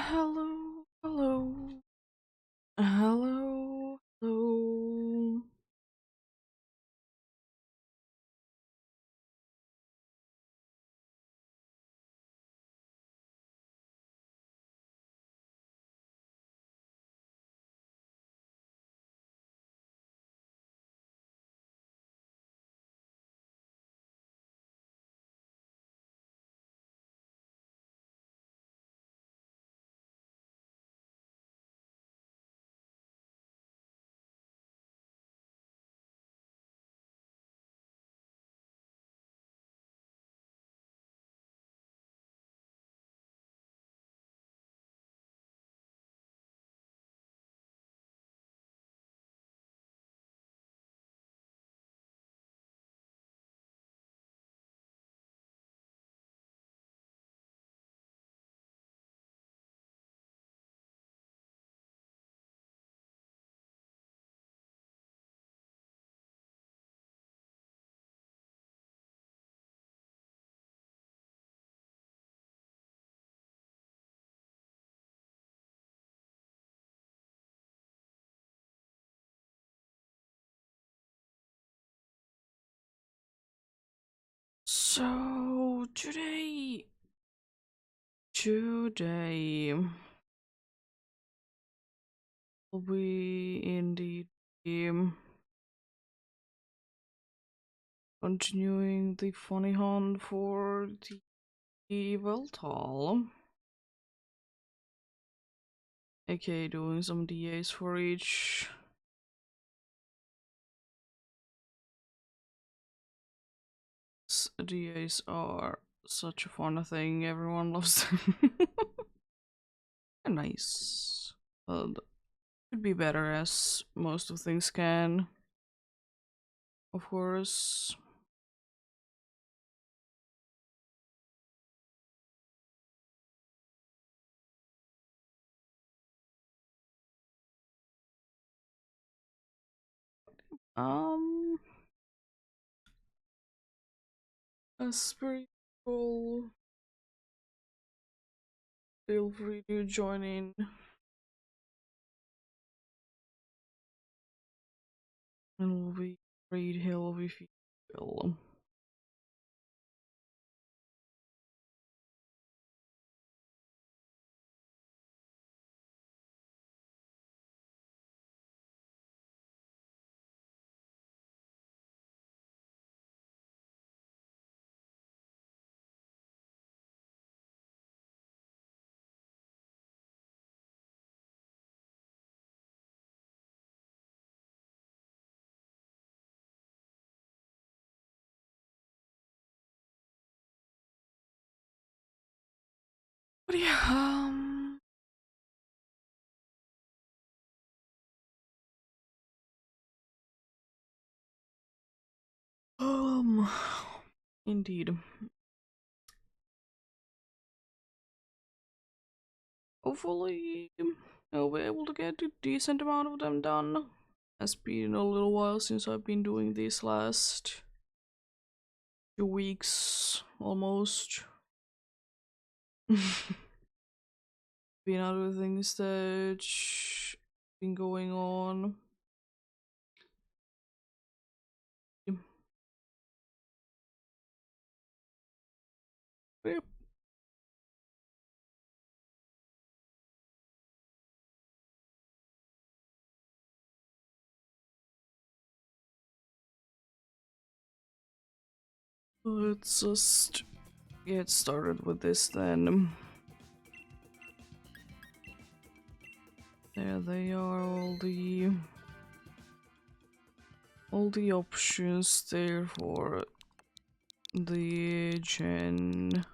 Hello, hello, hello, hello. So today we indeed be continuing the funny hunt for the Veltal, aka doing some DAs for each. DAs are such a fun thing, everyone loves them. Nice. But could be better as most of things can, of course. Um, as per usual, feel free to join in. And we'll be raid hill if you will. But yeah, um, indeed. Hopefully, I'll be able to get a decent amount of them done. It's been a little while since I've been doing these last 2 weeks almost. Been other things that been going on. Yep. Let's just get started with this then. There they are, all the options there for the Gen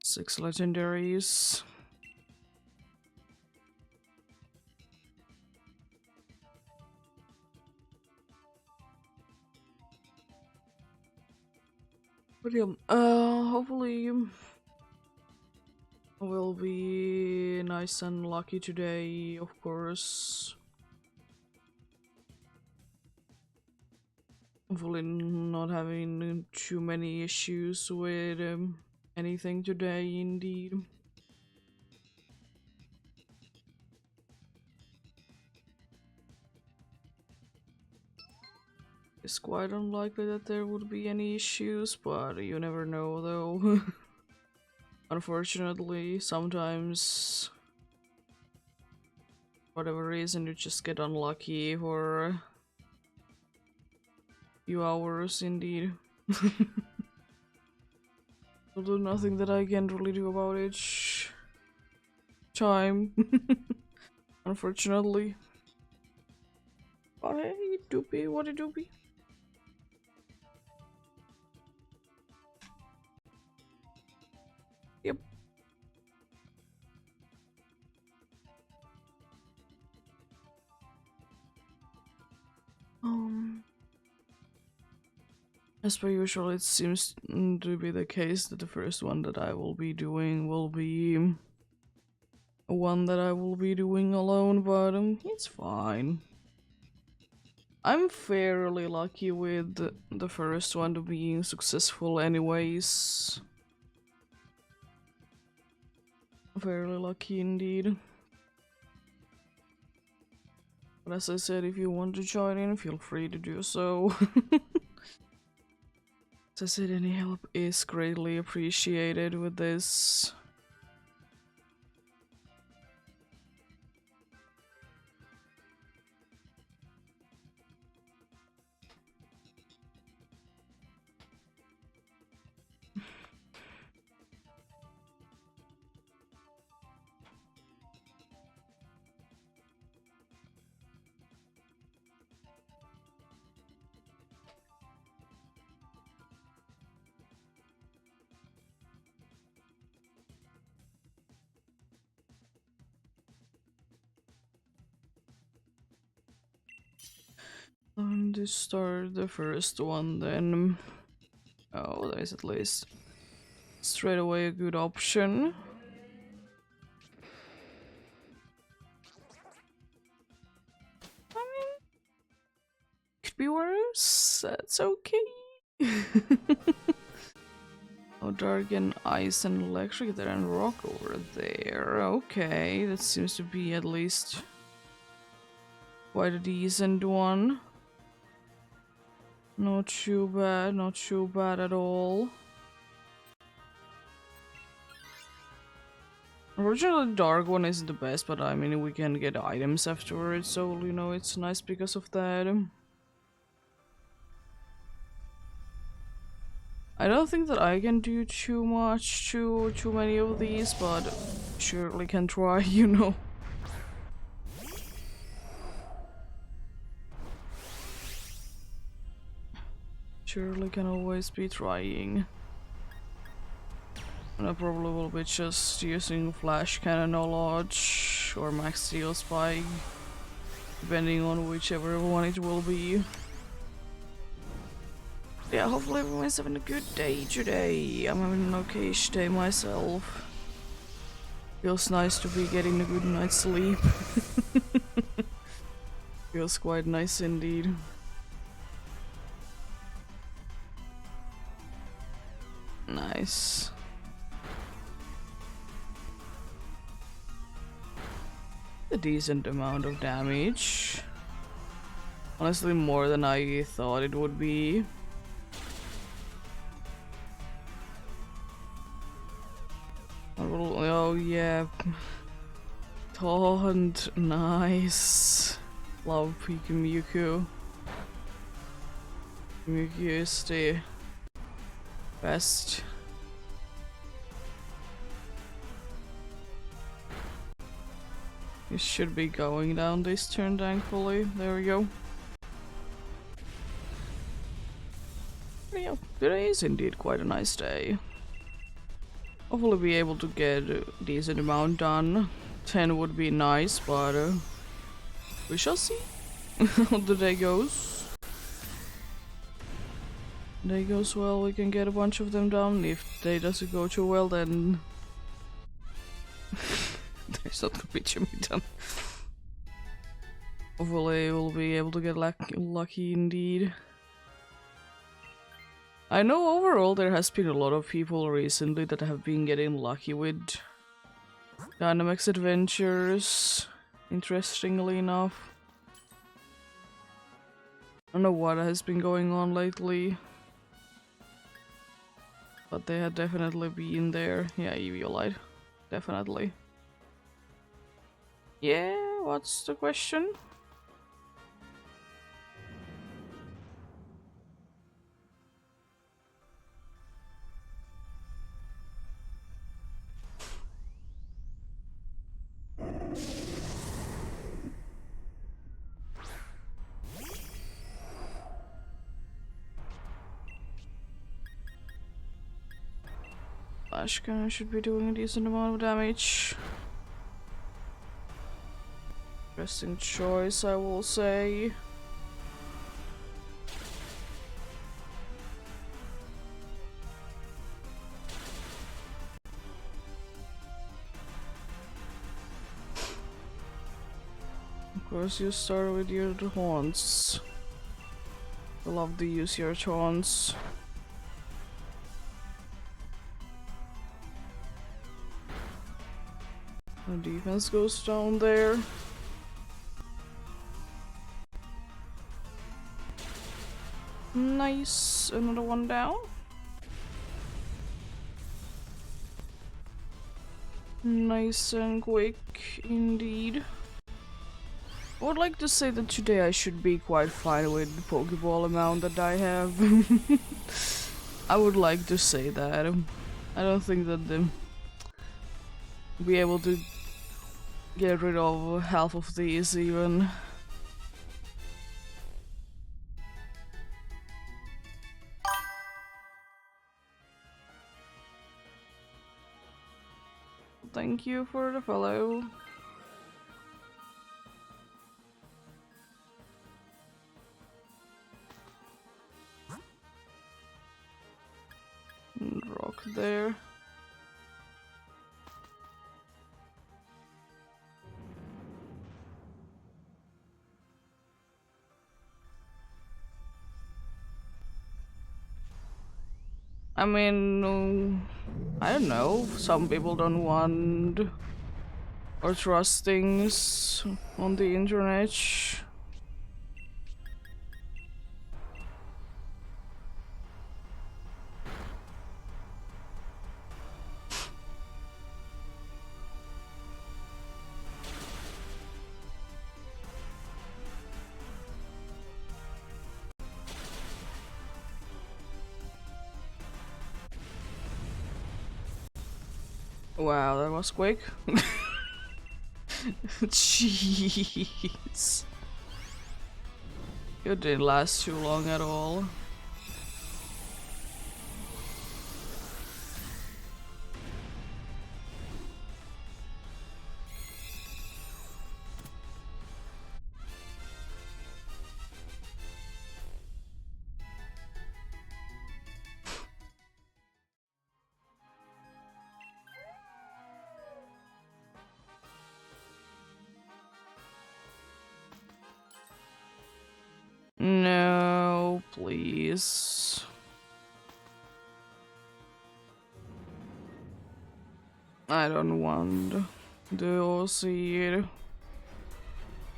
6 legendaries. But yeah, hopefully we'll be nice and lucky today, of course. Hopefully not having too many issues with anything today, indeed. It's quite unlikely that there would be any issues, but you never know though. Unfortunately, sometimes, for whatever reason, you just get unlucky for a few hours indeed. Although nothing that I can really do about each time. Unfortunately. But hey, doopy, what a doopy. Yep. As per usual, it seems to be the case that the first one that I will be doing will be one that I will be doing alone, but it's fine. I'm fairly lucky with the first one to being successful anyways. Fairly lucky indeed. But as I said, if you want to join in, feel free to do so. As I said, any help is greatly appreciated with this. To start the first one then. Oh, that is at least straight away a good option. I mean, could be worse. That's okay. Oh, dark and ice and electric there and rock over there. Okay, that seems to be at least quite a decent one. Not too bad at all. Unfortunately, the dark one isn't the best, but I mean, we can get items afterwards, so you know, it's nice because of that. I don't think that I can do too many of these, but surely can try, you know. Surely can always be trying. And I probably will be just using flash cannon or lodge or max steel spike, depending on whichever one it will be. Yeah, hopefully everyone's having a good day today. I'm having an okayish day myself. Feels nice to be getting a good night's sleep. Feels quite nice indeed. Nice. A decent amount of damage. Honestly, more than I thought it would be. Oh yeah. Taunt, nice. Love Pikimyuku. Pikimyuku is the best. It should be going down this turn, thankfully. There we go. Yeah, today is indeed quite a nice day. Hopefully be able to get a decent amount done. 10 would be nice, but we shall see how the day goes. Day goes well, we can get a bunch of them done. If day doesn't go too well, then there's not gonna be too many done. Hopefully we'll be able to get lucky indeed. I know overall there has been a lot of people recently that have been getting lucky with Dynamax adventures, interestingly enough. I don't know what has been going on lately. But they had definitely been there. Yeah, Eviolite. Definitely. Yeah, what's the question? Flash cannon should be doing a decent amount of damage. Interesting choice, I will say. Of course, you start with your taunts. I love to use your taunts. The defense goes down there. Nice, another one down. Nice and quick indeed. I would like to say that today I should be quite fine with the Pokeball amount that I have. I would like to say that. I don't think that be able to get rid of half of these even. Thank you for the follow. And rock there. I mean, I don't know. Some people don't want or trust things on the internet. Wow, that was quick. Jeez. You didn't last too long at all. No, please. I don't want the OC.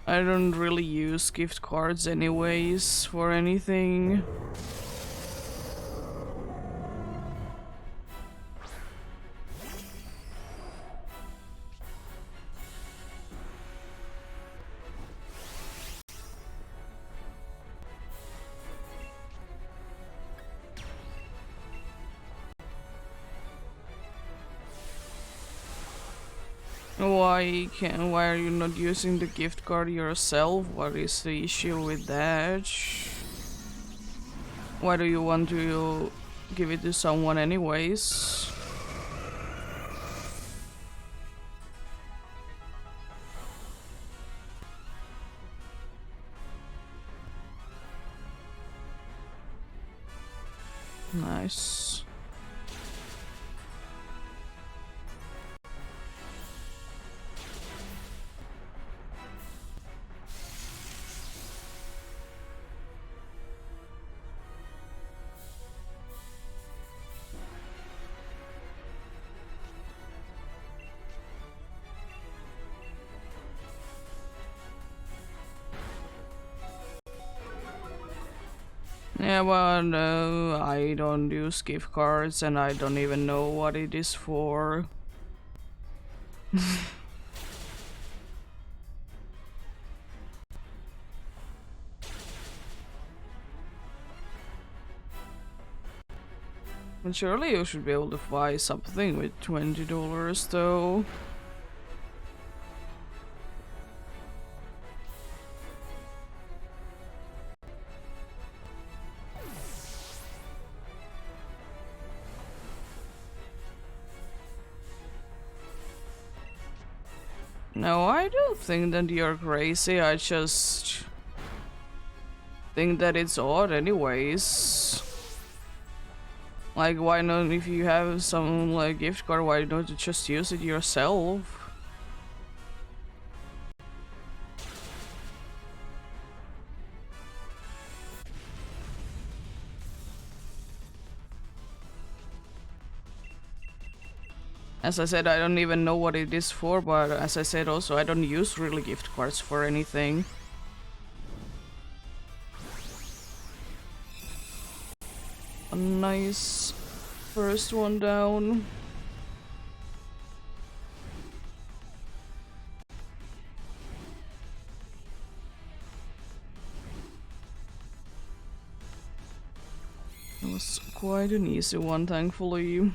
I don't really use gift cards anyways for anything. Why are you not using the gift card yourself? What is the issue with that? Why do you want to give it to someone anyways? Nice. Yeah, but I don't use gift cards and I don't even know what it is for. But surely you should be able to buy something with $20 though. No, I don't think that you're crazy, I just think that it's odd anyways. Like, why not, if you have some like gift card, why don't you just use it yourself? As I said, I don't even know what it is for, but as I said also, I don't use really gift cards for anything. A nice first one down. It was quite an easy one, thankfully.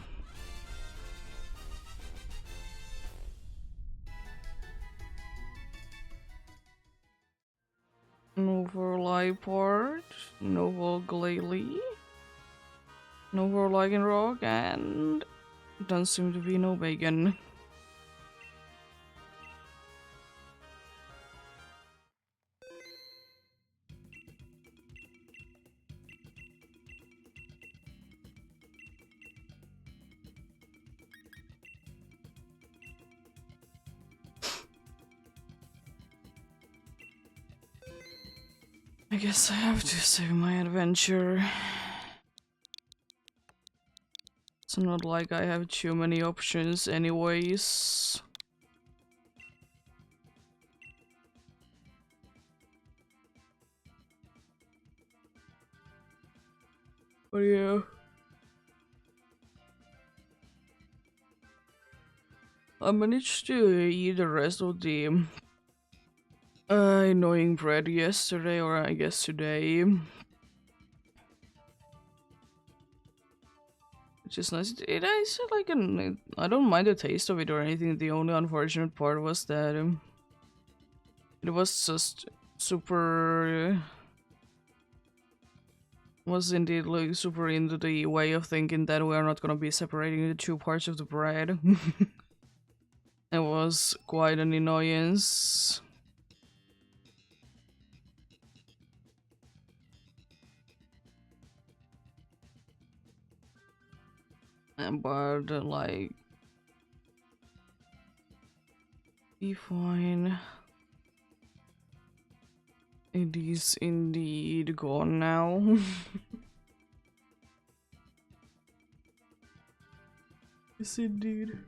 Novo Lipart, Novo Glalie, Novo Lycanroc, and doesn't seem to be no bacon. I guess I have to save my adventure. It's not like I have too many options anyways. But yeah. I managed to eat the rest of the annoying bread yesterday, or I guess today. Which is nice. It is like an. I don't mind the taste of it or anything. The only unfortunate part was that it was just super. Was indeed like super into the way of thinking that we are not gonna be separating the two parts of the bread. It was quite an annoyance. But like, be fine. It is indeed gone now. Yes, indeed.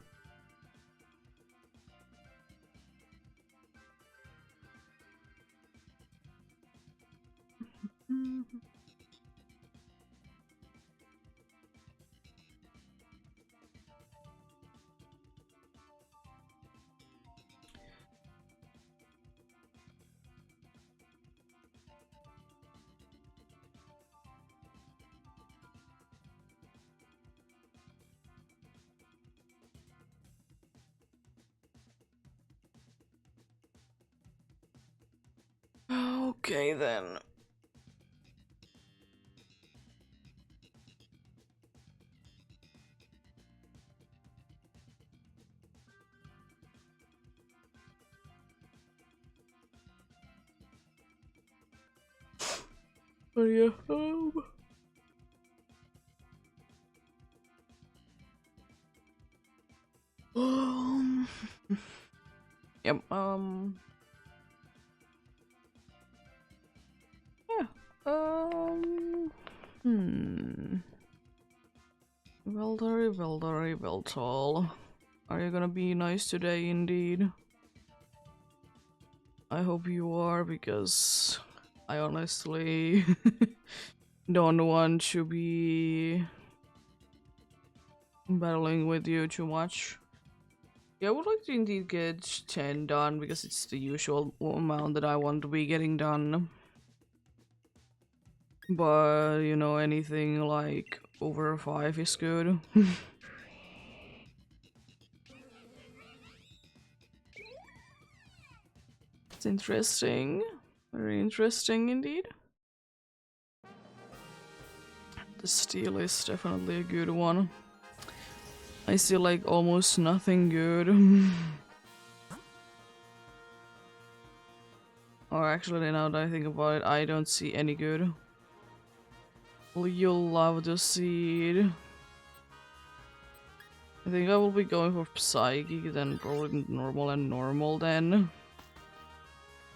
Okay then. But yeah, um, yep, yeah, Veldari, Veldari, Veltall. Are you gonna be nice today indeed? I hope you are, because I honestly don't want to be battling with you too much. Yeah, I would like to indeed get 10 done because it's the usual amount that I want to be getting done. But, you know, anything like over 5 is good. It's interesting. Very interesting indeed. The steel is definitely a good one. I see like almost nothing good. Or actually, now that I think about it, I don't see any good. You'll love to see it. I think I will be going for Psychic, then probably normal and normal then.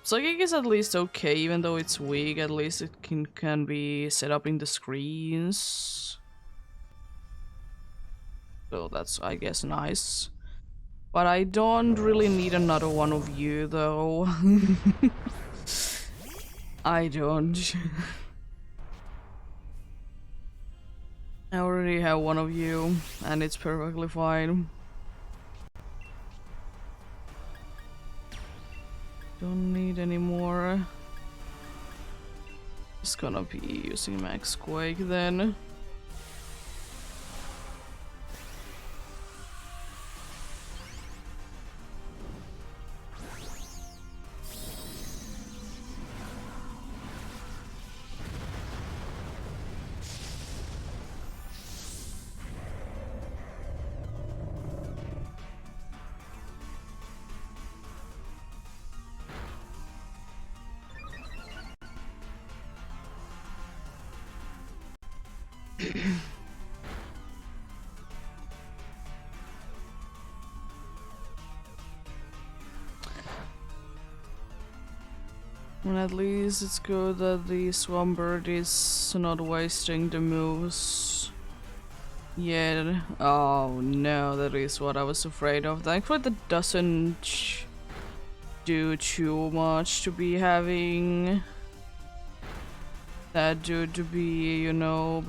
Psychic is at least okay, even though it's weak, at least it can be set up in the screens. So that's, I guess, nice. But I don't really need another one of you, though. I don't. I already have one of you, and it's perfectly fine. Don't need any more. Just gonna be using Max Quake then. And at least it's good that the Swampbird is not wasting the moves yet. Oh no, that is what I was afraid of. Thankfully that doesn't do too much to be having that dude to be, you know,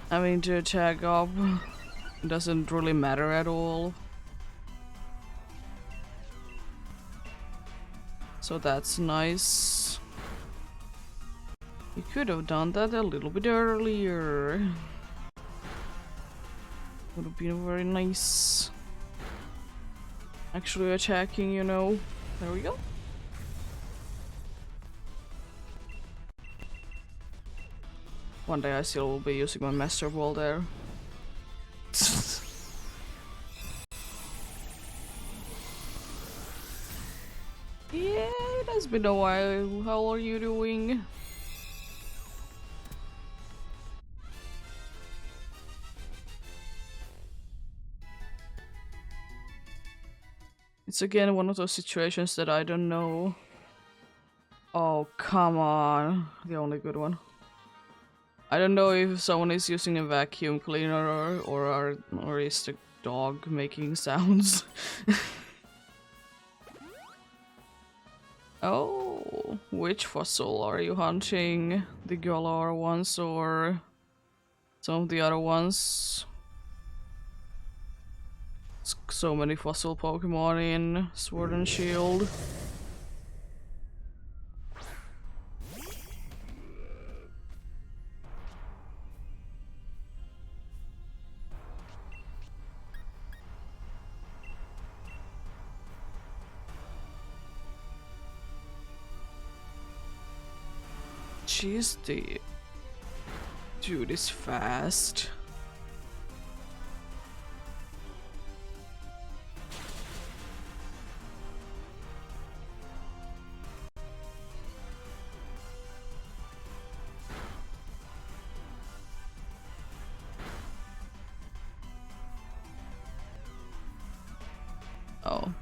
having to attack up. It doesn't really matter at all. So that's nice. You could have done that a little bit earlier. Would have been very nice. Actually attacking, you know. There we go. One day I still will be using my Master Ball there. Yeah, it has been a while. How are you doing? It's again one of those situations that I don't know. Oh, come on. The only good one. I don't know if someone is using a vacuum cleaner or is the dog making sounds. Oh, which fossil are you hunting? The Galar ones or some of the other ones? So many fossil Pokemon in Sword and Shield. Jeez, the dude is fast. Oh.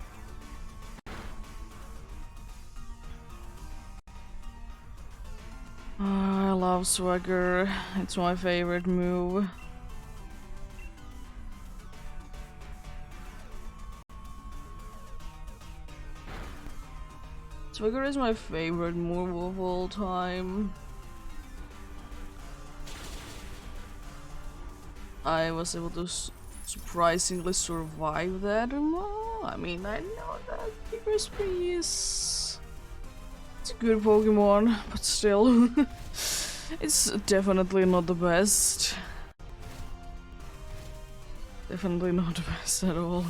I love Swagger. It's my favorite move. Swagger is my favorite move of all time. I was able to surprisingly survive that. I mean, I know that Crispy is... It's a good Pokemon, but still. It's definitely not the best. Definitely not the best at all.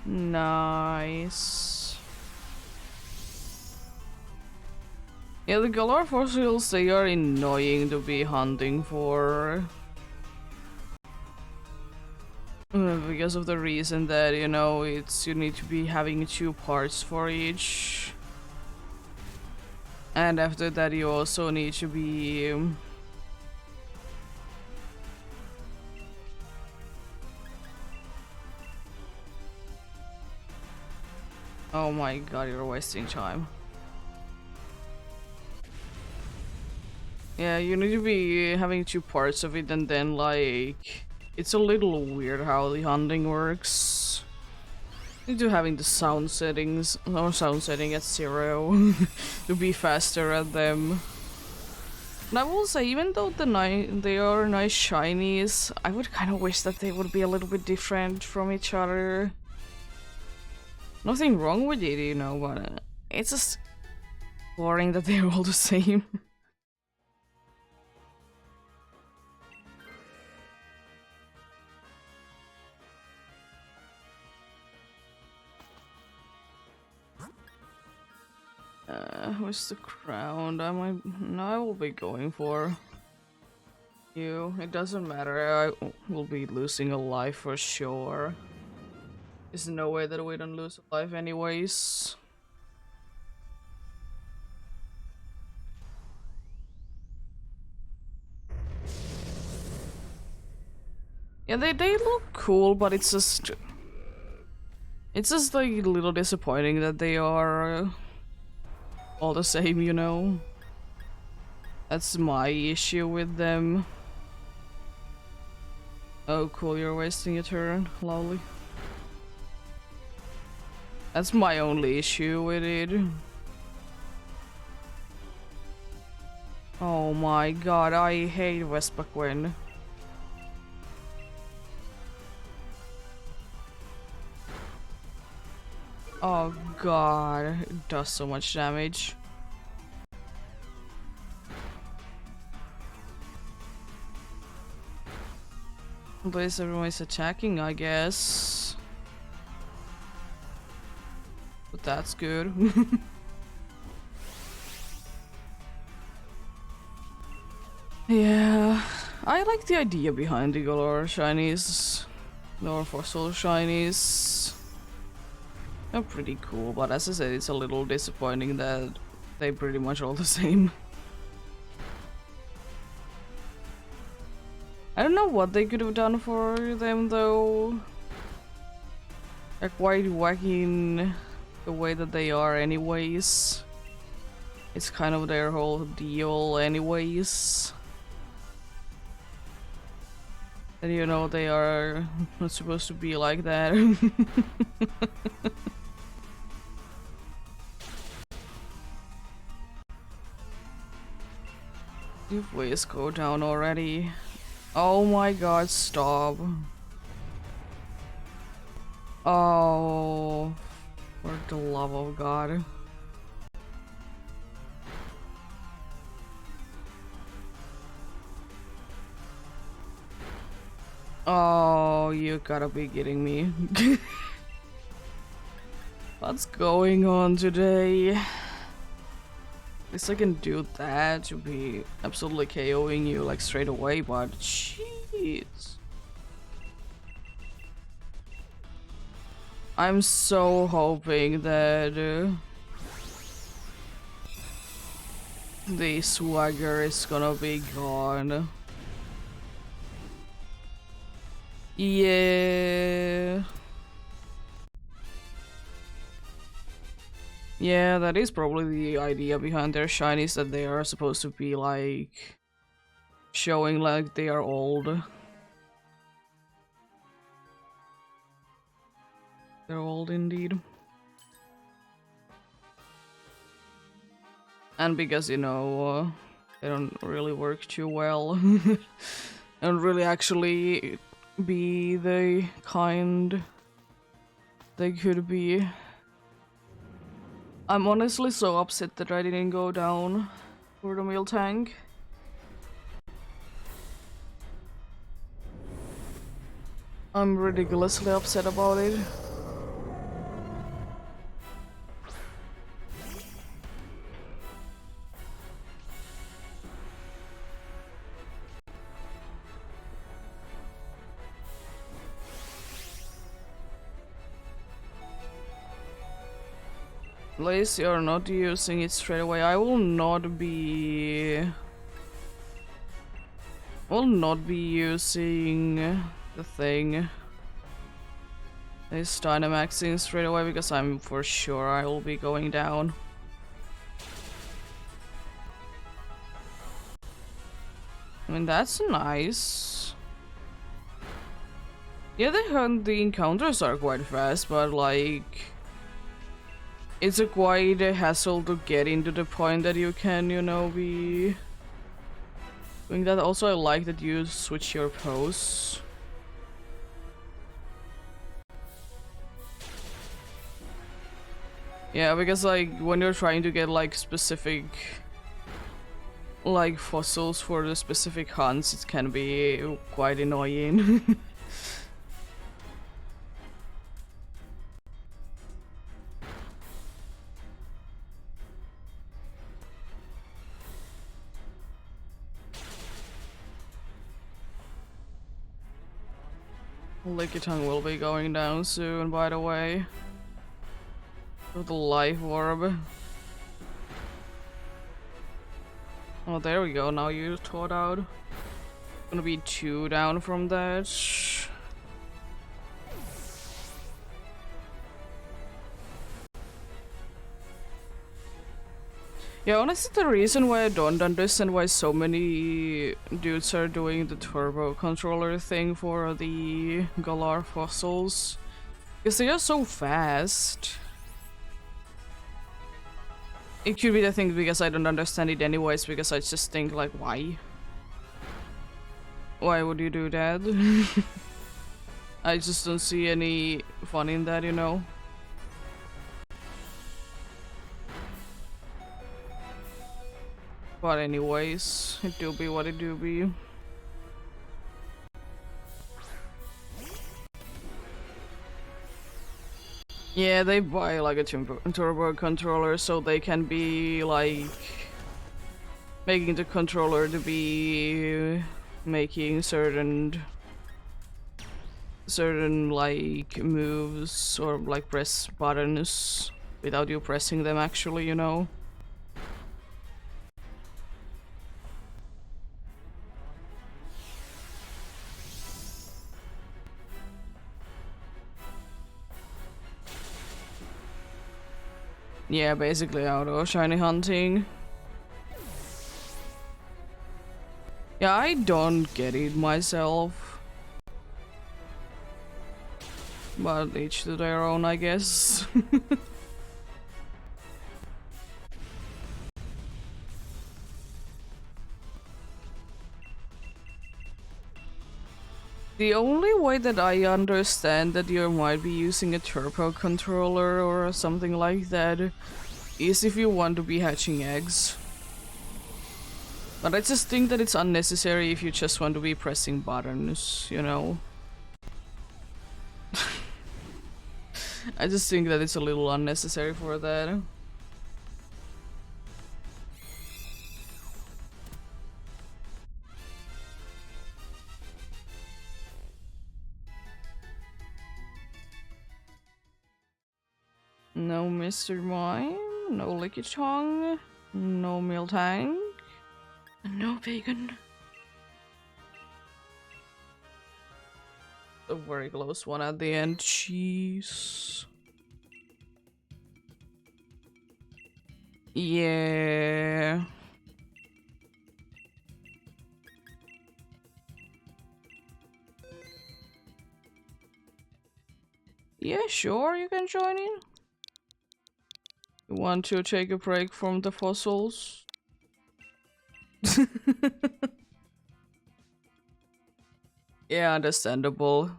Nice. Yeah, the Galar fossils, they are annoying to be hunting for. Because of the reason that, you know, you need to be having 2 parts for each. And after that you also need to be... Oh my god, you're wasting time. Yeah, you need to be having 2 parts of it, and then like... It's a little weird how the hunting works. You need to having the sound settings, or sound setting at 0 to be faster at them. And I will say, even though they are nice shinies, I would kind of wish that they would be a little bit different from each other. Nothing wrong with it, you know, but it's just boring that they're all the same. Who's the crown? I will be going for you. It doesn't matter. I will be losing a life for sure. There's no way that we don't lose a life anyways. Yeah, they look cool, but it's just like a little disappointing that they are all the same, you know. That's my issue with them. Oh cool, you're wasting your turn. Lovely. That's my only issue with it. Oh my god, I hate Vespaquin. Oh god, it does so much damage. At least everyone is attacking, I guess. But that's good. Yeah, I like the idea behind the Galore shinies. Galore fossil shinies. They're pretty cool, but as I said, it's a little disappointing that they pretty much all the same. I don't know what they could have done for them though. They're quite wacky in the way that they are anyways. It's kind of their whole deal anyways. And you know, they are not supposed to be like that. You please go down already. Oh my god, stop. Oh, for the love of God. Oh, you gotta be kidding me. What's going on today? At least I can do that to be absolutely KOing you like straight away, but jeez. I'm so hoping that the swagger is gonna be gone. Yeah. Yeah, that is probably the idea behind their shinies, that they are supposed to be like showing like they are old. They're old indeed. And because, you know, they don't really work too well. Don't really actually be the kind they could be. I'm honestly so upset that I didn't go down for the meal tank. I'm ridiculously upset about it. At least you're not using it straight away. I will not be using the thing. This Dynamaxing straight away because I'm for sure I will be going down. I mean, that's nice. Yeah, the encounters are quite fast, but like it's a quite a hassle to get into the point that you can, you know, be doing that. Also, I like that you switch your pose. Yeah, because like when you're trying to get like specific like fossils for the specific hunts, it can be quite annoying. Lickitung will be going down soon, by the way. With the life orb. Oh, there we go. Now you taught out. Gonna be 2 down from that. Yeah, honestly, the reason why I don't understand why so many dudes are doing the turbo controller thing for the Galar fossils, because they are so fast. It could be the thing because I don't understand it anyways, because I just think like, why? Why would you do that? I just don't see any fun in that, you know? But anyways, it do be what it do be. Yeah, they buy like a turbo controller so they can be like making the controller to be making certain like moves or like press buttons without you pressing them actually, you know. Yeah, basically auto shiny hunting. Yeah, I don't get it myself. But each to their own, I guess. The only way that I understand that you might be using a turbo controller or something like that is if you want to be hatching eggs. But I just think that it's unnecessary if you just want to be pressing buttons, you know? I just think that it's a little unnecessary for that. No Mr. Mime, no Lickitung, no Miltank, and no Bacon. A very close one at the end, jeez. Yeah. Yeah, sure, you can join in. You want to take a break from the fossils? Yeah, understandable.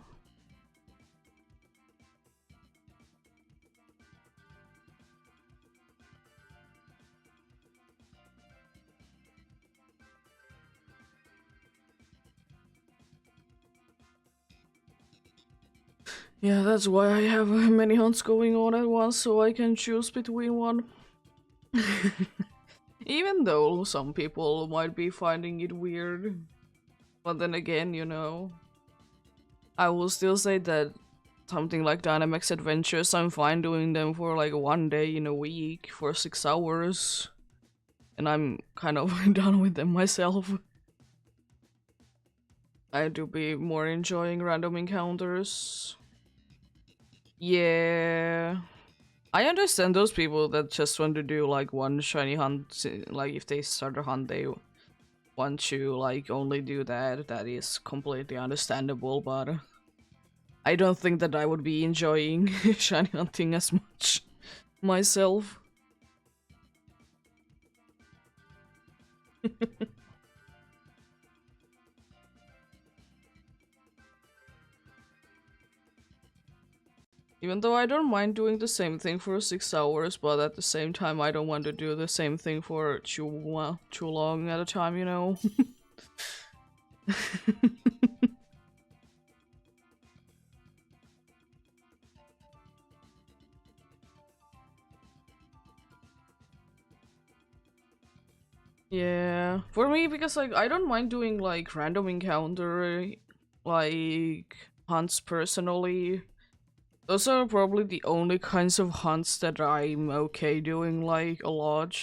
Yeah, that's why I have many hunts going on at once, so I can choose between one. Even though some people might be finding it weird. But then again, you know, I will still say that something like Dynamax Adventures, I'm fine doing them for like one day in a week for 6 hours. And I'm kind of done with them myself. I do be more enjoying random encounters. Yeah. I understand those people that just want to do like one shiny hunt, like if they start a hunt, they want to like only do that. That is completely understandable, but I don't think that I would be enjoying shiny hunting as much myself. Even though I don't mind doing the same thing for 6 hours, but at the same time I don't want to do the same thing for too long at a time, you know? Yeah, for me, because like I don't mind doing like random encounter, like hunts personally. Those are probably the only kinds of hunts that I'm okay doing like a lot.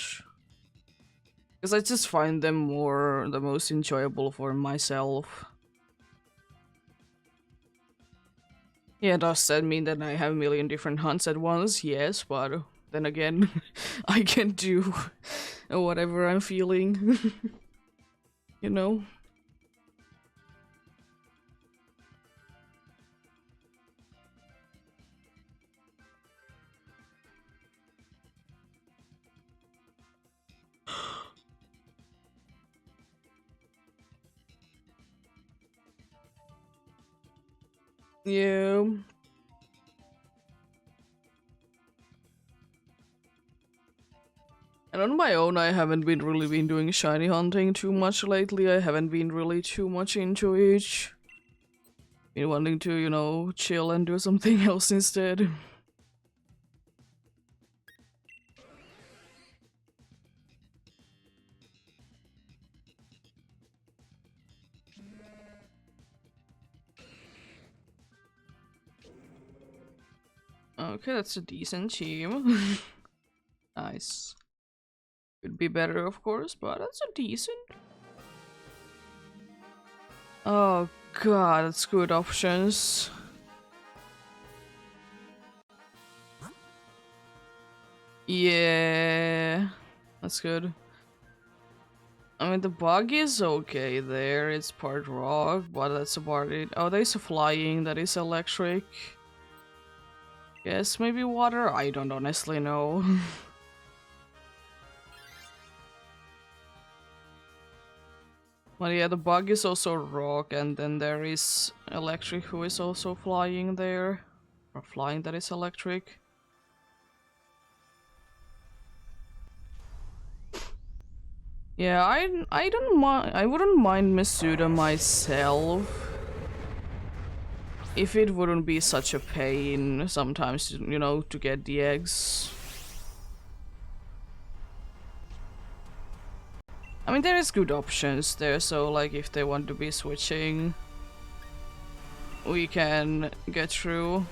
Because I just find them the most enjoyable for myself. Yeah, does that mean that I have a million different hunts at once? Yes, but then again, I can do whatever I'm feeling, you know? Yeah. And on my own, I haven't been really been doing shiny hunting too much lately. I haven't been really too much into it. Been wanting to, you know, chill and do something else instead. Okay, that's a decent team. Nice. Could be better, of course, but that's a decent. Oh god, that's good options. Yeah, that's good. I mean, the bug is okay there. It's part rock, but that's about it. Oh, there's a flying that is electric. Yes, maybe water? I don't honestly know. But yeah, the bug is also rock, and then there is electric who is also flying there. Or flying that is electric. Yeah, I don't mind. I wouldn't mind Masuda myself if it wouldn't be such a pain sometimes, you know, to get the eggs. I mean, there is good options there, so like if they want to be switching, we can get through.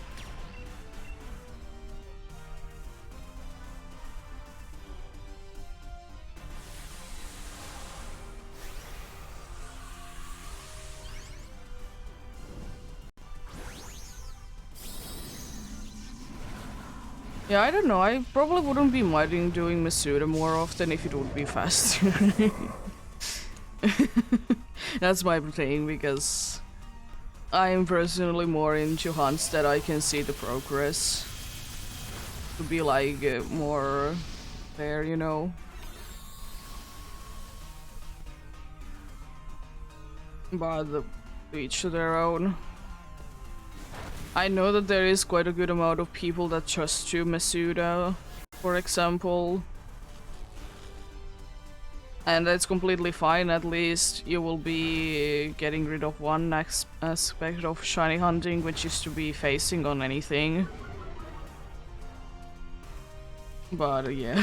Yeah, I don't know. I probably wouldn't be minding doing Masuda more often if it would be faster. That's my thing, because I'm personally more into hunts that I can see the progress. To be like more fair, you know. But to each to their own. I know that there is quite a good amount of people that trust you, Masuda, for example. And that's completely fine. At least you will be getting rid of one aspect of shiny hunting, which is to be facing on anything. But yeah,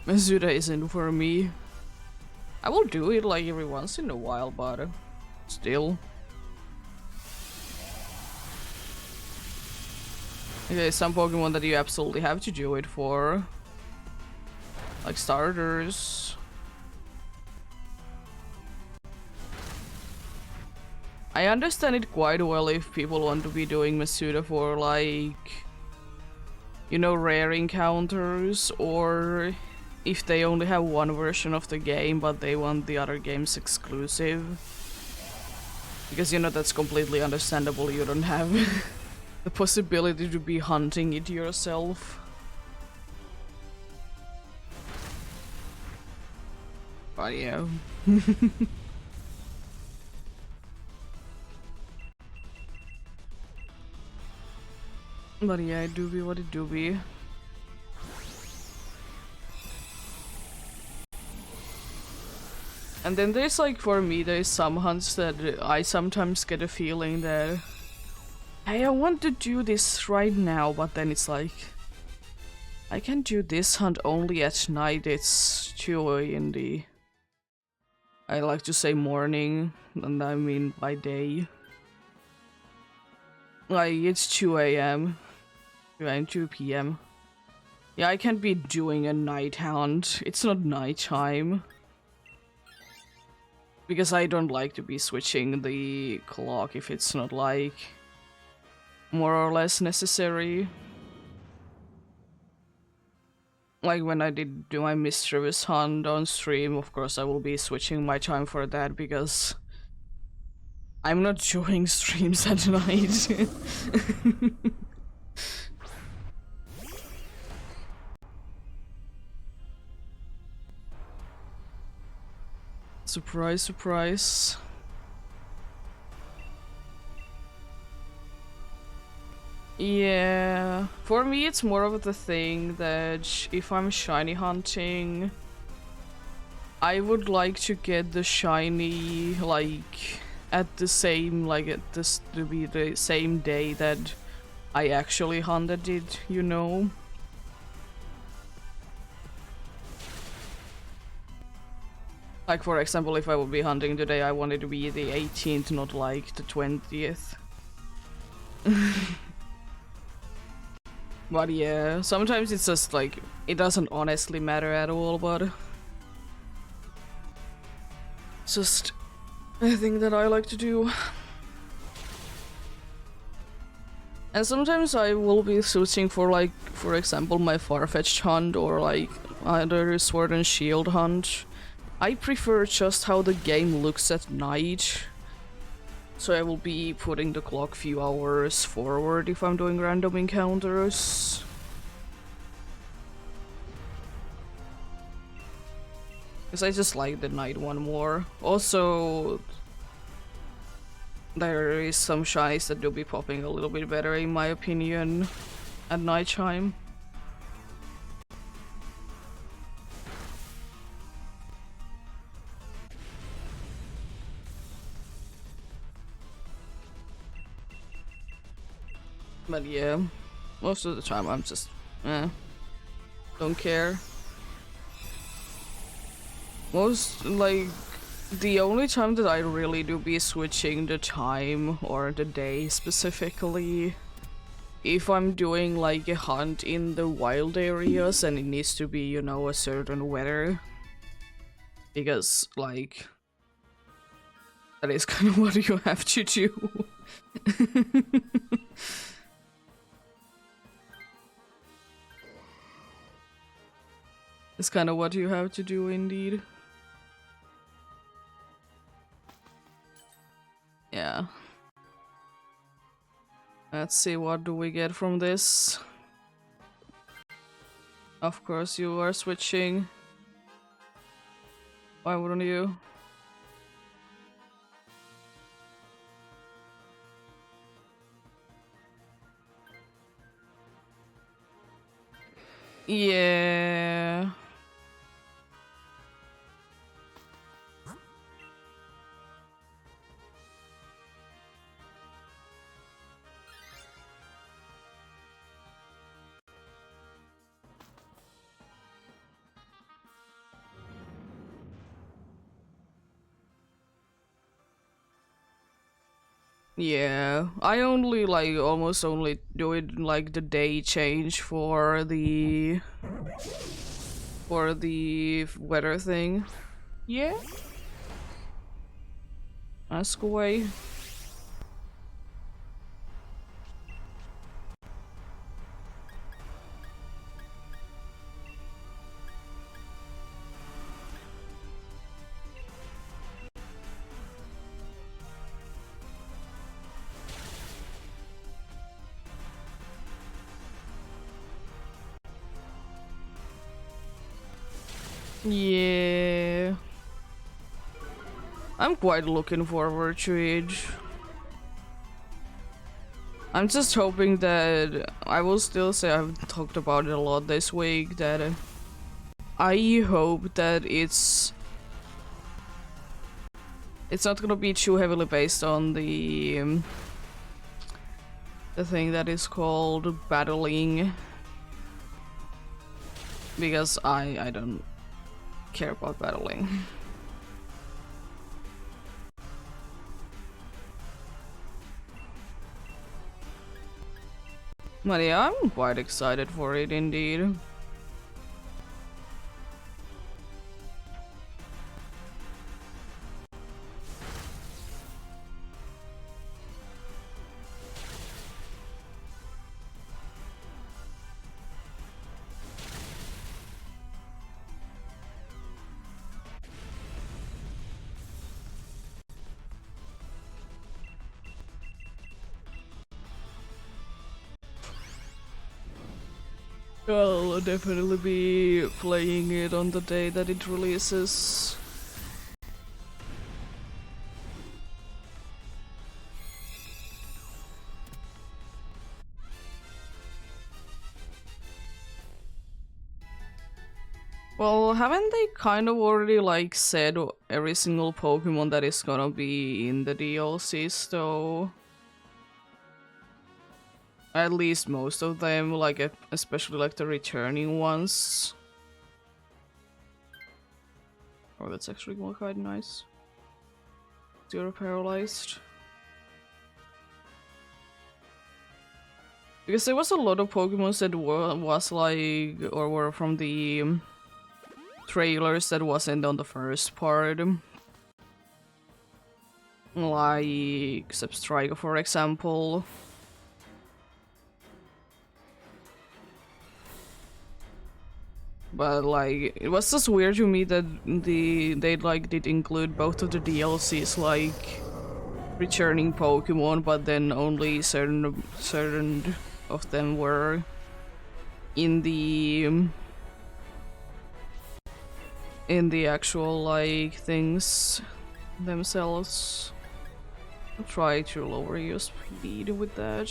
Masuda isn't for me. I will do it like every once in a while, but still. Okay, some Pokemon that you absolutely have to do it for. Like starters. I understand it quite well if people want to be doing Masuda for like, you know, rare encounters, or if they only have one version of the game but they want the other games exclusive. Because, you know, that's completely understandable. You don't have the possibility to be hunting it yourself. But yeah. But yeah, it do be what it do be. And then there's like, for me, there's some hunts that I sometimes get a feeling that, hey, I want to do this right now, but then it's like, I can do this hunt only at night. It's 2 in the, I like to say morning, and I mean by day. Like, it's 2 a.m. and 2 p.m. Yeah, I can't be doing a night hunt. It's not nighttime. Because I don't like to be switching the clock if it's not like more or less necessary. Like when I did do my mischievous hunt on stream, of course I will be switching my time for that because I'm not doing streams at night. Surprise, surprise. Yeah, for me it's more of the thing that if I'm shiny hunting, I would like to get the shiny like at the same, like at this to be the same day that I actually hunted it, you know? Like for example, if I would be hunting today, I want it to be the 18th, not like the 20th. But yeah, sometimes it's just like, it doesn't honestly matter at all, but it's just a thing that I like to do. And sometimes I will be switching for like, for example, my Farfetch'd hunt or like either Sword and Shield hunt. I prefer just how the game looks at night. So I will be putting the clock few hours forward if I'm doing random encounters. Because I just like the night one more. Also, there is some shinies that do be popping a little bit better in my opinion at nighttime. But yeah, most of the time I'm just, don't care. The only time that I really do be switching the time or the day specifically, if I'm doing like a hunt in the wild areas and it needs to be, you know, a certain weather. Because, like, that is kind of what you have to do. It's kind of what you have to do indeed. Yeah. Let's see, what do we get from this? Of course you are switching. Why wouldn't you? Yeah. Yeah, I only like almost only do it like the day change for the weather thing. Yeah. Ask away. Yeah. I'm quite looking forward to it. I'm just hoping that I will still say I've talked about it a lot this week that I hope that it's not gonna be too heavily based on the thing that is called battling, because I don't care about battling. But yeah, I'm quite excited for it indeed. I'll definitely be playing it on the day that it releases. Well, haven't they kind of already like said every single Pokemon that is gonna be in the DLCs though? At least most of them, like especially like the returning ones. Oh, that's actually quite nice. Zero paralyzed. Because there was a lot of Pokemon that was like, or were from the trailers that wasn't on the first part. Like Substriker, for example. But like, it was just weird to me that they like did include both of the DLCs, like returning Pokemon, but then only certain of them were in the actual like things themselves. I'll try to lower your speed with that.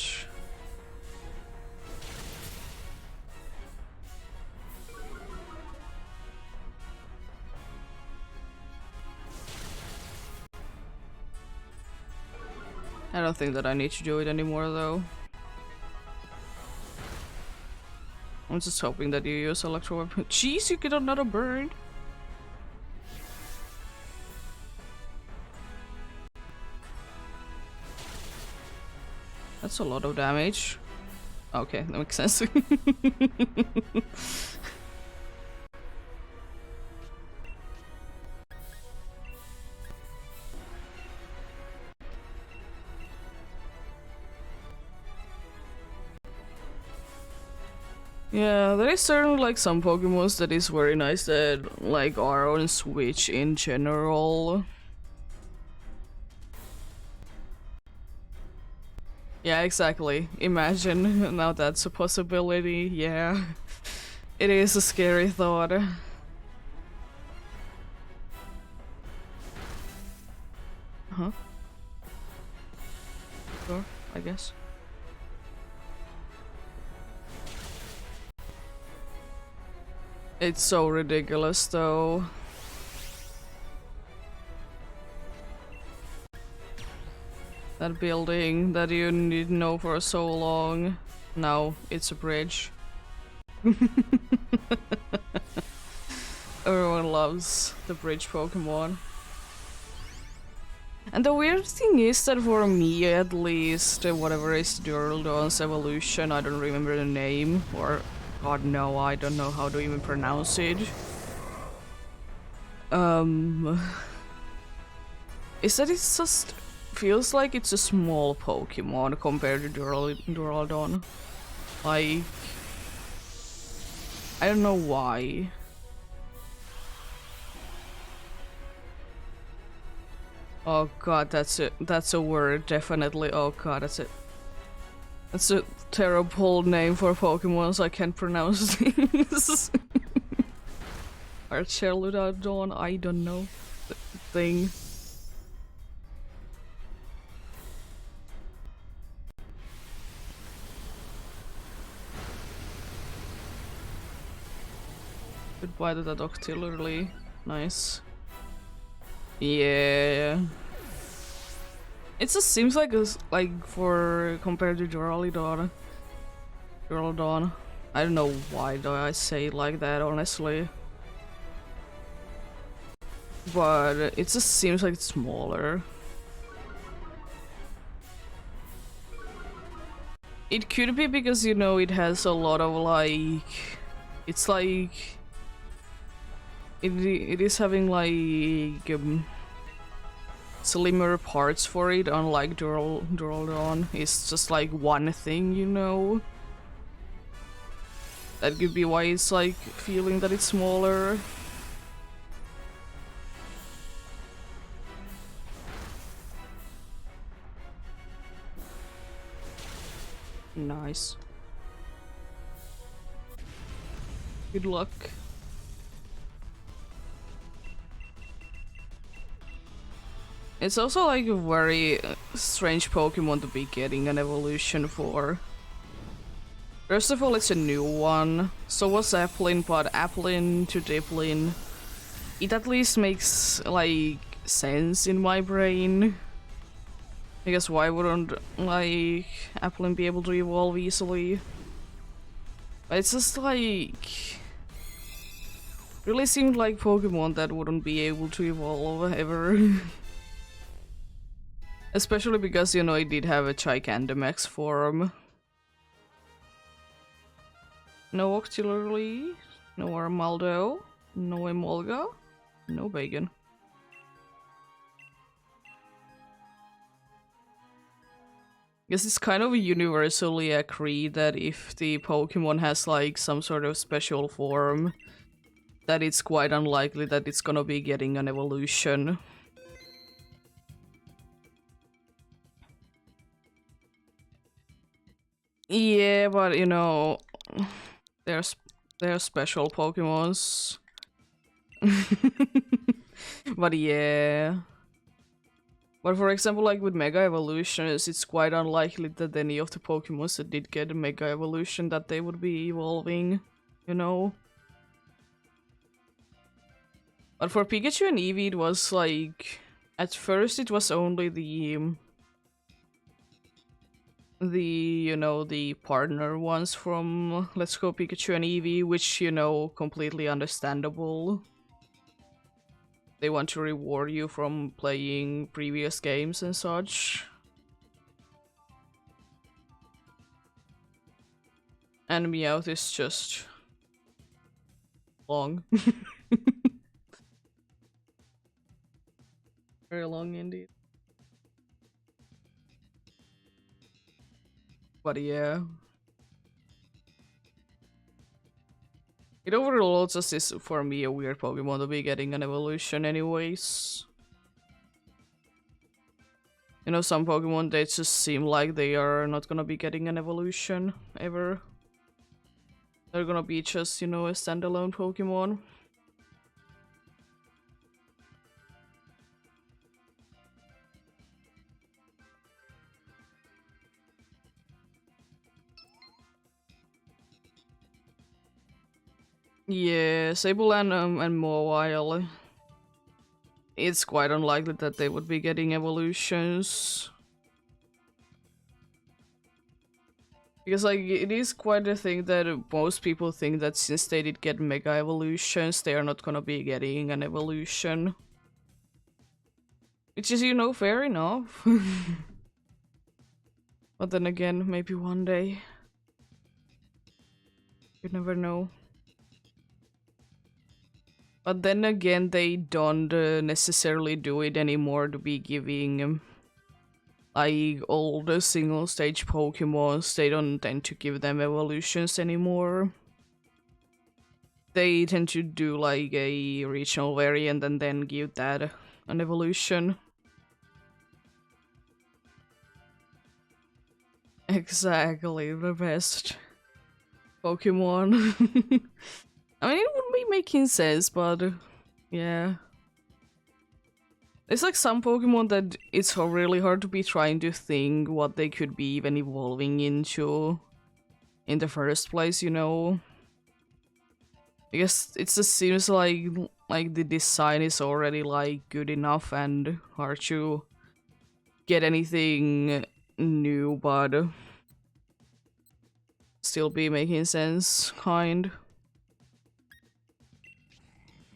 I don't think that I need to do it anymore though. I'm just hoping that you use electro weapon. Jeez, you get another bird. That's a lot of damage. Okay, that makes sense. Yeah, there is certainly like some Pokemons that is very nice that like are on Switch in general. Yeah, exactly. Imagine now that's a possibility. Yeah, it is a scary thought. Huh? Sure, I guess. It's so ridiculous though. That building that you didn't know for so long. Now it's a bridge. Everyone loves the bridge Pokemon. And the weird thing is that for me at least, whatever is Duraludon's evolution, I don't remember the name, or god no, I don't know how to even pronounce it. Is that it just feels like it's a small Pokemon compared to Duraludon. Like, I don't know why. Oh god, that's a word, definitely. Oh god, that's it. That's a terrible name for Pokemon, so I can't pronounce things. Archeludon, I don't know. Thing. Goodbye to that Octillery. Nice. Yeah. It just seems like like for compared to Duraludon. I don't know why do I say it like that, honestly. But it just seems like it's smaller. It could be because, you know, it has a lot of like... It's like... It is having like... slimmer parts for it, unlike Duraludon. It's just like one thing, you know? That could be why it's like feeling that it's smaller. Nice. Good luck. It's also like a very strange Pokemon to be getting an evolution for. First of all, it's a new one. So was Applin, but Applin to Diplin. It at least makes like sense in my brain. Because why wouldn't like Applin be able to evolve easily? But it's just like really seemed like Pokemon that wouldn't be able to evolve ever. Especially because, you know, it did have a Gigantamax form. No Octillery, no Armaldo, no Emolga, no Bacon. Guess it's kind of universally agreed that if the Pokemon has like some sort of special form, that it's quite unlikely that it's gonna be getting an evolution. Yeah, but you know, there's special Pokemons. But yeah. But for example, like with Mega Evolutions, it's quite unlikely that any of the Pokemons that did get a Mega Evolution that they would be evolving, you know? But for Pikachu and Eevee, it was like... At first it was only the, you know, the partner ones from Let's Go Pikachu and Eevee, which, you know, completely understandable. They want to reward you from playing previous games and such. And Meowth is just long. Very long indeed. But yeah. It overall just is for me a weird Pokemon to be getting an evolution anyways. You know, some Pokemon, they just seem like they are not gonna be getting an evolution ever. They're gonna be just, you know, a standalone Pokemon. Yeah, Sable and Mawile. It's quite unlikely that they would be getting evolutions. Because, like, it is quite a thing that most people think that since they did get Mega Evolutions, they are not gonna be getting an evolution. Which is, you know, fair enough. But then again, maybe one day. You never know. But then again, they don't necessarily do it anymore to be giving like all the single stage Pokemons. They don't tend to give them evolutions anymore. They tend to do like a regional variant and then give that an evolution. Exactly, the best Pokemon. I mean, it would be making sense, but yeah. It's like some Pokemon that it's really hard to be trying to think what they could be even evolving into in the first place, you know? Because it just seems like the design is already like good enough and hard to get anything new, but still be making sense, kind.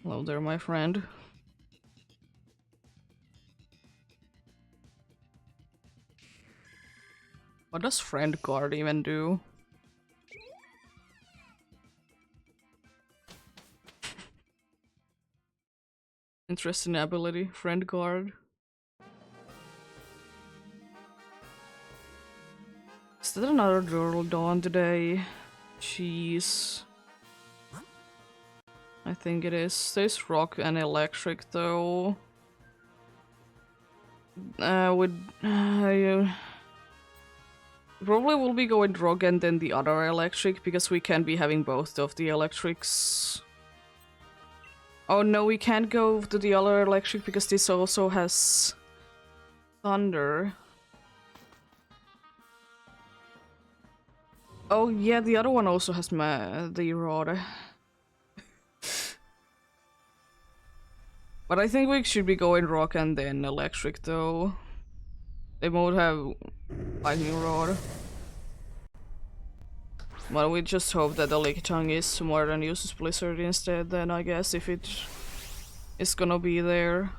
Hello there, my friend. What does friend card even do? Interesting ability, friend card. Is that another girl dawn today? Jeez. I think it is. There's rock and electric though. Probably will be going rock and then the other electric because we can't be having both of the electrics. Oh no, we can't go to the other electric because this also has thunder. Oh yeah, the other one also has the rod. But I think we should be going rock and then electric though. They both have lightning rod. Well, we just hope that the Lickitung is smart and uses Blizzard instead then, I guess, if it is gonna be there.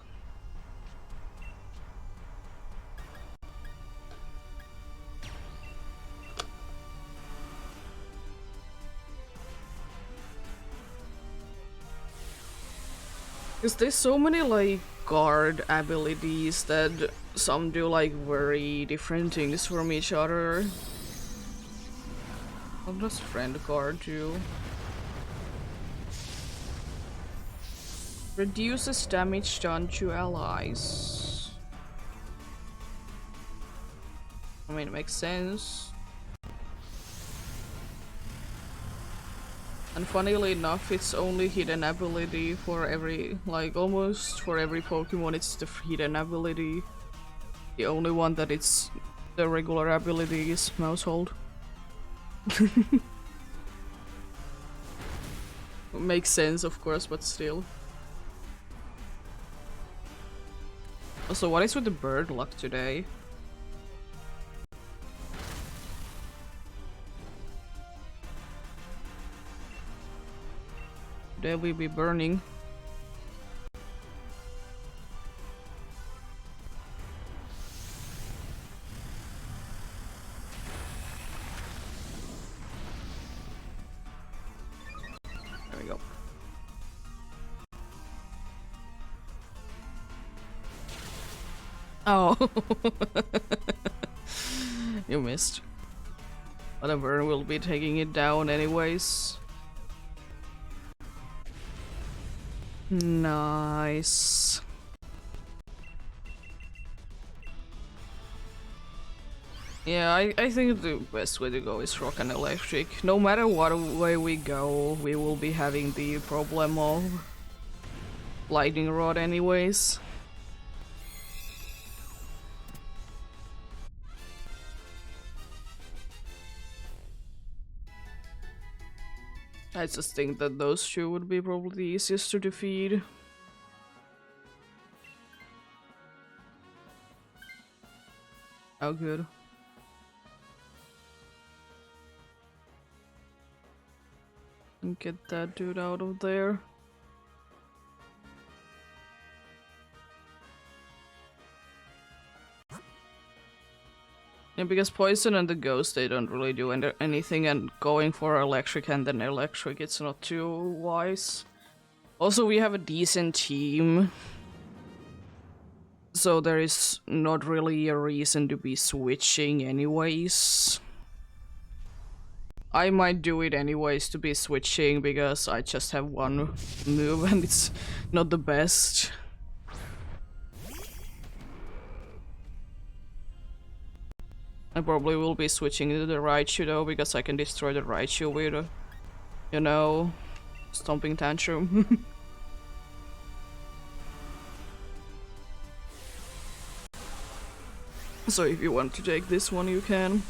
Because there's so many like guard abilities that some do like very different things from each other. What does friend guard do? Reduces damage done to allies. I mean, it makes sense. And funnily enough, it's only hidden ability for every, like almost for every Pokemon, it's the hidden ability. The only one that it's the regular ability is Mousehold. Makes sense, of course, but still. Also, what is with the bird luck today? Today we be burning. There we go. Oh. You missed. Whatever, we'll be taking it down anyways. Nice. Yeah, I think the best way to go is rock and electric. No matter what way we go, we will be having the problem of lightning rod anyways. I just think that those two would be probably the easiest to defeat. Oh, good. And get that dude out of there. Yeah, because poison and the ghost, they don't really do anything, and going for electric and then electric, it's not too wise. Also, we have a decent team, so there is not really a reason to be switching anyways. I might do it anyways to be switching, because I just have one move and it's not the best. I probably will be switching to the Raichu though, because I can destroy the Raichu with a, you know, stomping tantrum. So if you want to take this one, you can.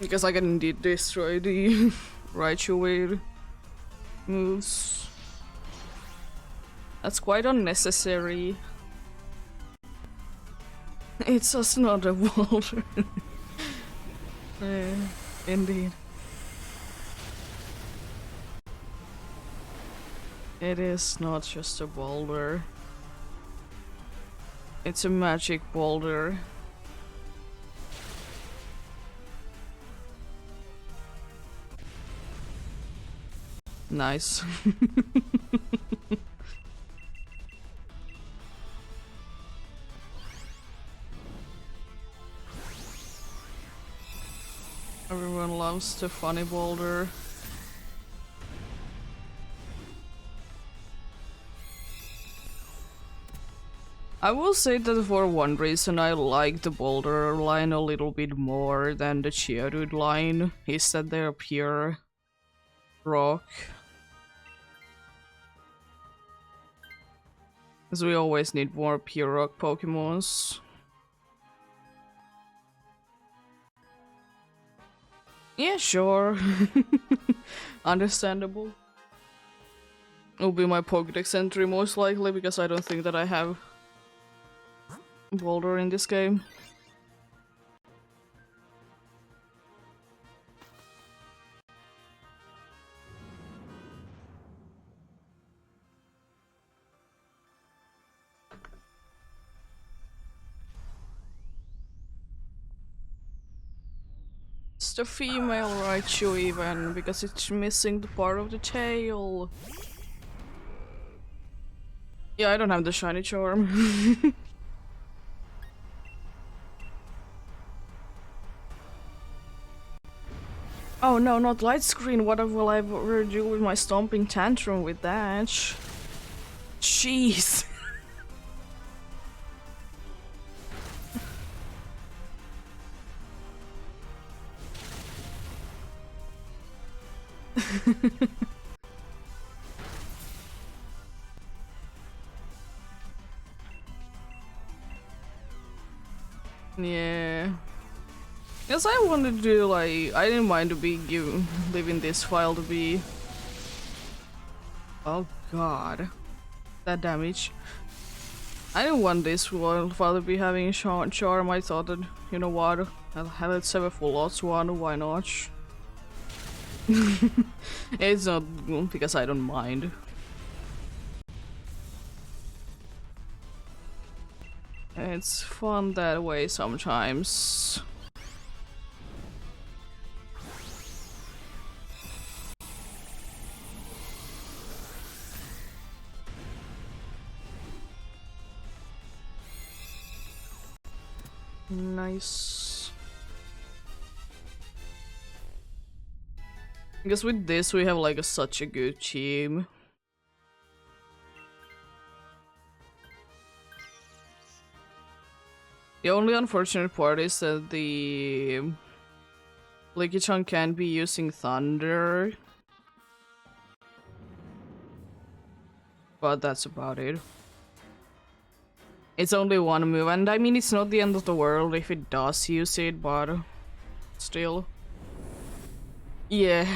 Because I can indeed destroy the Raichu with moves. That's quite unnecessary. It's just not a boulder. Indeed. It is not just a boulder. It's a magic boulder. Nice. Everyone loves the funny boulder. I will say that for one reason I like the boulder line a little bit more than the Geodude line is that they're pure rock. Because we always need more pure rock Pokemons. Yeah, sure. Understandable. Will be my Pokédex entry most likely, because I don't think that I have Boulder in this game. It's the female Raichu even, because it's missing the part of the tail. Yeah, I don't have the shiny charm. Oh no, not light screen. What will I ever do with my stomping tantrum with that? Jeez. Yeah. Yes, I wanted to, like, I didn't mind to be leaving this file to be. Oh god. That damage. I didn't want this file to be having a charm. I thought that, you know what, let's have a full odds one, why not? It's not because I don't mind. It's fun that way sometimes. Nice. Because with this we have like such a good team. The only unfortunate part is that the Licky-chan can't be using Thunder. But that's about it. It's only one move, and I mean it's not the end of the world if it does use it, but still. Yeah.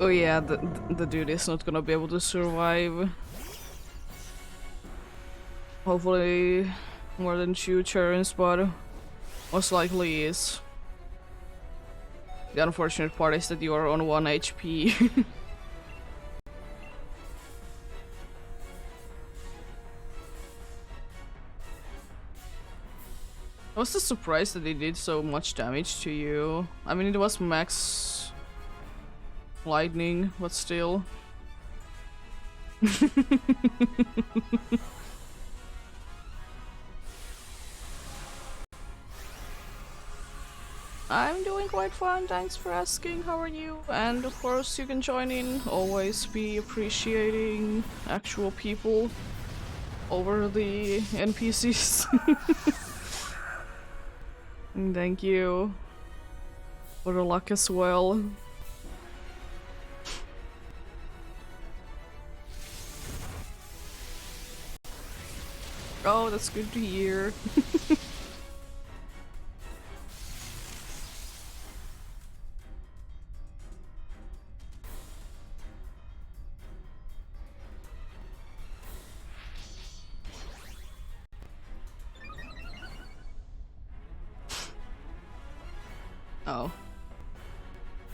Oh yeah, the dude is not gonna be able to survive. Hopefully more than 2 turns, but most likely is. The unfortunate part is that you are on 1 HP. I was just surprised that it did so much damage to you. I mean, it was max lightning, but still. I'm doing quite fine, thanks for asking. How are you? And of course you can join in. Always be appreciating actual people over the NPCs. Thank you for the luck as well. Oh, that's good to hear. Oh.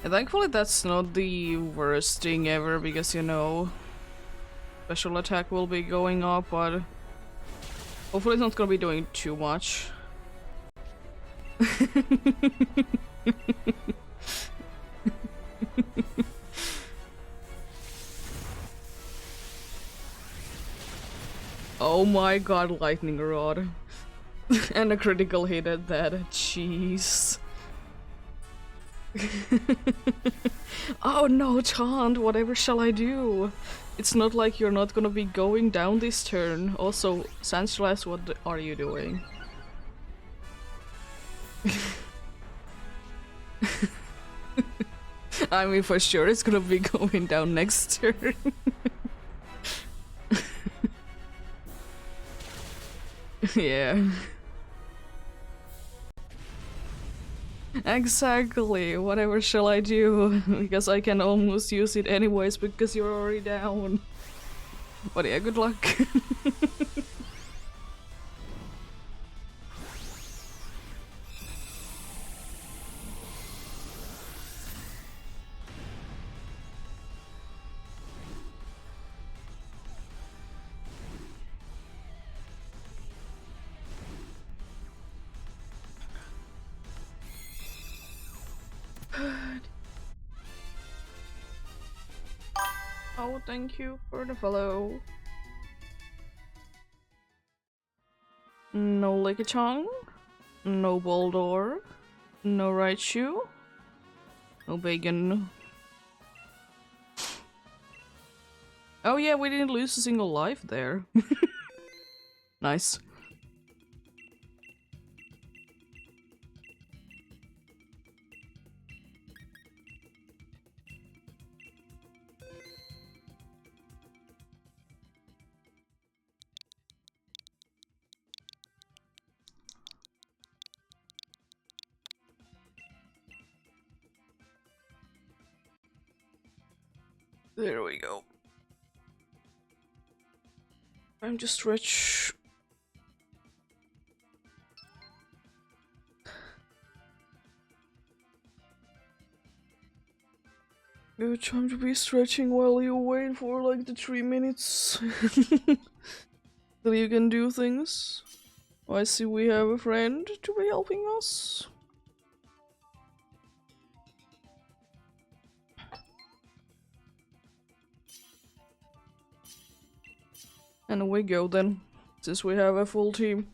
And thankfully that's not the worst thing ever, because you know, special attack will be going up, but hopefully it's not gonna be doing too much. Oh my god, lightning rod. And a critical hit at that. Jeez. Oh no, Chant, whatever shall I do? It's not like you're not gonna be going down this turn. Also, Sandslice, what are you doing? I mean, for sure it's gonna be going down next turn. Yeah. Exactly, whatever shall I do? Because I can almost use it anyways because you're already down. But yeah, good luck. Oh, thank you for the follow. No Licky-chan, no Boldor, no Raichu, no Bacon. Oh yeah, we didn't lose a single life there. Nice. There we go. Time to stretch. Good time to be stretching while you wait for like the 3 minutes till you can do things. Oh, I see we have a friend to be helping us. And away we go then, since we have a full team.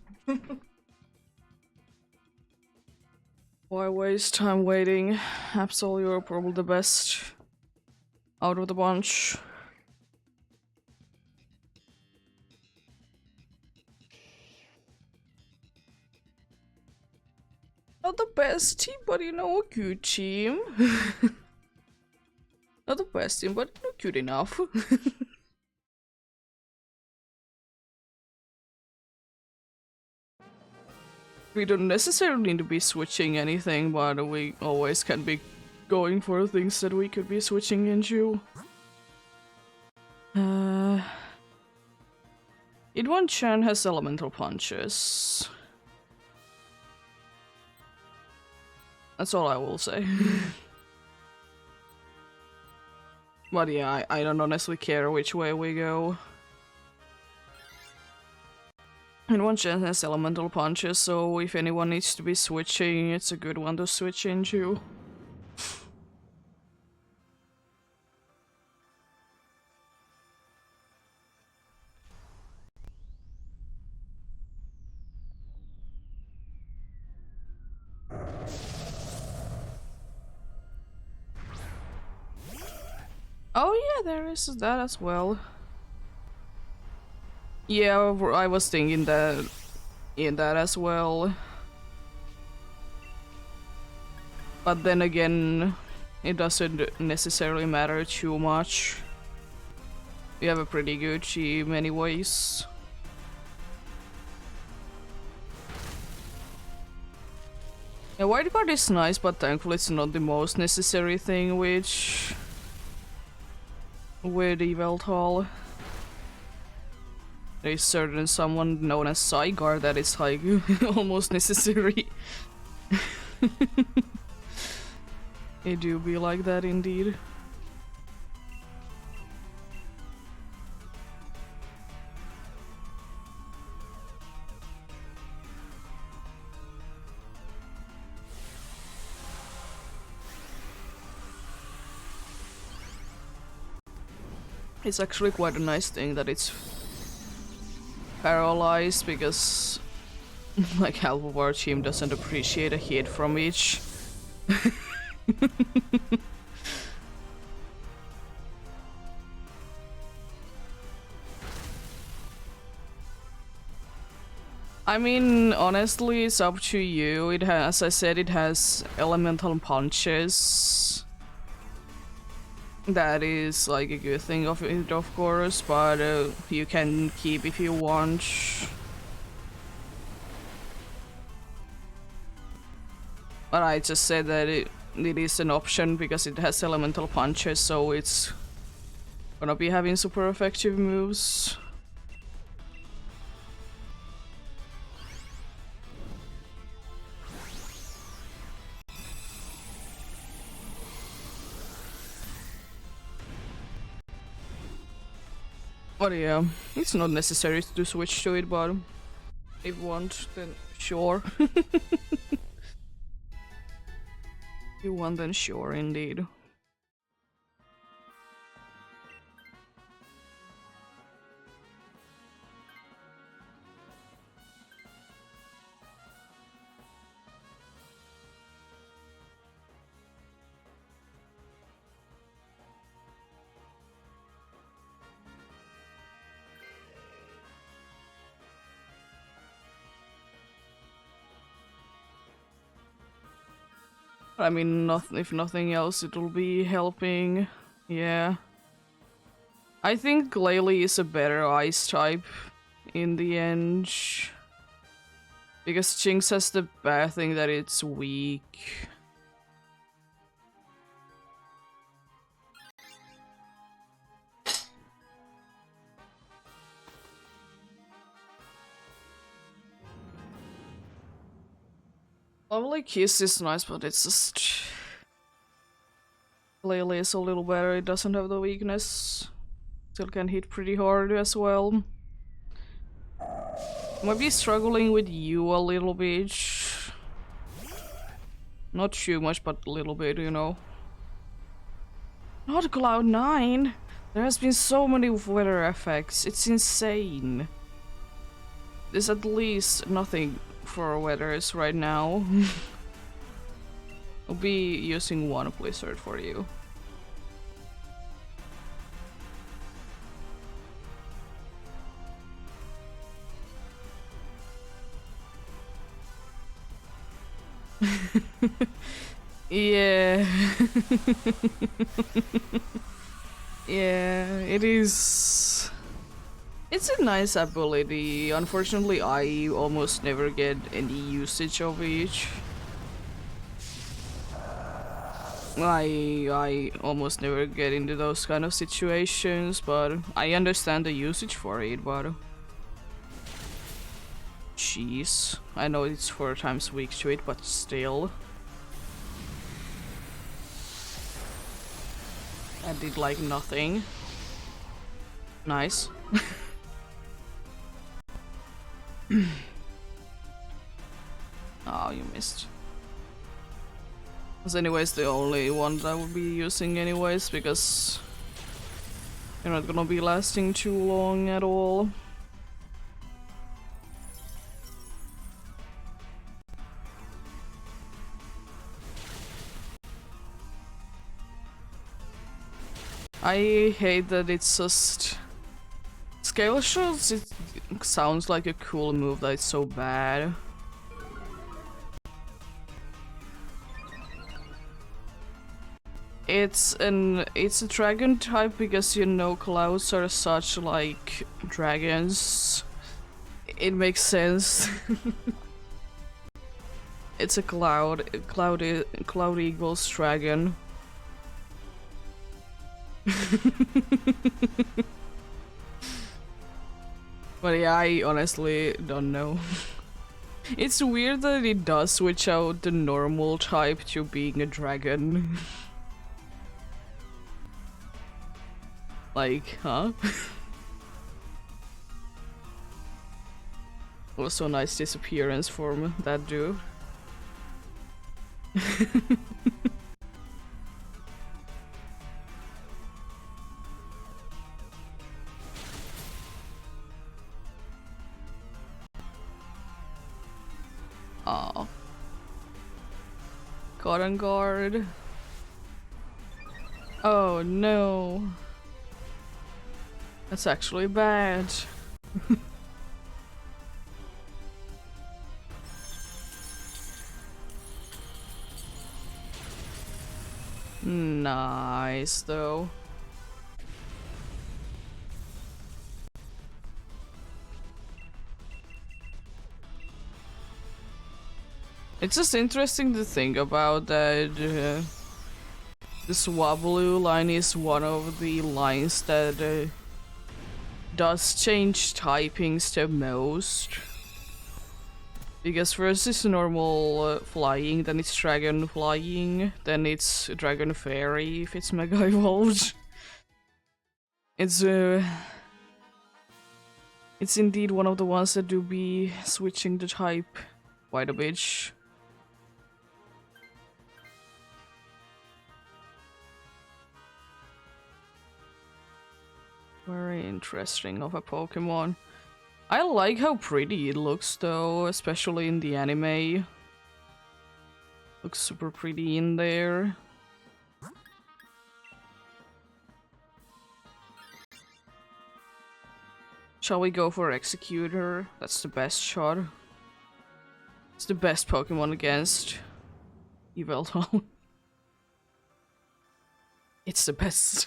Why waste time waiting? Absol, you're probably the best out of the bunch. Not the best team, but you know, a good team. Not the best team, but not good enough. We don't necessarily need to be switching anything, but we always can be going for things that we could be switching into. Idwan-chan has elemental punches. That's all I will say. But yeah, I don't honestly care which way we go. Idwan-chan has elemental punches, so if anyone needs to be switching, it's a good one to switch into. Oh yeah, there is that as well. Yeah, I was thinking that in that as well. But then again, it doesn't necessarily matter too much. We have a pretty good team anyways. Yeah, white card is nice, but thankfully it's not the most necessary thing with Yveltal. There is certain someone known as Saigar that is like almost necessary. It do be like that indeed. It's actually quite a nice thing that it's paralyzed, because like half of our team doesn't appreciate a hit from each. I mean, honestly, it's up to you. It has, as I said, it has elemental punches. That is like a good thing of it, of course, but you can keep if you want. But I just said that it is an option because it has elemental punches, so it's gonna be having super effective moves. But yeah, it's not necessary to switch to it, but if you want, then sure. If you want, then sure, indeed. I mean, if nothing else, it'll be helping. Yeah. I think Glalie is a better ice type in the end. Because Jinx has the bad thing that it's weak. Lovely Kiss is nice, but it's just... Glalie is a little better, it doesn't have the weakness. Still can hit pretty hard as well. Might be struggling with you a little bit. Not too much, but a little bit, you know. Not Cloud9! There has been so many weather effects, it's insane. There's at least nothing for weathers right now. I'll be using one blizzard for you. Yeah. Yeah, it is. It's a nice ability. Unfortunately, I almost never get any usage of it. I almost never get into those kind of situations, but I understand the usage for it, but jeez. I know it's 4 times weak to it, but still. I did like nothing. Nice. Oh, you missed. Was anyways the only one that I would be using anyways, because you're not gonna be lasting too long at all. I hate that it's just... Scale shots, it sounds like a cool move that it's so bad. It's a dragon type because you know clouds are such like dragons. It makes sense. It's a cloud equals dragon. But yeah, I honestly don't know. It's weird that it does switch out the normal type to being a dragon. Like, huh? Also nice disappearance from that dude. Aw. Caught on guard. Oh no. That's actually bad. Nice though. It's just interesting to think about that the Swablu line is one of the lines that does change typings the most. Because first it's normal flying, then it's dragon flying, then it's dragon fairy if it's mega evolved. It's indeed one of the ones that do be switching the type quite a bit. Very interesting of a Pokemon. I like how pretty it looks though, especially in the anime. Looks super pretty in there. Shall we go for Executor? That's the best shot. It's the best Pokemon against Yveltal. It's the best.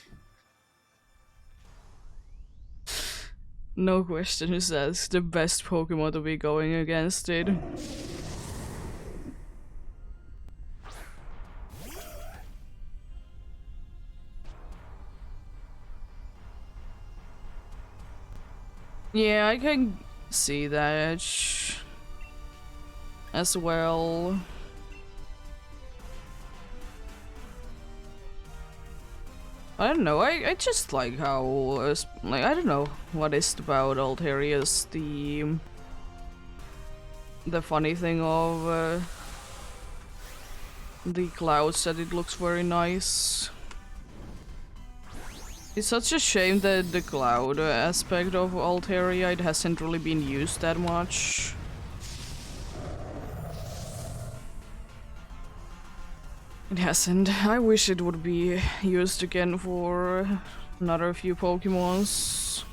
No questions asked, the best Pokemon to be going against it. Yeah, I can see that as well. I don't know, I just like how, like, I don't know what is about Alteria's the funny thing of the clouds, that it looks very nice. It's such a shame that the cloud aspect of Altaria, it hasn't really been used that much. It hasn't. I wish it would be used again for another few Pokemons.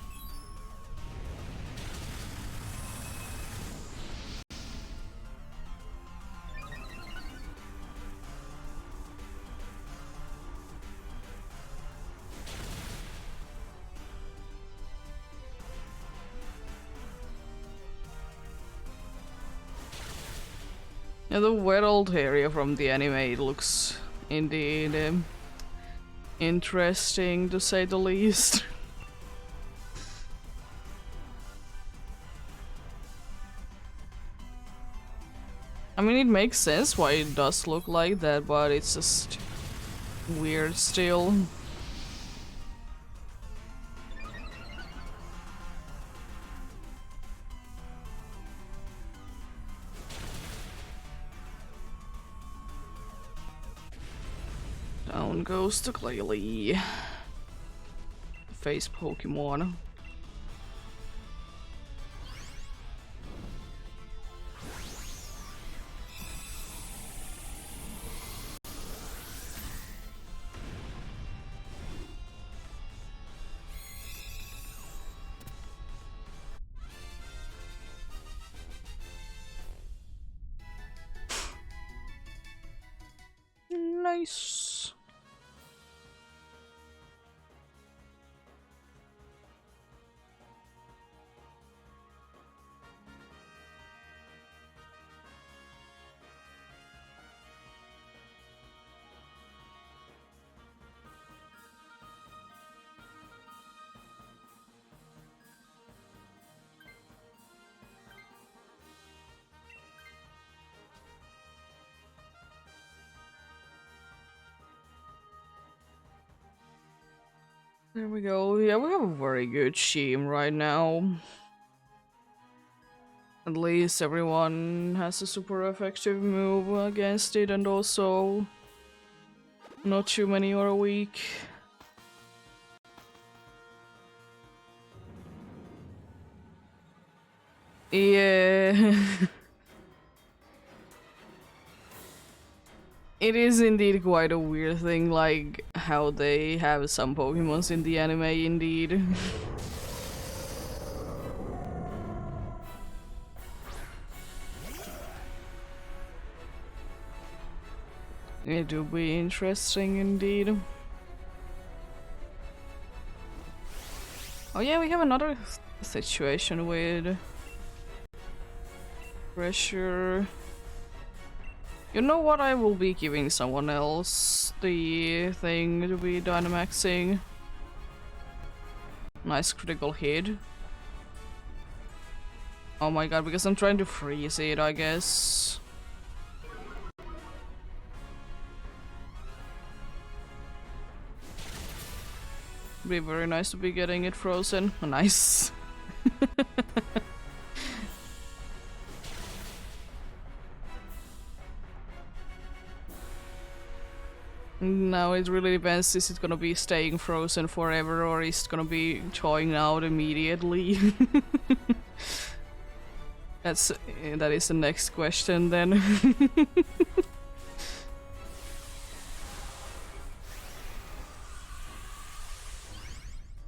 Yeah, the wet old area from the anime looks indeed interesting, to say the least. I mean, it makes sense why it does look like that, but it's just weird still. Down goes the Glalie. Face Pokemon. Nice. There we go. Yeah, we have a very good team right now. At least everyone has a super effective move against it, and also not too many are weak. Yeah. It is indeed quite a weird thing, like how they have some Pokemons in the anime, indeed. It will be interesting indeed. Oh yeah, we have another situation with pressure. You know what? I will be giving someone else the thing to be Dynamaxing. Nice critical hit. Oh my god, because I'm trying to freeze it, I guess. Be very nice to be getting it frozen. Nice. Now it really depends, is it gonna be staying frozen forever or is it gonna be thawing out immediately? That is the next question then.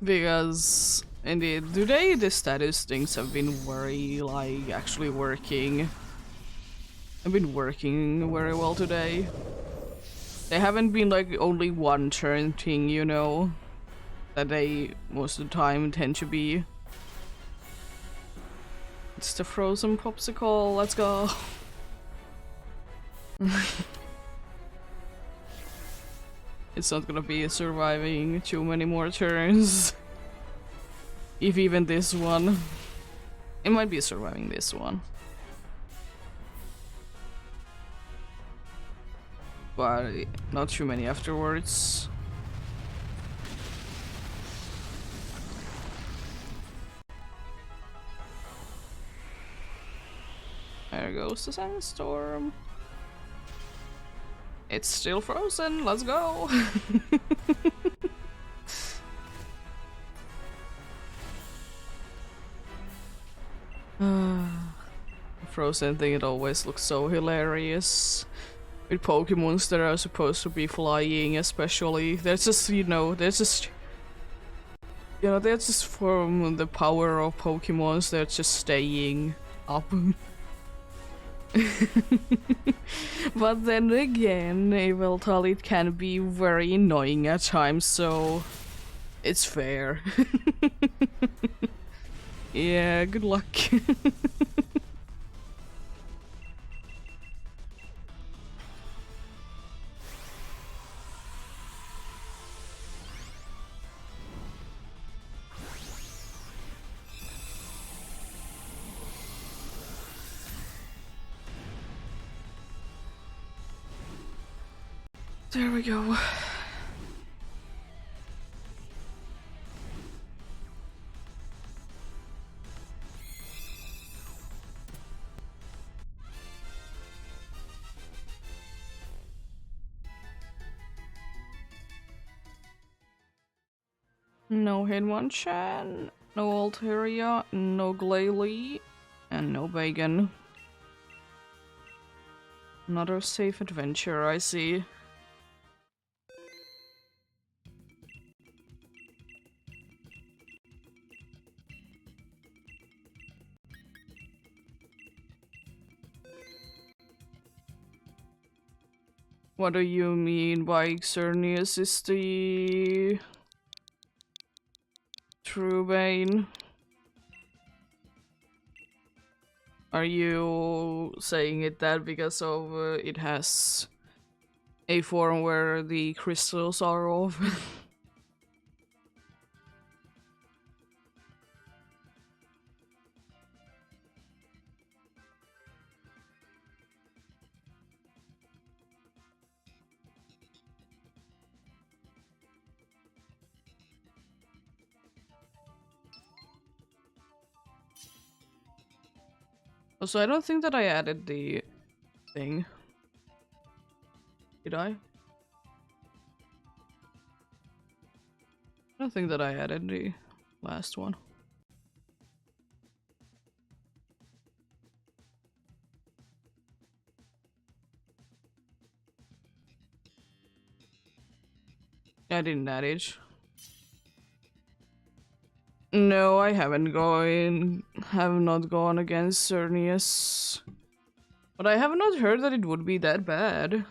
Because indeed, today the status things have been very, like, actually working. I've been working very well today. They haven't been like only one turn thing, you know, that they most of the time tend to be. It's the frozen popsicle, let's go. It's not gonna be surviving too many more turns. If even this one. It might be surviving this one. But not too many afterwards. There goes the sandstorm. It's still frozen, let's go! Frozen thing, it always looks so hilarious. with Pokemons that are supposed to be flying, especially. There's just, you know, that's just from the power of Pokemons, they're just staying up. But then again, Yveltal, it can be very annoying at times, so it's fair. Yeah, good luck. There we go. No Hitmonchan, no Altaria, no Glalie, and no Bacon. Another safe adventure, I see. What do you mean by Xerneas is the true Bane? Are you saying it that because of it has a form where the crystals are off? Also, I don't think that I added the thing. Did I? I don't think that I added the last one. I didn't add it. No, I have not gone against Xerneas. But I have not heard that it would be that bad.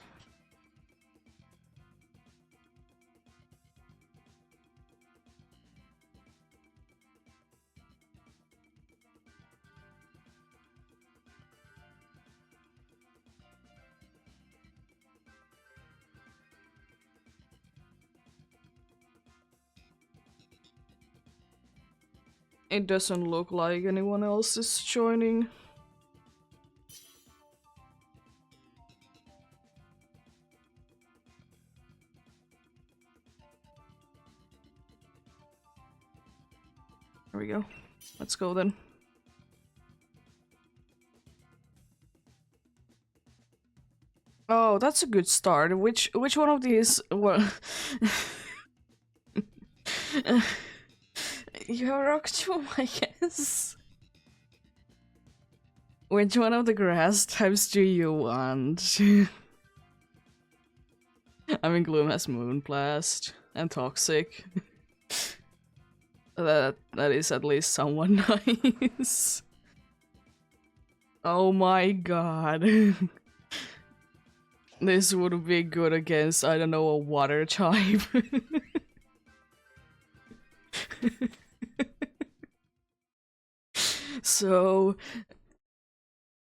It doesn't look like anyone else is joining. There we go. Let's go then. Oh, that's a good start. Which one of these? Well, you're Octo, I guess. Which one of the grass types do you want? I mean, Gloom has Moonblast and Toxic. That is at least somewhat nice. Oh my god. This would be good against, I don't know, a water type. So,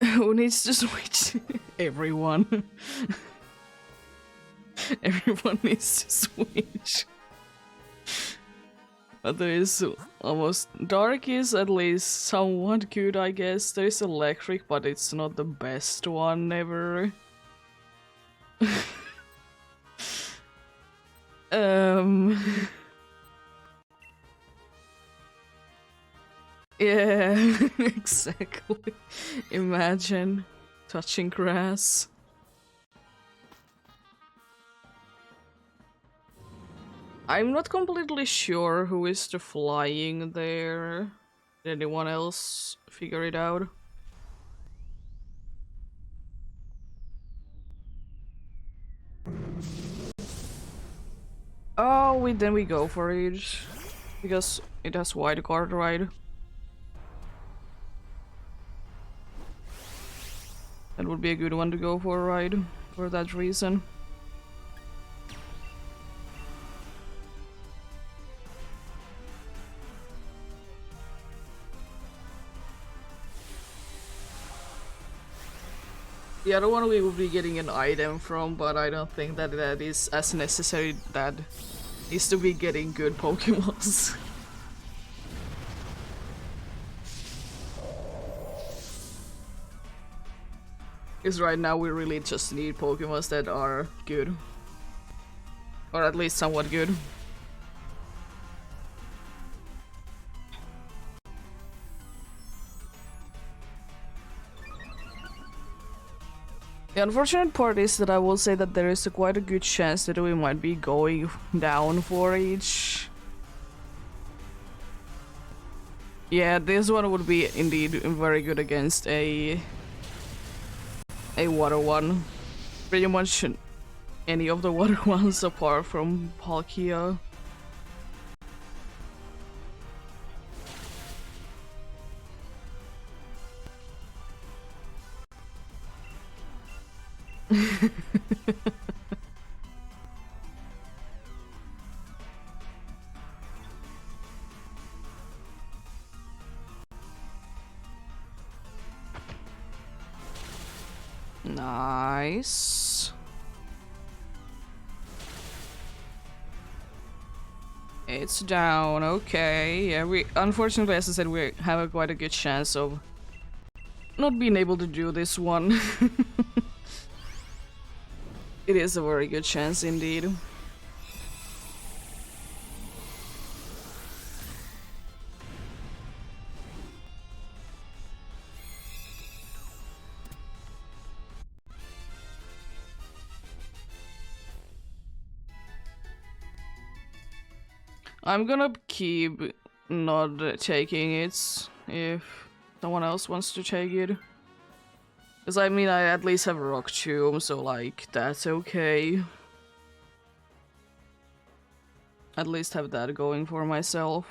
who needs to switch? Everyone. Everyone needs to switch. But there is almost... Dark is at least somewhat good, I guess. There is Electric, but it's not the best one ever. Yeah, exactly. Imagine touching grass. I'm not completely sure who is the flying there. Did anyone else figure it out? Oh, then we go for it. Because it has wide card, right? That would be a good one to go for, right? For that reason. The other one we will be getting an item from, but I don't think that that is as necessary. That is to be getting good Pokemons. Because right now we really just need Pokemons that are good. Or at least somewhat good. The unfortunate part is that I will say that there is quite a good chance that we might be going down for each. Yeah, this one would be indeed very good against a water one. Pretty much any of the water ones apart from Palkia. Nice. It's down, okay. Yeah, we unfortunately, as I said, we have quite a good chance of not being able to do this one. It is a very good chance indeed. I'm gonna keep not taking it if someone else wants to take it. Because I mean, I at least have a Rock Tomb, so like, that's okay. At least have that going for myself.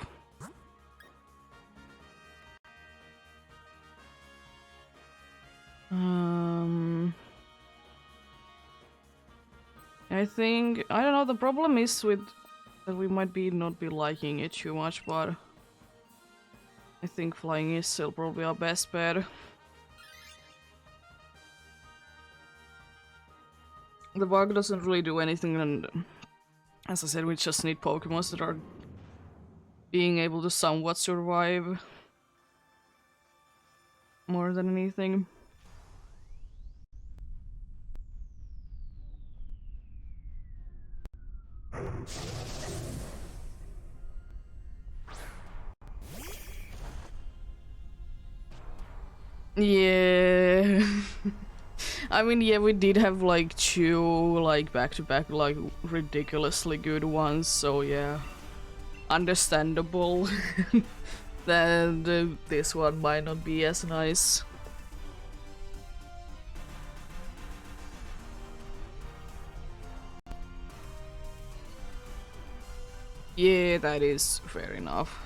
I think, I don't know, the problem is with that we might not be liking it too much, but I think flying is still probably our best bet. The bug doesn't really do anything, and as I said, we just need Pokemons that are being able to somewhat survive more than anything. Yeah. I mean, yeah, we did have like two like back-to-back like ridiculously good ones, so yeah. Understandable. Then this one might not be as nice. Yeah, that is fair enough.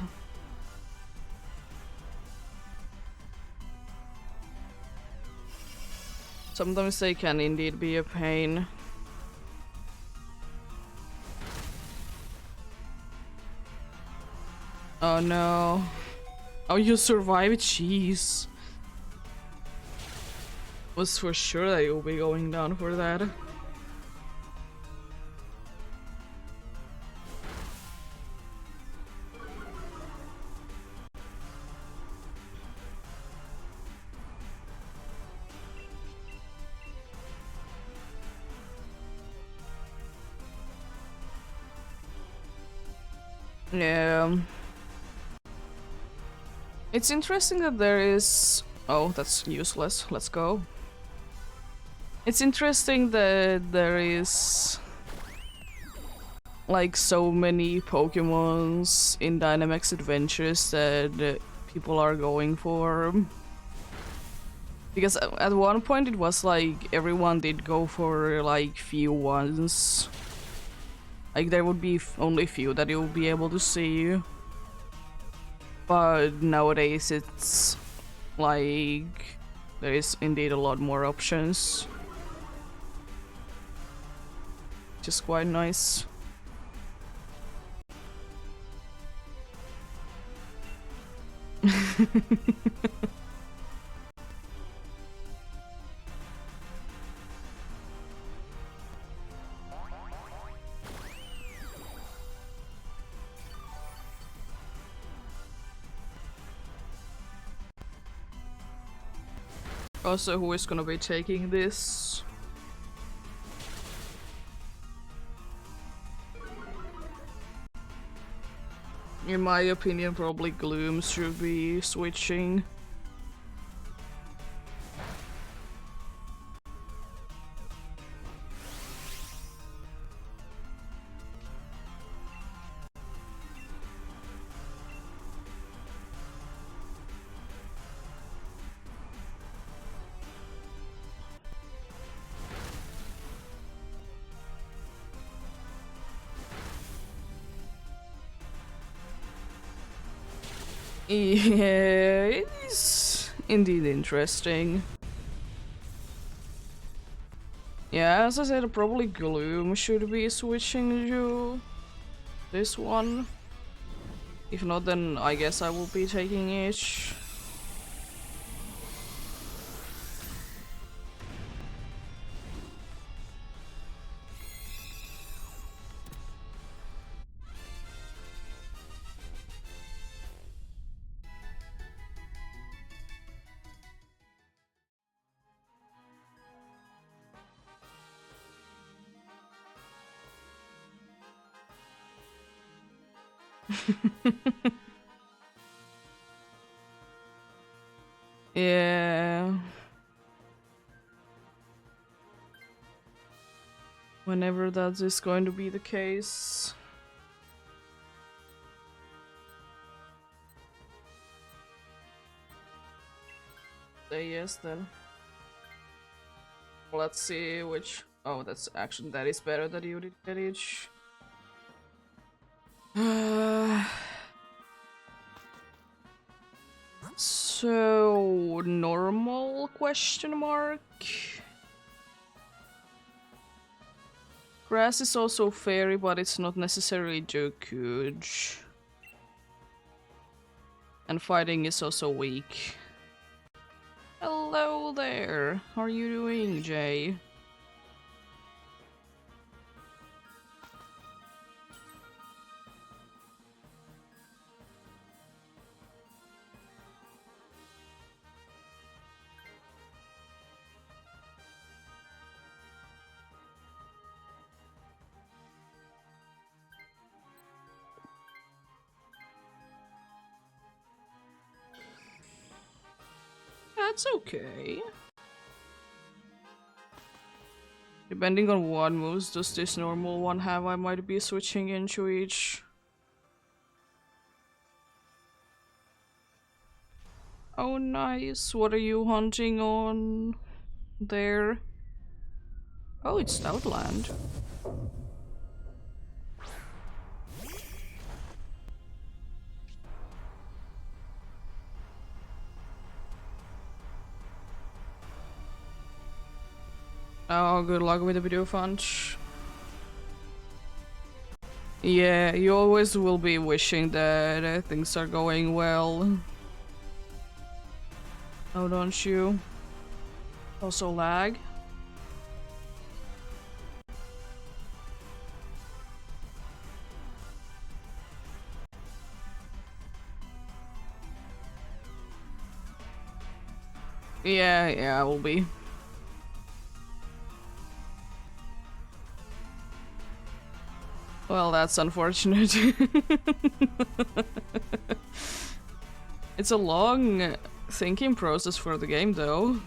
Sometimes they can indeed be a pain. Oh no. Oh, you survived? Jeez. Was for sure that you'll be going down for that. Yeah. It's interesting that there is... Oh, that's useless. Let's go. It's interesting that there is... like so many Pokemons in Dynamax Adventures that people are going for. Because at one point it was like everyone did go for like few ones. Like there would be only few that you'll be able to see. But nowadays it's like there is indeed a lot more options. Which is quite nice. Also, who is gonna be taking this? In my opinion, probably Gloom should be switching. Yeah, it is indeed interesting. Yeah, as I said, probably Gloom should be switching to this one. If not, then I guess I will be taking Itch. Yeah. Whenever that is going to be the case. Say yes then. Let's see which. Oh, that's actually that is better that you did get each. So normal question mark. Grass is also fairy, but it's not necessarily good. And fighting is also weak. Hello there. How are you doing, Jay? That's okay. Depending on what moves does this normal one have, I might be switching into each. Oh nice, what are you hunting on there? Oh, it's Outland. Oh, good luck with the video punch. Yeah, you always will be wishing that things are going well. Oh, don't you? Also lag? Yeah, I will be. Well, that's unfortunate. It's a long thinking process for the game, though.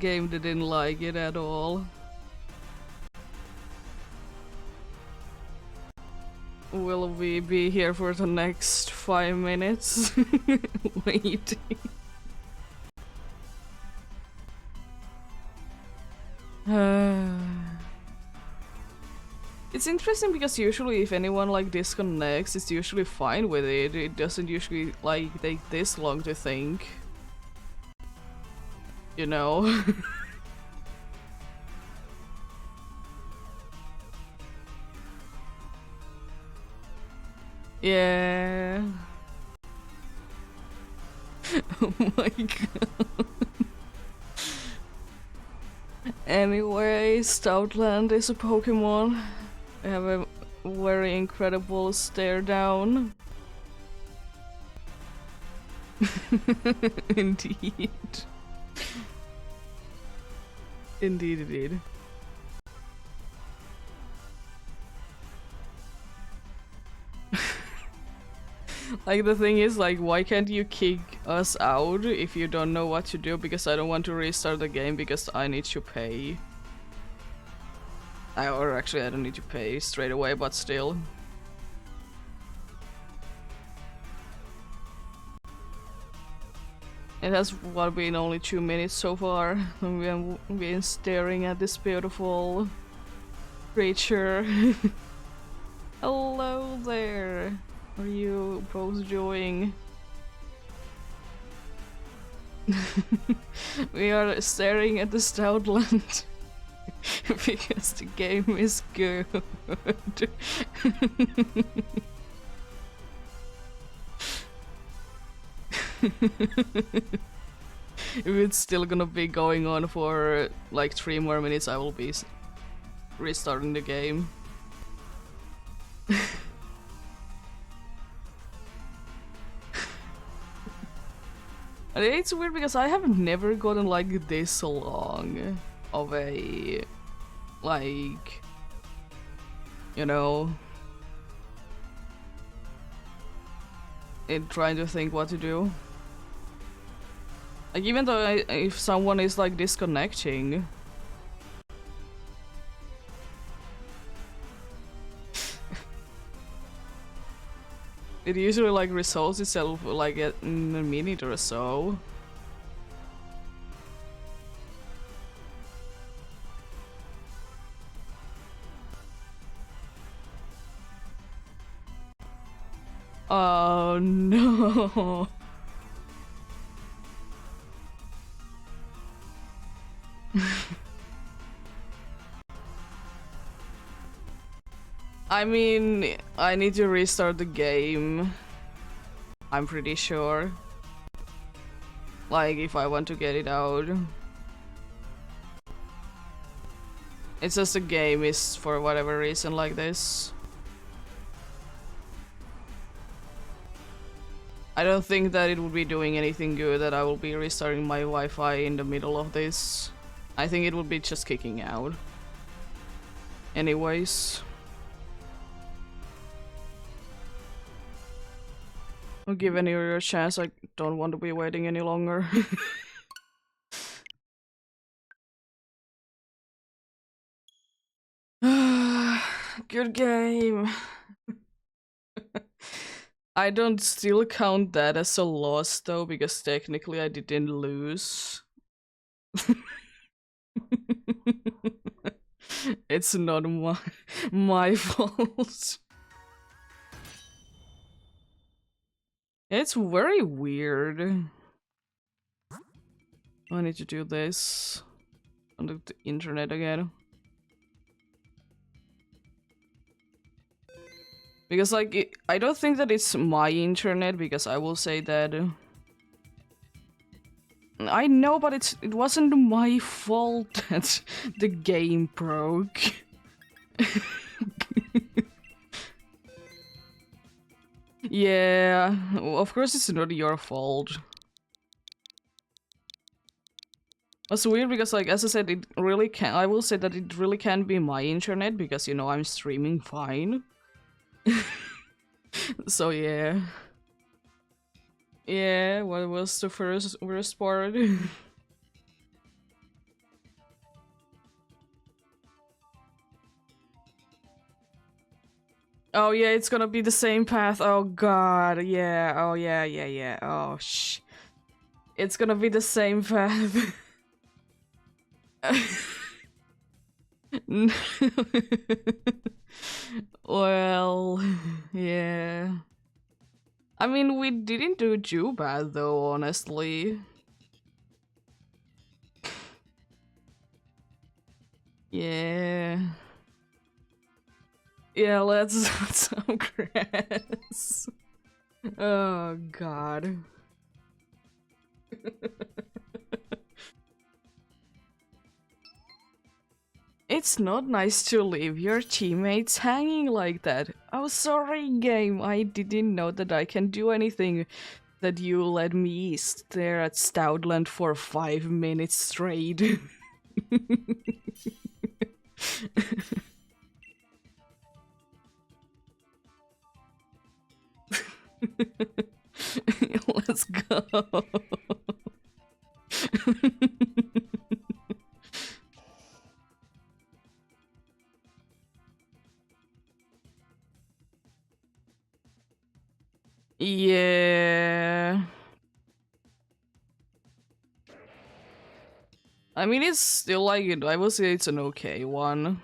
game didn't like it at all. Will we be here for the next 5 minutes? Waiting. It's interesting because usually if anyone like disconnects, it's usually fine with it. It doesn't usually like take this long to think. You know? Yeah. Oh my god. Anyway, Stoutland is a Pokemon. I have a very incredible stare down. Indeed. Indeed, indeed. Like, the thing is, like, why can't you kick us out if you don't know what to do? Because I don't want to restart the game because I need to pay. Or actually, I don't need to pay straight away, but still. It has, what, been only 2 minutes so far. We have been staring at this beautiful creature. Hello there. What are you both doing? We are staring at the Stoutland because the game is good. If it's still gonna be going on for like 3 more minutes, I will be restarting the game. It's weird because I have never gotten like this long of a, like, you know, in trying to think what to do. Like, even though if someone is like disconnecting, it usually like resolves itself like in a minute or so. Oh no. I mean, I need to restart the game. I'm pretty sure. Like, if I want to get it out. It's just the game is for whatever reason like this. I don't think that it would be doing anything good that I will be restarting my Wi-Fi in the middle of this. I think it would be just kicking out. Anyways. I'll give any other chance, I don't want to be waiting any longer. Good game. I don't still count that as a loss though, because technically I didn't lose. It's not my fault. It's very weird. I need to do this on the internet again. Because like, I don't think that it's my internet, because I will say that... I know, but it wasn't my fault that the game broke. Yeah, well, of course it's not your fault. It's weird because, like, as I said, it really can. I will say that it really can be my internet because, you know, I'm streaming fine. So yeah. Yeah, what was the worst part? Oh yeah, it's gonna be the same path. Oh god, yeah. Oh yeah. Oh shh. It's gonna be the same path. Well, yeah. I mean, we didn't do too bad though, honestly. Yeah. Yeah, let's put some grass. Oh god. It's not nice to leave your teammates hanging like that. Oh, sorry, game. I didn't know that I can do anything. That you let me stare at Stoutland for 5 minutes straight. Let's go. Yeah. I mean, it's still like it. I will say it's an okay one.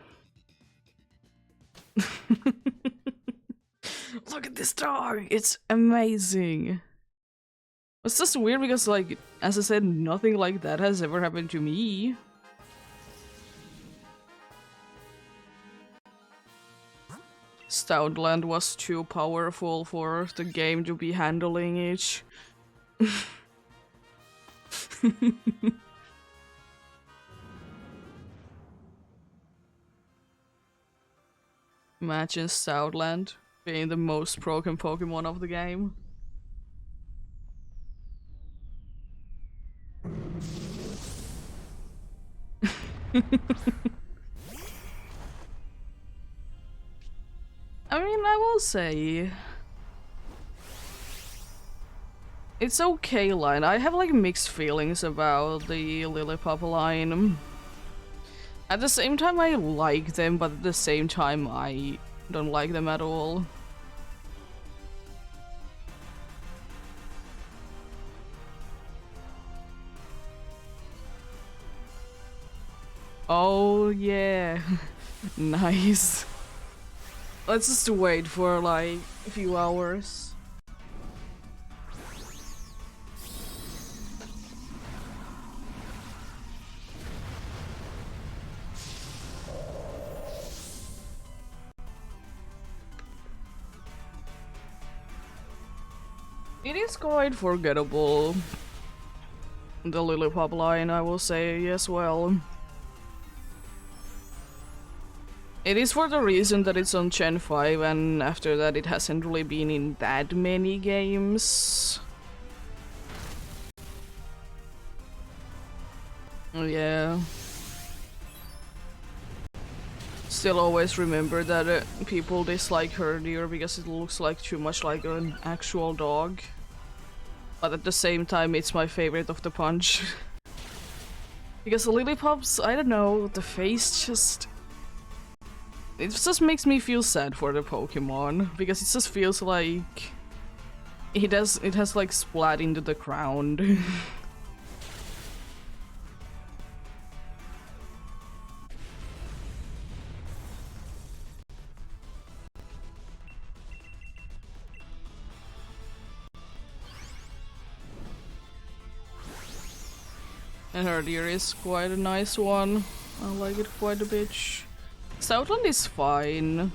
Look at this dog. It's amazing. It's just weird because, like, as I said, nothing like that has ever happened to me. Stoutland was too powerful for the game to be handling it. Imagine Stoutland being the most broken Pokemon of the game. I mean, I will say it's okay line. I have like mixed feelings about the Lillipup line. At the same time, I like them, but at the same time, I don't like them at all. Oh yeah, nice. Let's just wait for like a few hours. It is quite forgettable. The Lillipup line, I will say as well. It is for the reason that it's on Gen 5 and after that it hasn't really been in that many games. Yeah. Still always remember that people dislike Herdier because it looks like too much like an actual dog. But at the same time, it's my favorite of the bunch. Because the Lillipups, I don't know, the face just... It just makes me feel sad for the Pokemon. Because it just feels like... It has like splat into the ground. And Herdier is quite a nice one. I like it quite a bit. Stoutland is fine.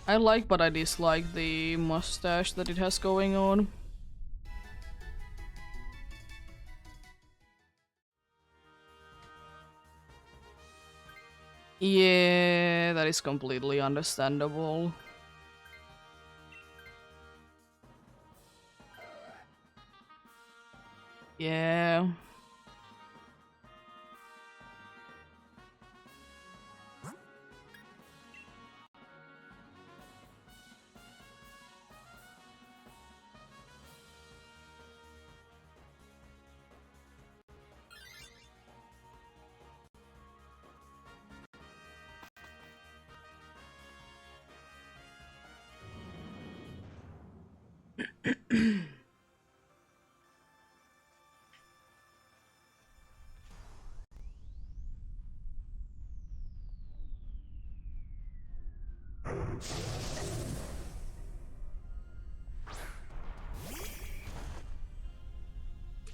I like but I dislike the mustache that it has going on. Yeah, that is completely understandable. Yeah.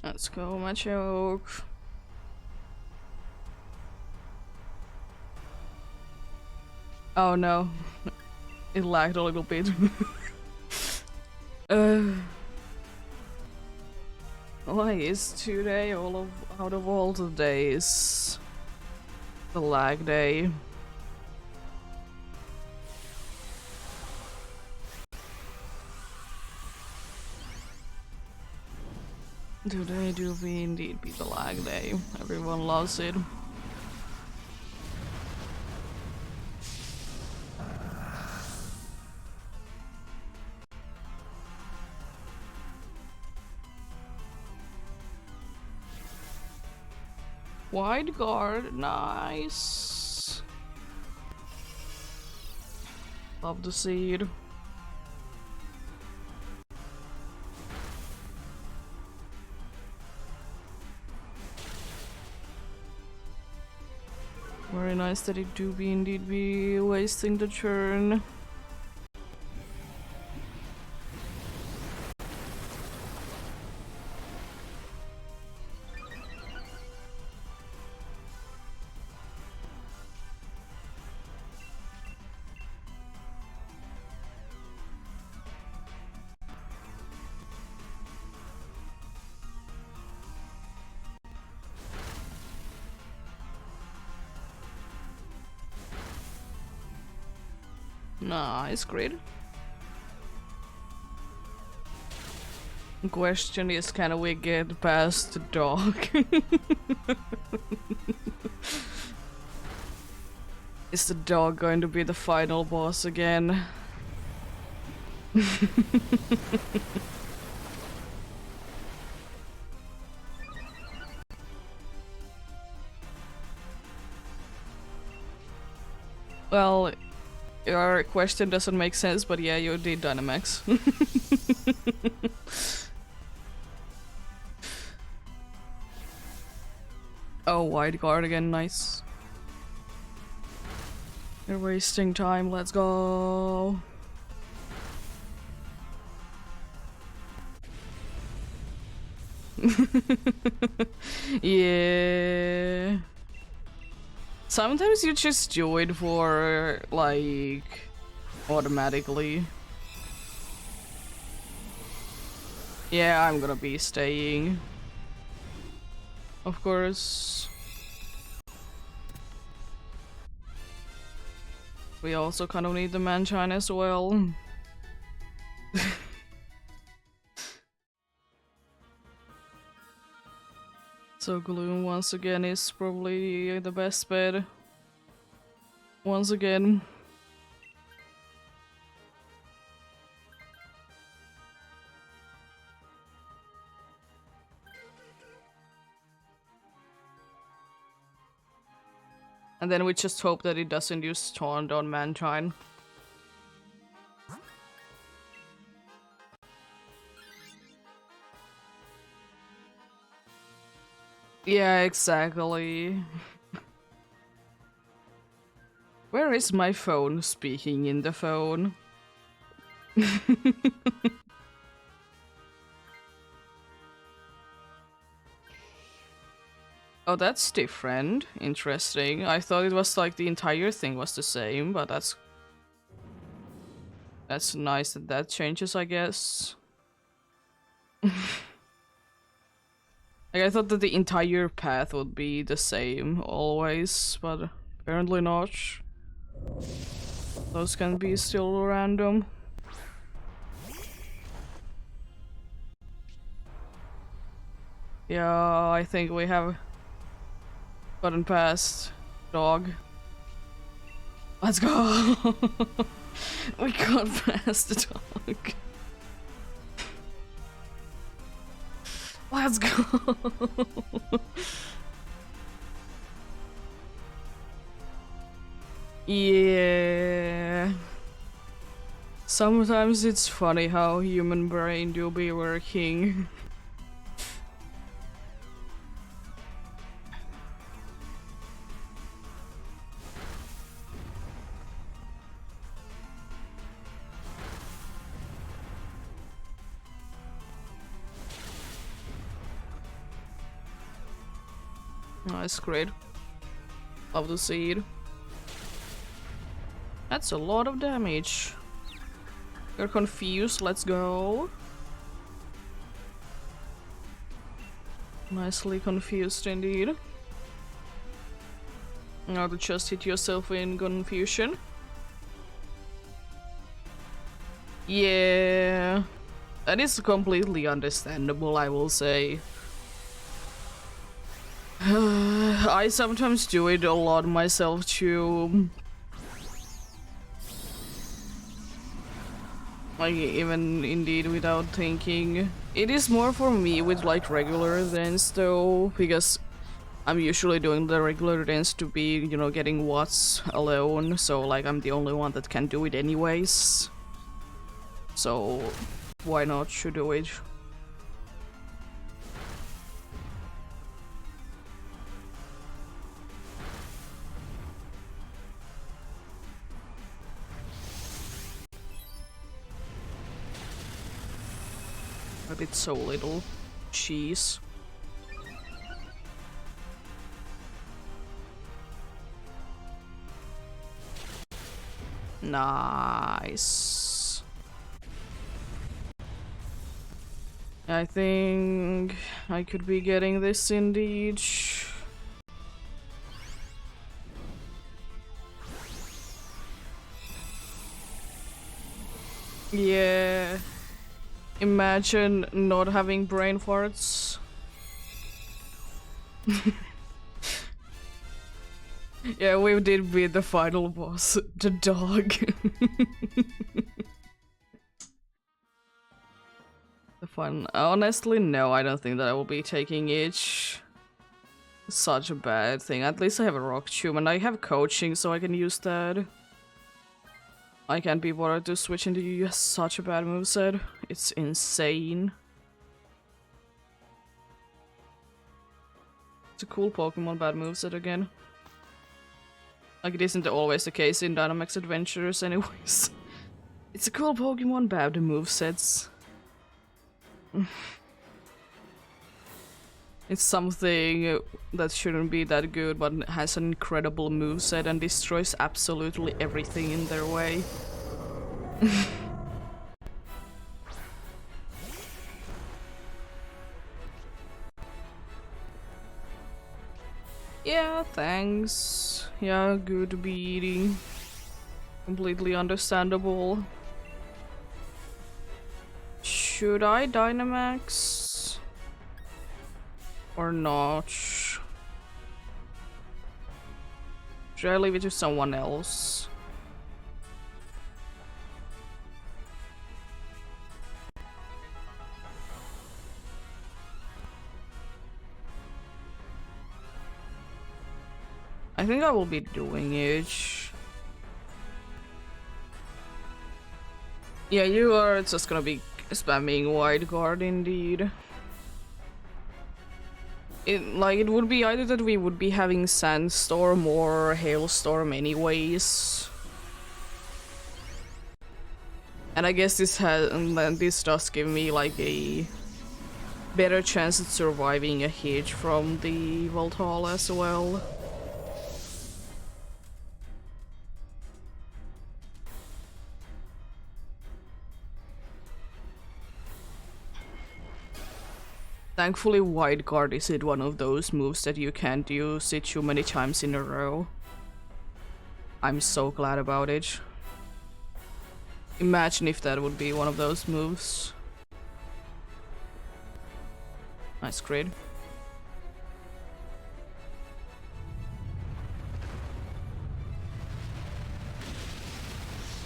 Let's go, my choke. Oh no. It lagged a little bit. Why is today out of all the days the lag day? Today do be indeed be the lag day. Everyone loves it. Wide guard, nice. Love the seed. Very nice that it do be indeed be wasting the turn. Nice, great. Question is, can we get past the dog? Is the dog going to be the final boss again? Well, your question doesn't make sense, but yeah, you did Dynamax. Oh, wide guard again, nice. You're wasting time, let's go. Yeah. Sometimes you just do it for, like, automatically. Yeah, I'm gonna be staying. Of course. We also kind of need the Manchine as well. So Gloom once again is probably the best bet. Once again. And then we just hope that it doesn't use Taunt on Manchine. Yeah, exactly. Where is my phone speaking in the phone? Oh, that's different. Interesting. I thought it was like the entire thing was the same, but that's nice that that changes, I guess. Like, I thought that the entire path would be the same always, but apparently not. Those can be still random. Yeah, I think we have gotten past dog. Let's go! We got past the dog. Let's go! Yeah. Sometimes it's funny how human brain do be working. Nice, great. Love to see it. That's a lot of damage. You're confused, let's go. Nicely confused indeed. Now to just hit yourself in confusion. Yeah, that is completely understandable, I will say. I sometimes do it a lot myself too. Like, even indeed without thinking. It is more for me with like regular dance though, because I'm usually doing the regular dance to be, you know, getting watts alone, so like I'm the only one that can do it anyways. So why not should do it? But it's so little. Cheese. Nice. I think I could be getting this indeed. Yeah. Imagine not having brain farts. Yeah, we did beat the final boss, the dog. The fun. Honestly, no, I don't think that I will be taking each. Such a bad thing. At least I have a rock tomb and I have coaching, so I can use that. I can't be bothered to switch into such a bad moveset. It's insane. It's a cool Pokemon bad moveset again. Like it isn't always the case in Dynamax Adventures anyways. It's a cool Pokemon bad movesets. It's something that shouldn't be that good but has an incredible moveset and destroys absolutely everything in their way. Yeah, thanks. Yeah, good beating. Completely understandable. Should I Dynamax? Or not? Should I leave it to someone else? I think I will be doing it. Yeah, you are just gonna be spamming wide guard indeed. It would be either that we would be having sandstorm or hailstorm anyways. And I guess this does give me like a better chance at surviving a hit from the Voltall as well. Thankfully, Wide Guard isn't one of those moves that you can't use it too many times in a row. I'm so glad about it. Imagine if that would be one of those moves. Nice crit.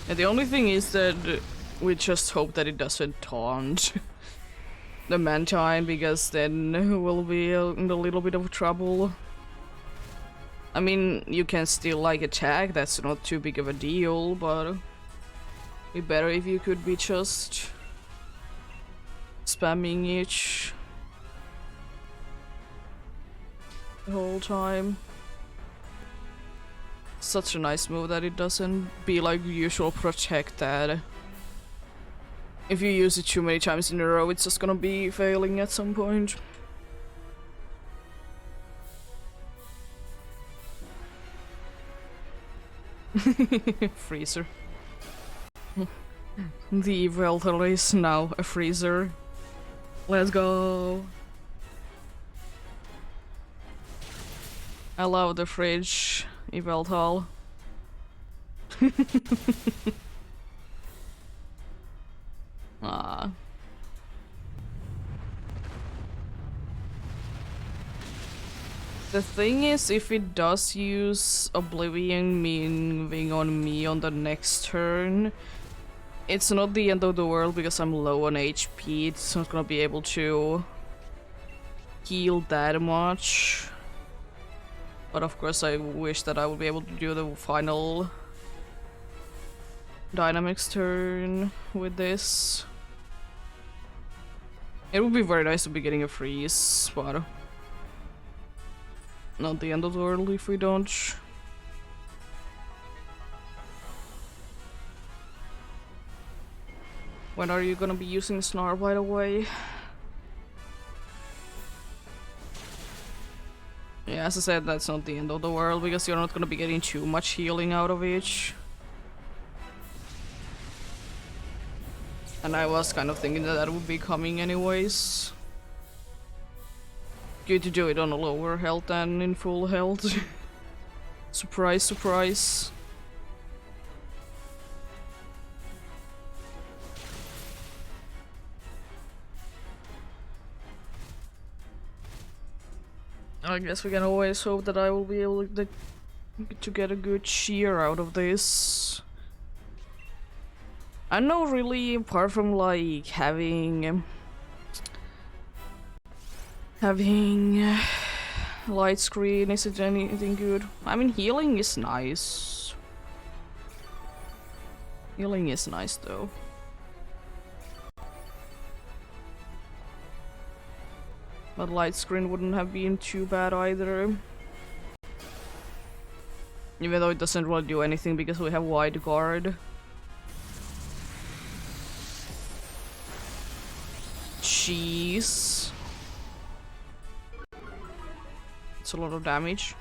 And the only thing is that we just hope that it doesn't taunt the Mantine, because then we'll be in a little bit of trouble. I mean, you can still like attack, that's not too big of a deal, but it'd be better if you could be just spamming each the whole time. Such a nice move that it doesn't be like usual protect that. If you use it too many times in a row, it's just gonna be failing at some point. Freezer. The Veltor is now a freezer. Let's go! I love the fridge, Eveltal. Ah. The thing is, if it does use Oblivion moving on me on the next turn, it's not the end of the world because I'm low on HP. It's not gonna be able to heal that much. But of course I wish that I would be able to do the final Dynamics turn with this. It would be very nice to be getting a freeze, but not the end of the world if we don't. When are you gonna be using Snarl, by the way? Yeah, as I said, that's not the end of the world because you're not gonna be getting too much healing out of each. And I was kind of thinking that that would be coming anyways. Good to do it on a lower health than in full health. Surprise, surprise. I guess we can always hope that I will be able to get a good cheer out of this. I know really, apart from like having light screen, is it anything good? I mean, healing is nice. Healing is nice though. But light screen wouldn't have been too bad either. Even though it doesn't really do anything because we have wide guard. Jeez. It's a lot of damage.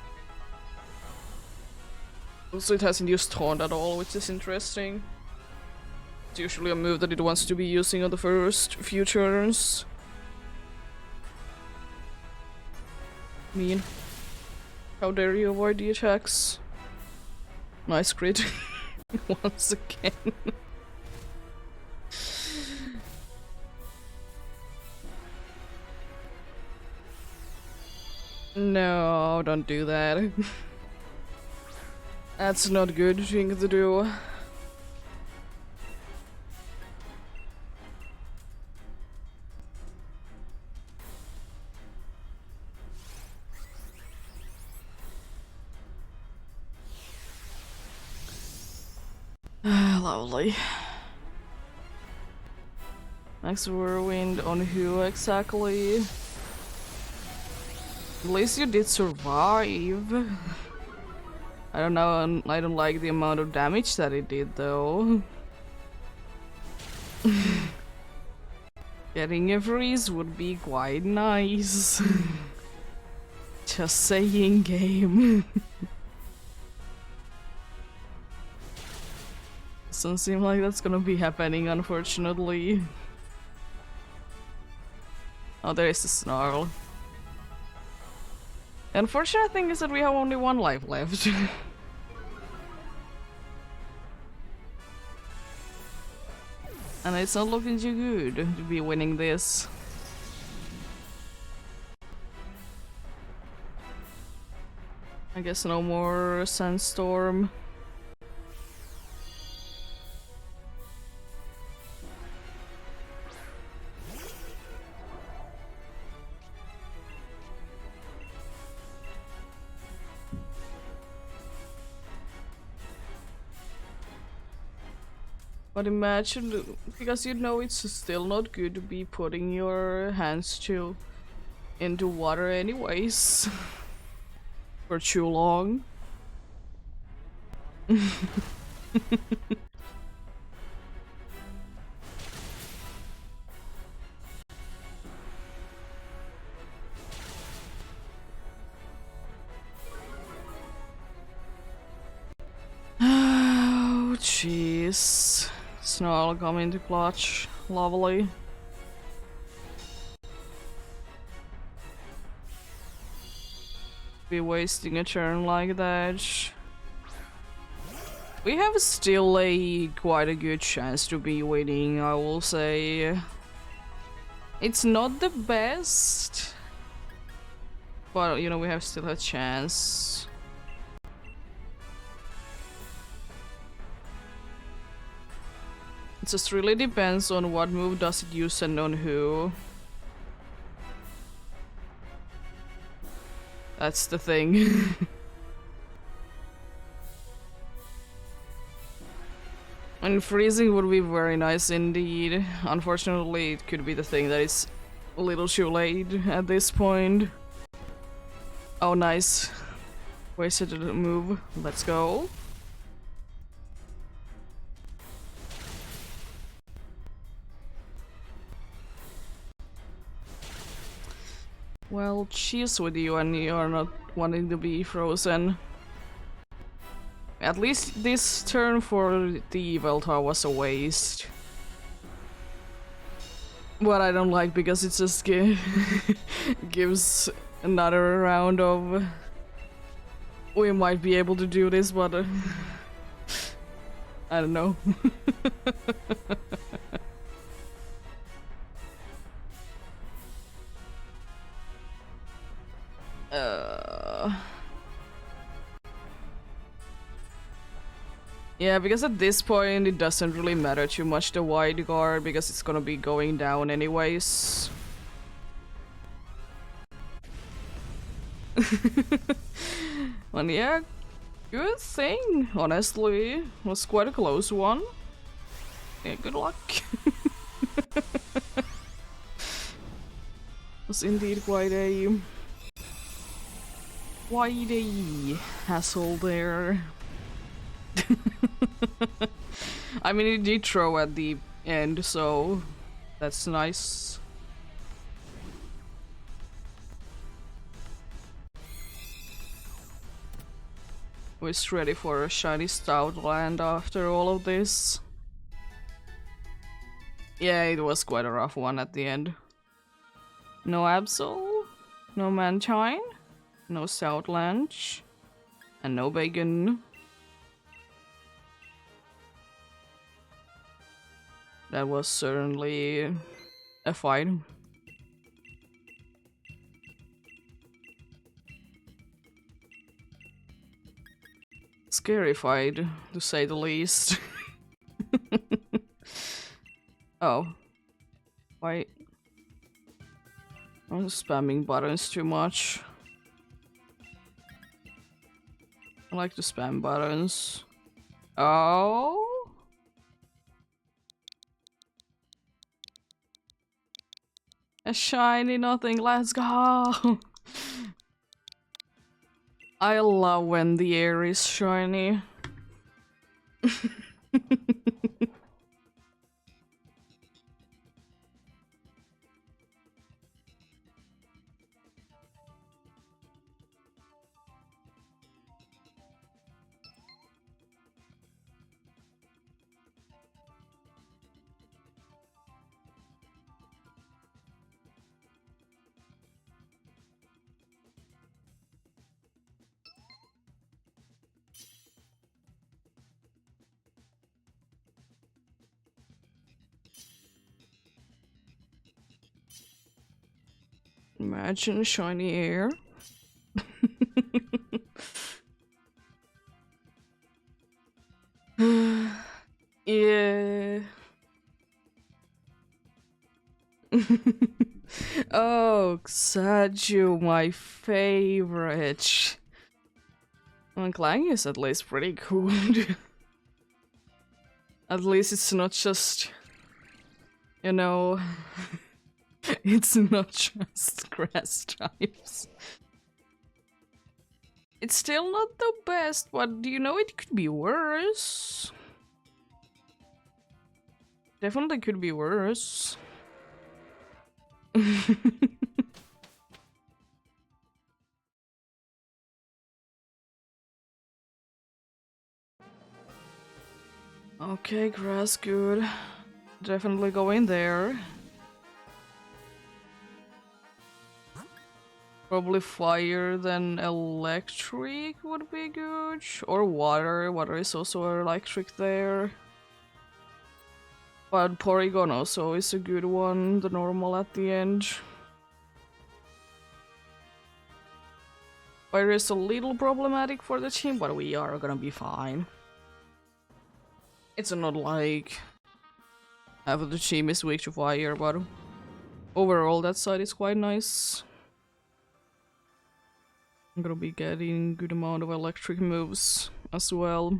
Also, it hasn't used Taunt at all, which is interesting. It's usually a move that it wants to be using on the first few turns. Mean. How dare you avoid the attacks? Nice crit. Once again. No, don't do that. That's not good thing to do. Lovely. Max Whirlwind on who exactly? At least you did survive. I don't know, I don't like the amount of damage that it did though. Getting a freeze would be quite nice. Just saying, game. Doesn't seem like that's gonna be happening, unfortunately. Oh, there is a Snarl. The unfortunate thing is that we have only one life left. And it's not looking too good to be winning this. I guess no more Sandstorm. But imagine, because you know it's still not good to be putting your hands into water anyways. For too long. jeez. Snarl come into clutch. Lovely. Be wasting a turn like that. We have still quite a good chance to be winning, I will say. It's not the best, but you know, we have still a chance. It just really depends on what move does it use and on who. That's the thing. And freezing would be very nice indeed. Unfortunately, it could be the thing that is a little too late at this point. Oh, nice. Wasted a move. Let's go. Well, cheers with you, and you're not wanting to be frozen. At least this turn for the Veltar was a waste. What I don't like, because it just gives another round of... We might be able to do this, but... I don't know. Yeah, because at this point it doesn't really matter too much the wide guard, because it's gonna be going down anyways. And yeah, good thing, honestly. Was quite a close one. Yeah, good luck. Was indeed quite a hassle there. I mean, it did throw at the end, so that's nice. We're ready for a shiny Stoutland after all of this. Yeah, it was quite a rough one at the end. No Absol, no Mantine, no Stoutland, and no Bacon. That was certainly a fight. Scary fight, to say the least. Oh. Why? I'm spamming buttons too much. I like to spam buttons. Oh? A shiny nothing, let's go! I love when the air is shiny. Imagine shiny air. Yeah. Oh, Xaju, my favorite. Well, Clang is at least pretty cool. At least it's not just, you know, it's not just grass types. It's still not the best, but you know, it could be worse. Definitely could be worse. Okay, grass, good. Definitely go in there. Probably fire then electric would be good. Or water. Water is also electric there. But Porygon also is a good one, the normal at the end. Fire is a little problematic for the team, but we are gonna be fine. It's not like half of the team is weak to fire, but overall that side is quite nice. I'm gonna be getting good amount of electric moves as well.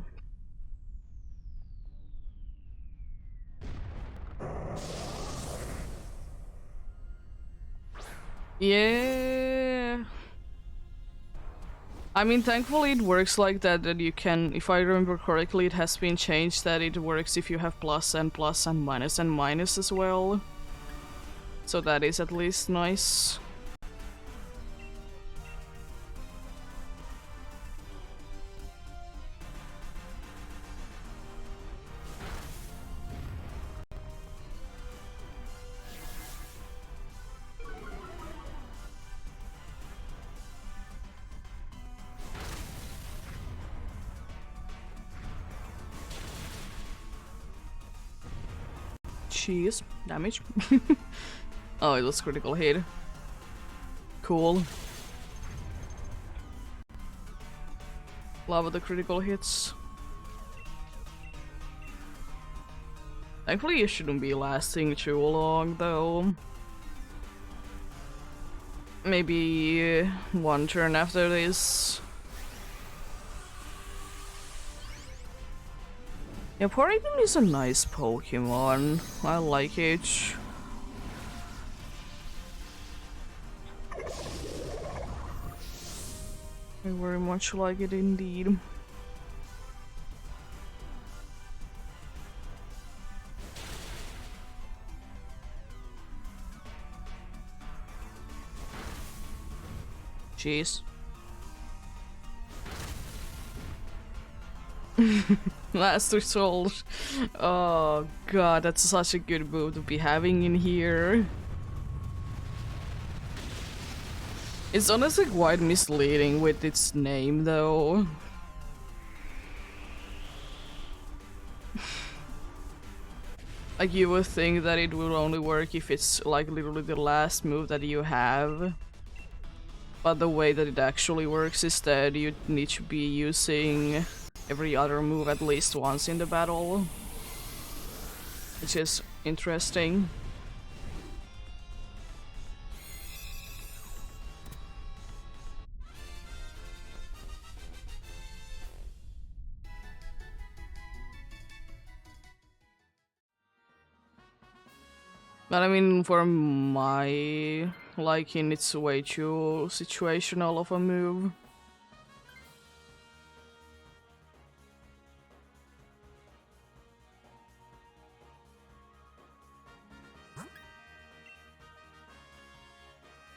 Yeah. I mean, thankfully it works like that, that you can, if I remember correctly, it has been changed that it works if you have plus and minus as well. So that is at least nice. Jeez, damage. Oh, it was critical hit. Cool. Love the critical hits. Thankfully it shouldn't be lasting too long though. Maybe one turn after this. Yeah, Porygon is a nice Pokemon. I like it. I very much like it indeed. Jeez. Last result. Oh god, that's such a good move to be having in here. It's honestly quite misleading with its name though. Like you would think that it would only work if it's like literally the last move that you have. But the way that it actually works is that you need to be using every other move at least once in the battle. Which is interesting. But I mean, for my liking, it's way too situational of a move.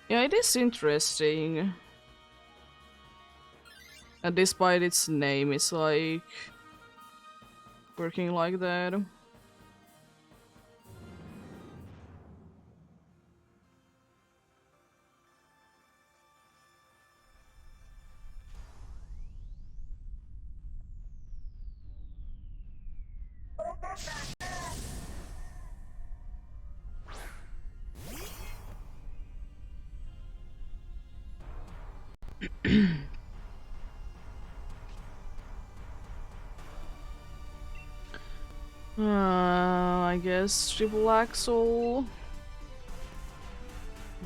Yeah, it is interesting. And despite its name, it's like working like that. I guess triple axle.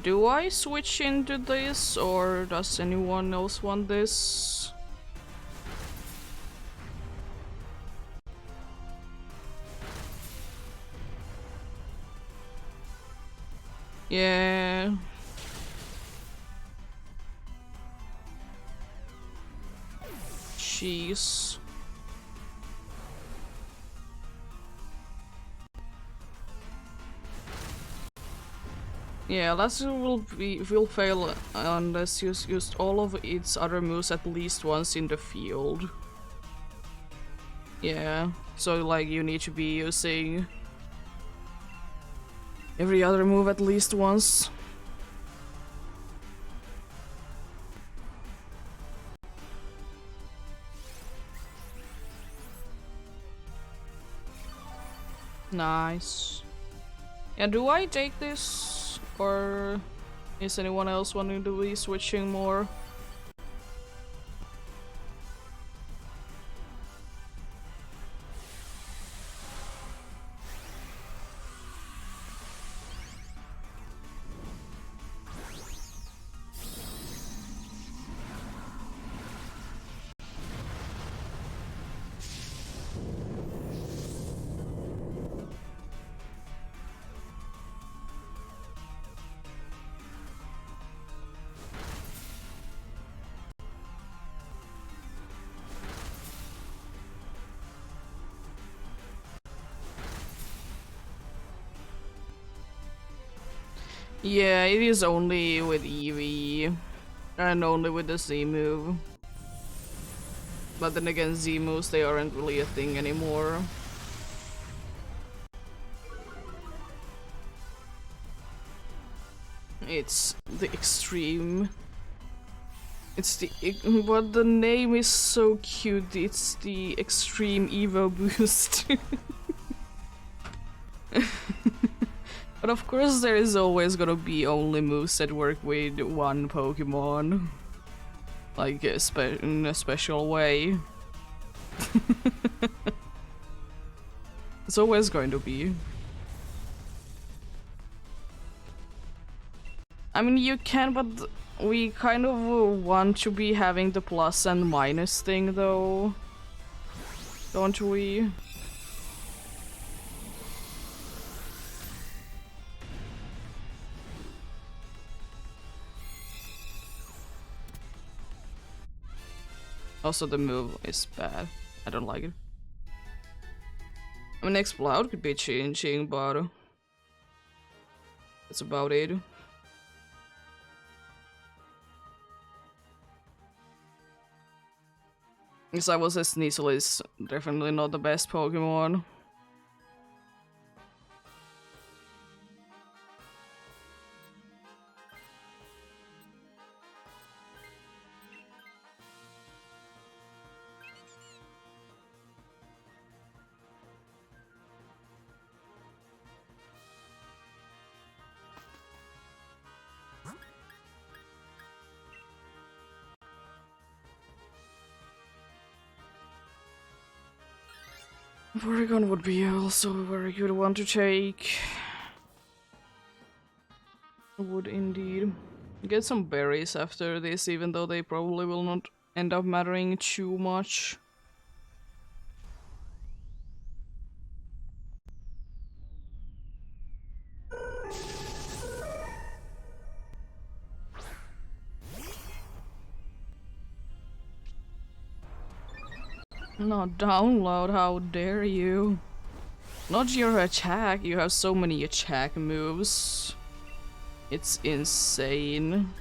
Do I switch into this, or does anyone else want this? Yeah. Jeez. Yeah, that will fail unless you used all of its other moves at least once in the field. Yeah, so like you need to be using every other move at least once. Nice. Yeah, do I take this? Or is anyone else wanting to be switching more? Yeah, it is only with Eevee. And only with the Z move. But then again, Z moves, they aren't really a thing anymore. It's the extreme. It's the but the name is so cute. It's the extreme Evo boost. But of course there is always gonna be only moves that work with one Pokemon. Like in a special way. It's always going to be. I mean, you can, but we kind of want to be having the plus and minus thing, though. Don't we? Also, the move is bad. I don't like it. I mean, Explode could be changing, but that's about it. Because I was a Sneasel is definitely not the best Pokemon. Porygon would be also a very good one to take. Would indeed. Get some berries after this, even though they probably will not end up mattering too much. Not download, how dare you? Not your attack, you have so many attack moves. It's insane.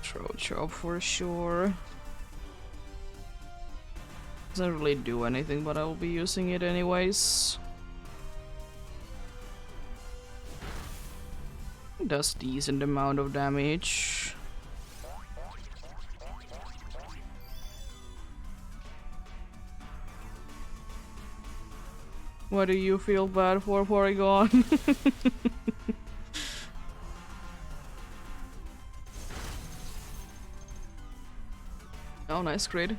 Throw chop for sure. Doesn't really do anything, but I'll be using it anyways. It does decent amount of damage. Why do you feel bad for Porygon? Oh, nice crit.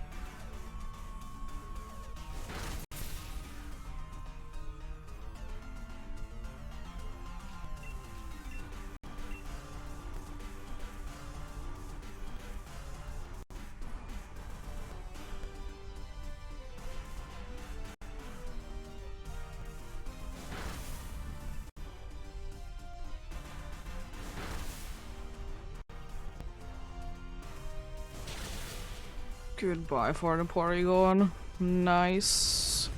Goodbye for the Porygon. Nice.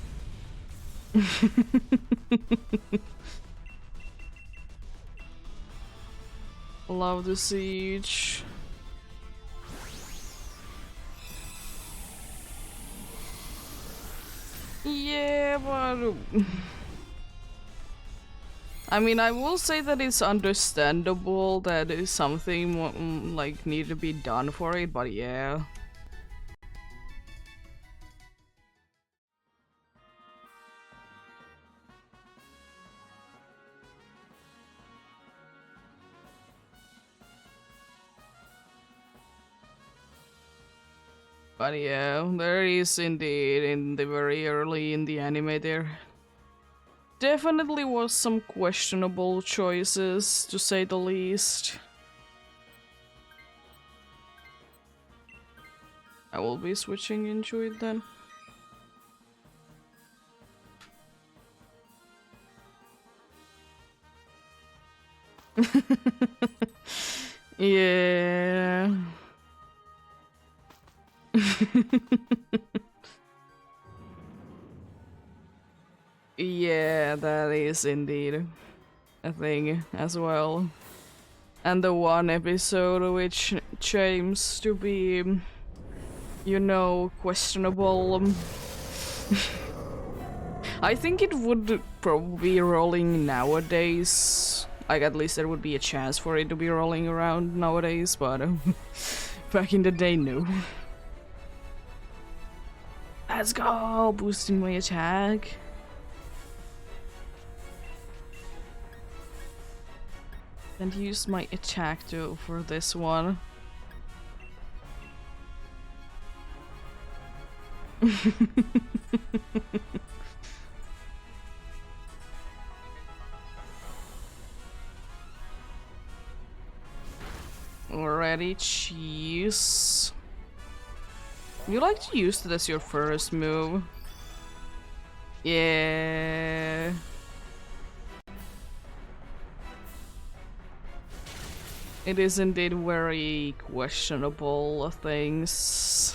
Love the siege. Yeah, but I mean, I will say that it's understandable that is something like need to be done for it, but yeah. But yeah, there is indeed in the very early in the anime there definitely was some questionable choices, to say the least. I will be switching into it then. Yeah. Yeah, that is indeed a thing as well. And the one episode which seems to be, you know, questionable. I think it would probably be rolling nowadays. Like, at least there would be a chance for it to be rolling around nowadays, but back in the day, no. Let's go! Boosting my attack. And use my attack too for this one. Already, cheese. You like to use it as your first move. Yeah. It is indeed very questionable things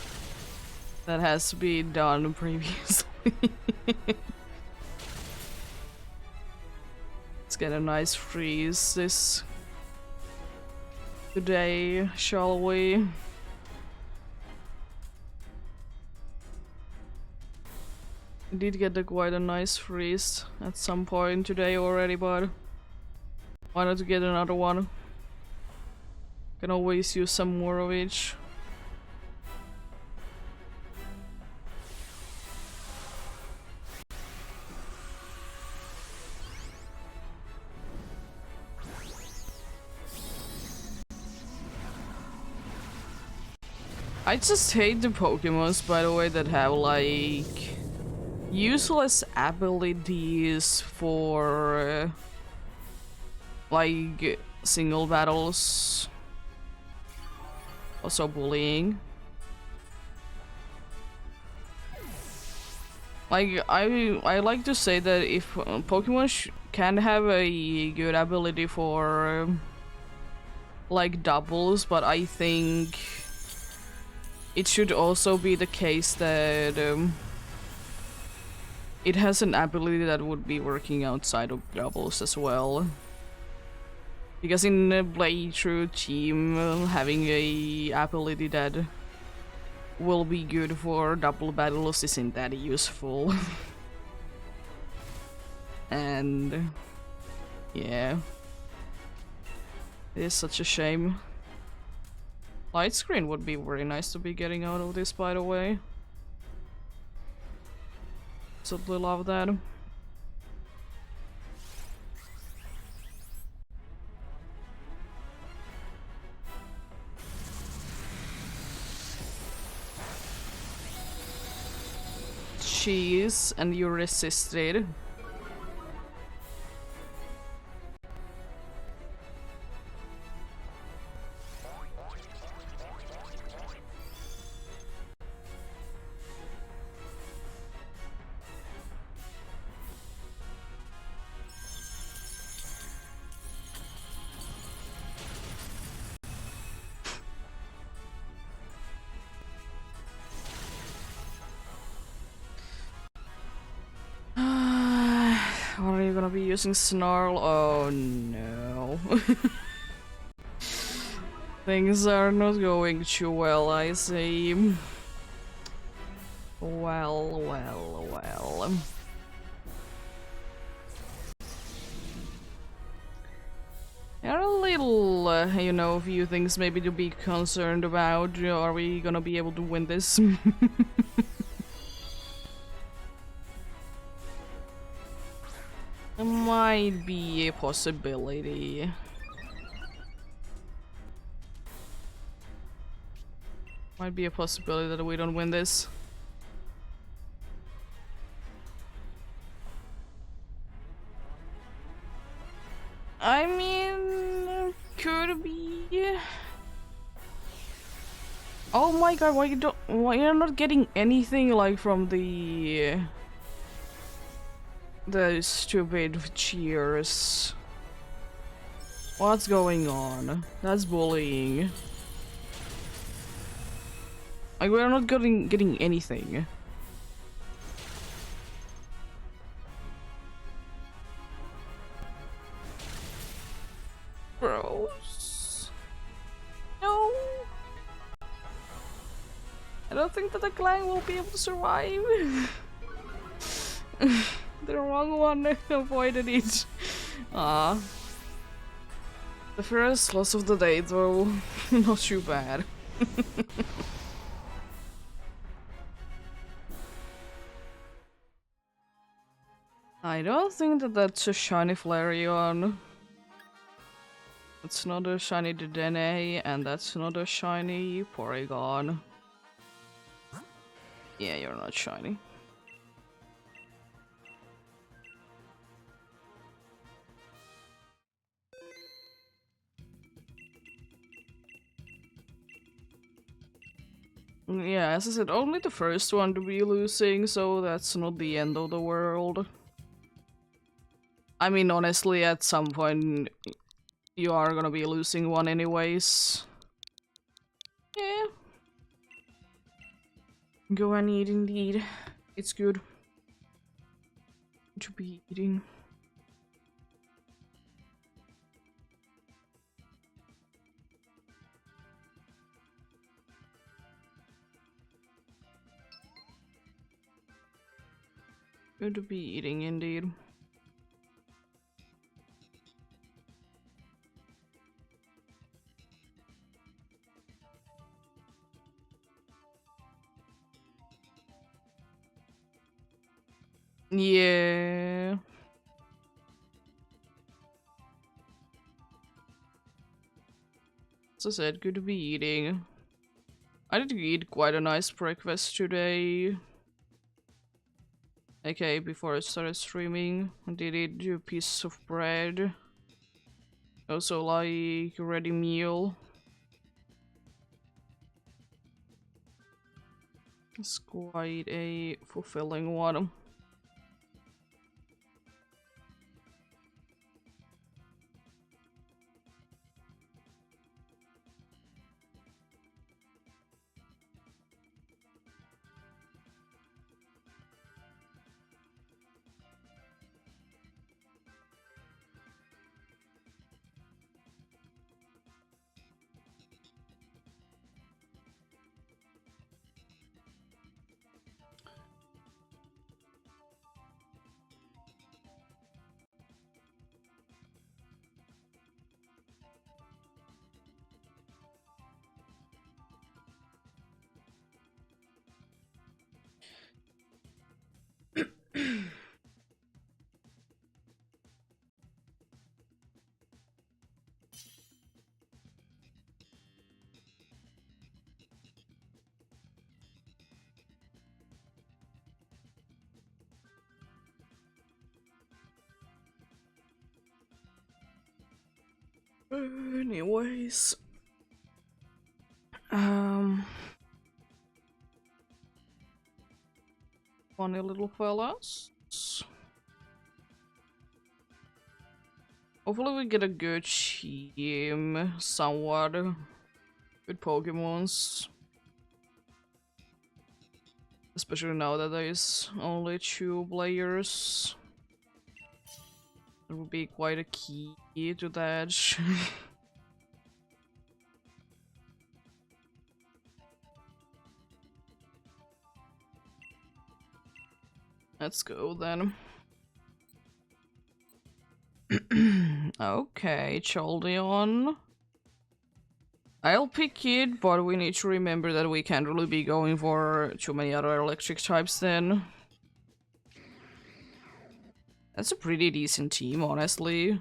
that has been done previously. Let's get a nice freeze this today, shall we? I did get quite a nice freeze at some point today already, but why not get another one? Can always use some more of each. I just hate the Pokemons, by the way, that have like useless abilities for like single battles. Also bullying. Like, I like to say that if Pokemon can have a good ability for like doubles, but I think it should also be the case that it has an ability that would be working outside of doubles as well. Because in a playthrough team, having a ability that will be good for double battles isn't that useful. And yeah, it is such a shame. Light screen would be very nice to be getting out of this, by the way. Absolutely love that. Cheese, and you resisted. Are you gonna be using Snarl? Oh no. Things are not going too well, I see. Well. There are a little, you know, a few things maybe to be concerned about. Are we gonna be able to win this? It might be a possibility. Might be a possibility that we don't win this. I mean, could be. Oh my god, why you're not getting anything like from the stupid cheers? What's going on? That's bullying. Like, we're not getting anything. Gross. No. I don't think that the clan will be able to survive. The wrong one avoided it. Ah. The first loss of the day, though. Not too bad. I don't think that that's a shiny Flareon. That's not a shiny Dedenne, and that's not a shiny Porygon. Yeah, you're not shiny. Yeah, as I said, only the first one to be losing, so that's not the end of the world. I mean, honestly, at some point, you are gonna be losing one anyways. Yeah. Go and eat indeed. It's good to be eating. Good to be eating indeed. Yeah. As I said, good to be eating. I did eat quite a nice breakfast today. Okay, before I started streaming, I did eat a piece of bread. Also like ready meal. It's quite a fulfilling one. Anyways, funny little fellas. Hopefully we get a good team, somewhat good Pokemons. Especially now that there is only 2 players. It would be quite a key to that. Let's go then. Okay, Choldeon. I'll pick it, but we need to remember that we can't really be going for too many other electric types then. That's a pretty decent team, honestly.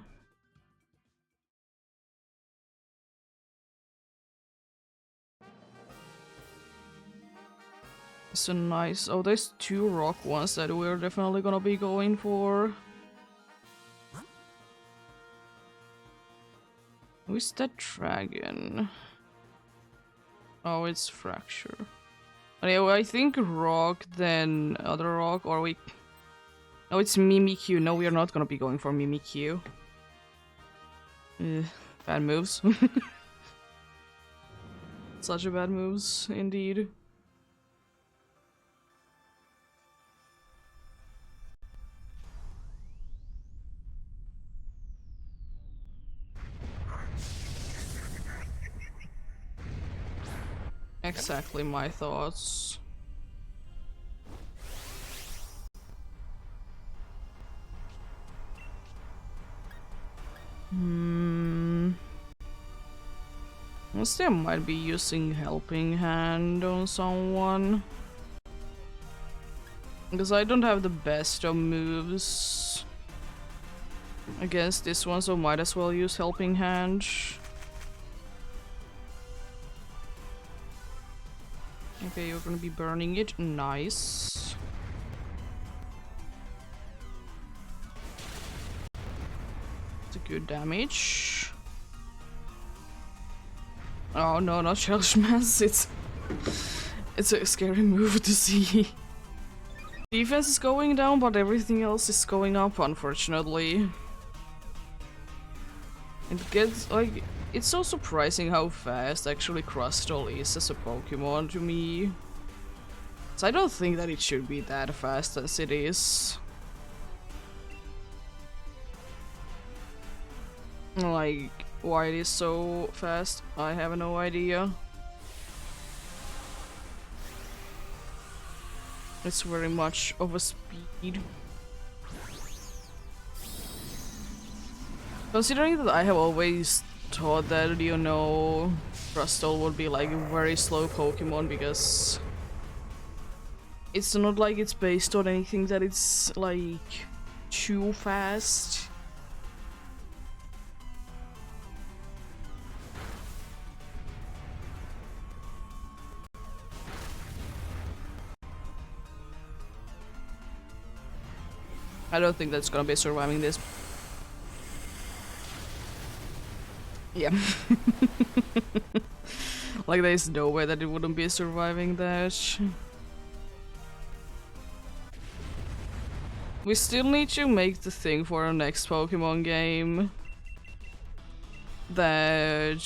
It's a nice... Oh, there's 2 rock ones that we're definitely gonna be going for. Who's that dragon? Oh, it's Fracture. Anyway, I think rock, then other rock, or we... Oh, it's Mimikyu. No, we are not gonna be going for Mimikyu. Bad moves. Such a bad moves, indeed. Exactly my thoughts. Honestly, I might be using Helping Hand on someone. Because I don't have the best of moves against this one, so might as well use Helping Hand. Okay, you're gonna be burning it. Nice. It's a good damage. Oh no, not Shellsh Mass. It's a scary move to see. Defense is going down, but everything else is going up, unfortunately. It gets like... It's so surprising how fast actually Crustle is as a Pokemon to me. So I don't think that it should be that fast as it is. Like, why it is so fast, I have no idea. It's very much of a speed. Considering that I have always thought that, you know, Crustle would be like a very slow Pokemon because it's not like it's based on anything that it's like too fast. I don't think that's gonna be surviving this. Yeah. Like, there's no way that it wouldn't be surviving that. We still need to make the thing for our next Pokemon game. That...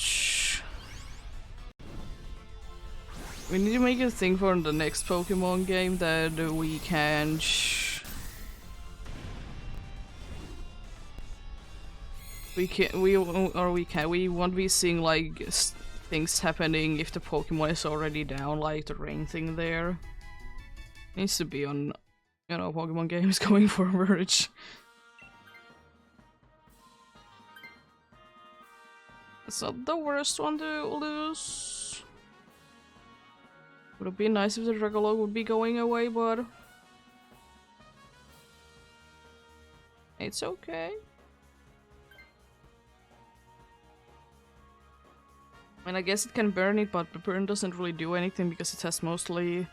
We need to make a thing for the next Pokemon game that we can... We won't be seeing like things happening if the Pokemon is already down, like the rain thing there. Needs to be on, you know, Pokemon games going forward. It's not the worst one to lose. Would it be nice if the Dragolog would be going away, but it's okay. I mean, I guess it can burn it, but the burn doesn't really do anything because it has mostly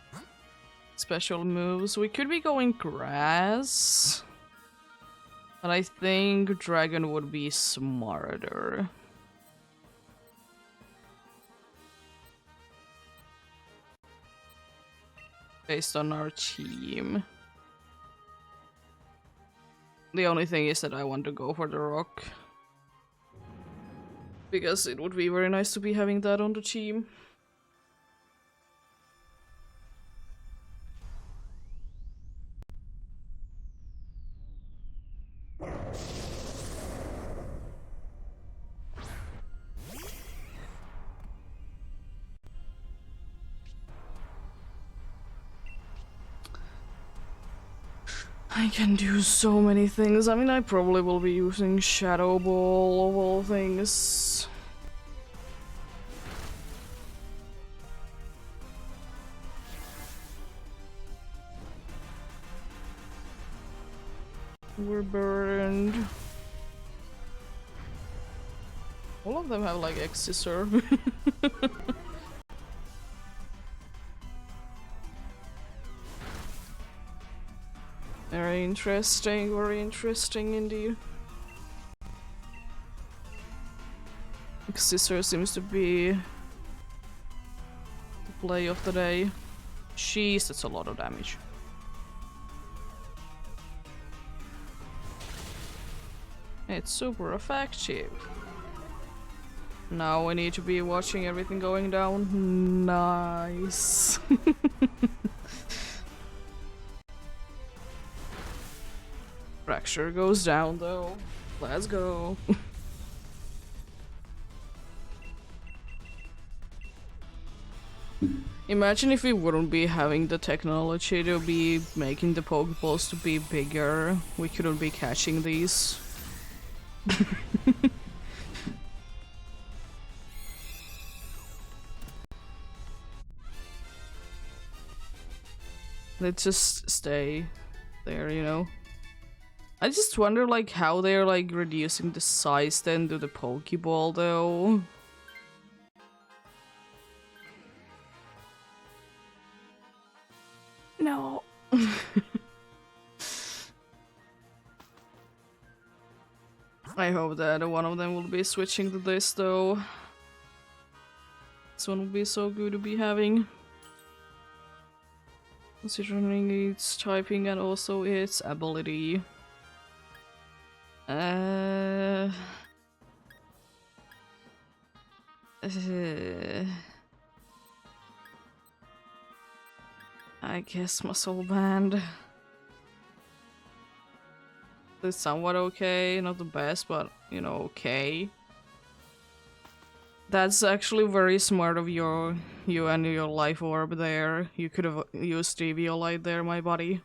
special moves. We could be going grass, but I think dragon would be smarter. Based on our team. The only thing is that I want to go for the rock. Because it would be very nice to be having that on the team. I can do so many things. I mean, I probably will be using Shadow Ball of all things. We're burned. All of them have like X-Scissor. Very interesting indeed. X-Scissor seems to be the play of the day. Jeez, that's a lot of damage. It's super effective. Now we need to be watching everything going down. Nice. Fracture goes down though. Let's go. Imagine if we wouldn't be having the technology to be making the Pokeballs to be bigger. We couldn't be catching these. They just stay there, you know? I just wonder like how they're like reducing the size then to the Pokeball though. No. I hope that one of them will be switching to this though. This one will be so good to be having. Considering its typing and also its ability. I guess Muscle Band. It's somewhat okay, not the best, but you know, okay. That's actually very smart of you and your life orb there. You could have used Eviolite there, my buddy.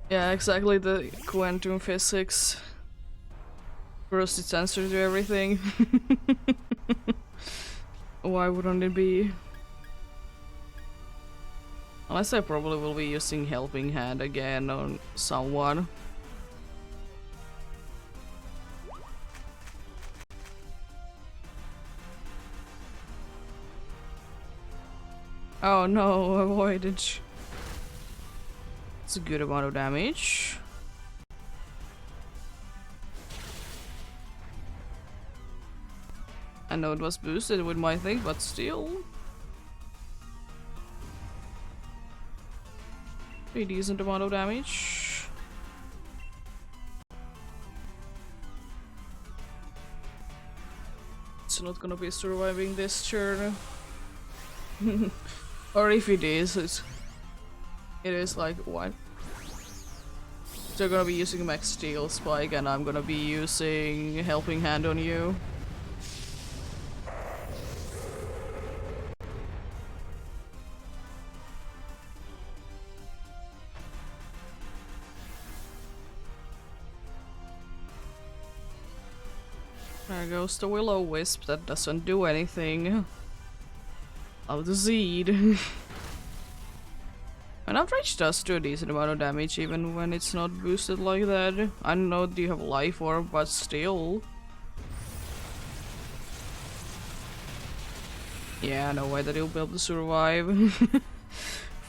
Yeah, exactly, the quantum physics. First its answer to everything. Why wouldn't it be? Unless I probably will be using Helping Hand again on someone. Oh no, avoided. It's a good amount of damage. I know it was boosted with my thing, but still. A decent amount of damage. It's not gonna be surviving this turn. Or if it is, it is like what? They're gonna be using Max Steel Spike and I'm gonna be using Helping Hand on you. There goes the Will-O-Wisp that doesn't do anything. Love the Seed. And Outrage does do a decent amount of damage even when it's not boosted like that. I know you have Life Orb, but still. Yeah, no way that he'll be able to survive.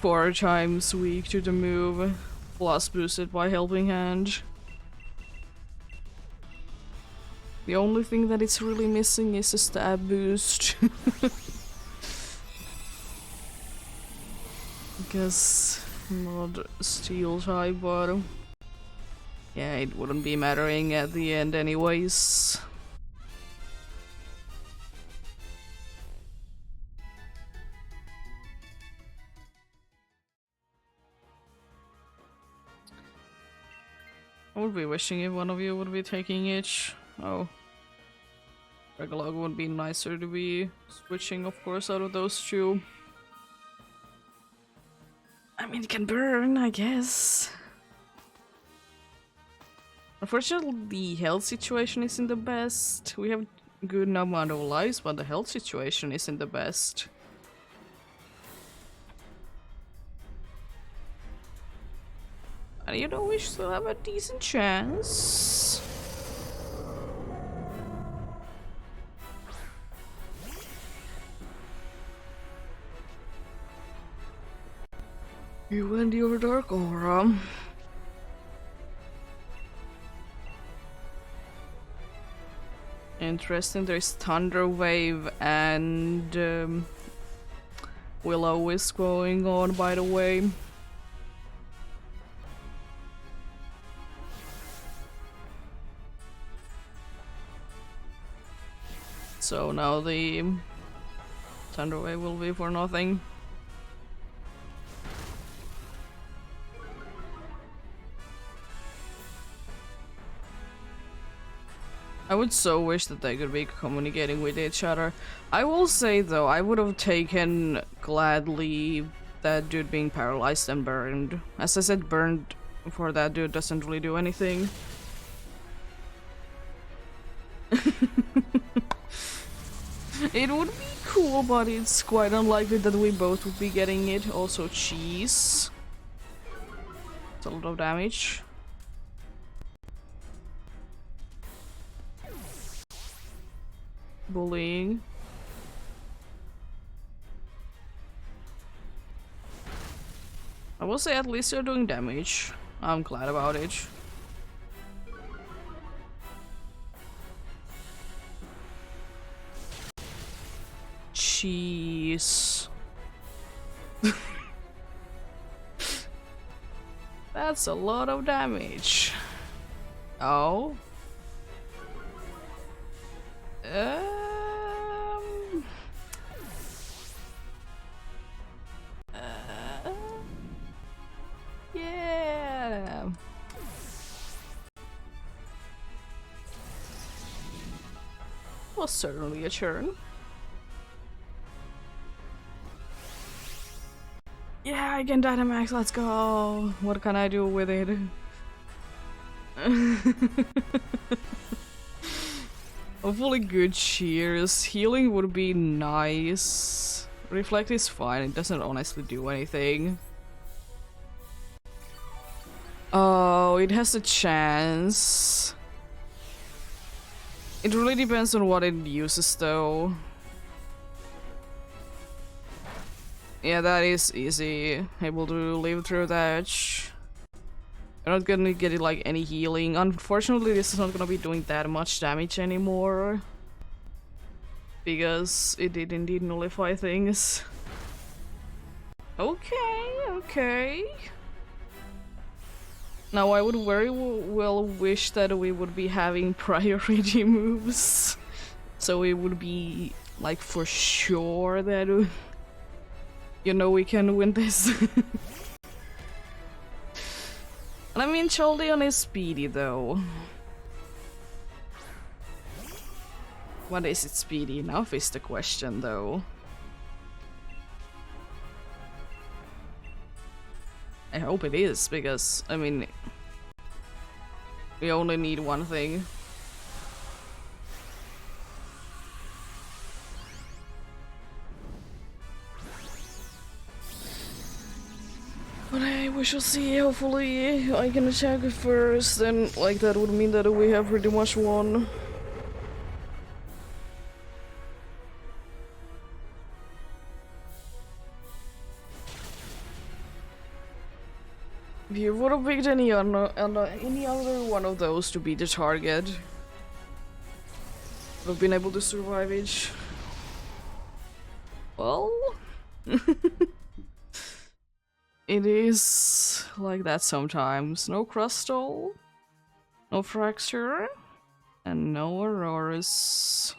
4 times weak to the move, plus boosted by Helping Hand. The only thing that it's really missing is a stab boost. Because not steel type, but yeah, it wouldn't be mattering at the end anyways. I would be wishing if one of you would be taking it. Oh. Regular would be nicer to be switching, of course, out of those two. I mean, it can burn, I guess. Unfortunately, the health situation isn't the best. We have a good amount of lives, but the health situation isn't the best. And you know, we still have a decent chance. You and your dark aura. Interesting, there's Thunder Wave and Willow is going on, by the way. So now the Thunder Wave will be for nothing. I would so wish that they could be communicating with each other. I will say though, I would have taken gladly that dude being paralyzed and burned. As I said, burned for that dude doesn't really do anything. It would be cool, but it's quite unlikely that we both would be getting it. Also, cheese. It's a lot of damage. Bullying. I will say at least you're doing damage. I'm glad about it. Cheese. That's a lot of damage. Oh. Yeah. Was certainly a churn. Yeah, I can Dynamax, let's go. What can I do with it? Hopefully good cheers. Healing would be nice. Reflect is fine, it doesn't honestly do anything. Oh, it has a chance. It really depends on what it uses though. Yeah, that is easy. Able to live through that. You're not gonna get it like any healing. Unfortunately, this is not gonna be doing that much damage anymore. Because it did indeed nullify things. Okay, okay. Now I would very well wish that we would be having priority moves. So it would be like for sure that you know we can win this. And I mean Choldeon is speedy though. What is it speedy enough is the question though. I hope it is, because, I mean, we only need one thing. But hey, we shall see. Hopefully I can attack it first, and like that would mean that we have pretty much won. If you would have picked any other one of those to be the target, would have been able to survive each. Well, it is like that sometimes. No Crustal, no Fracture, and no Auroras.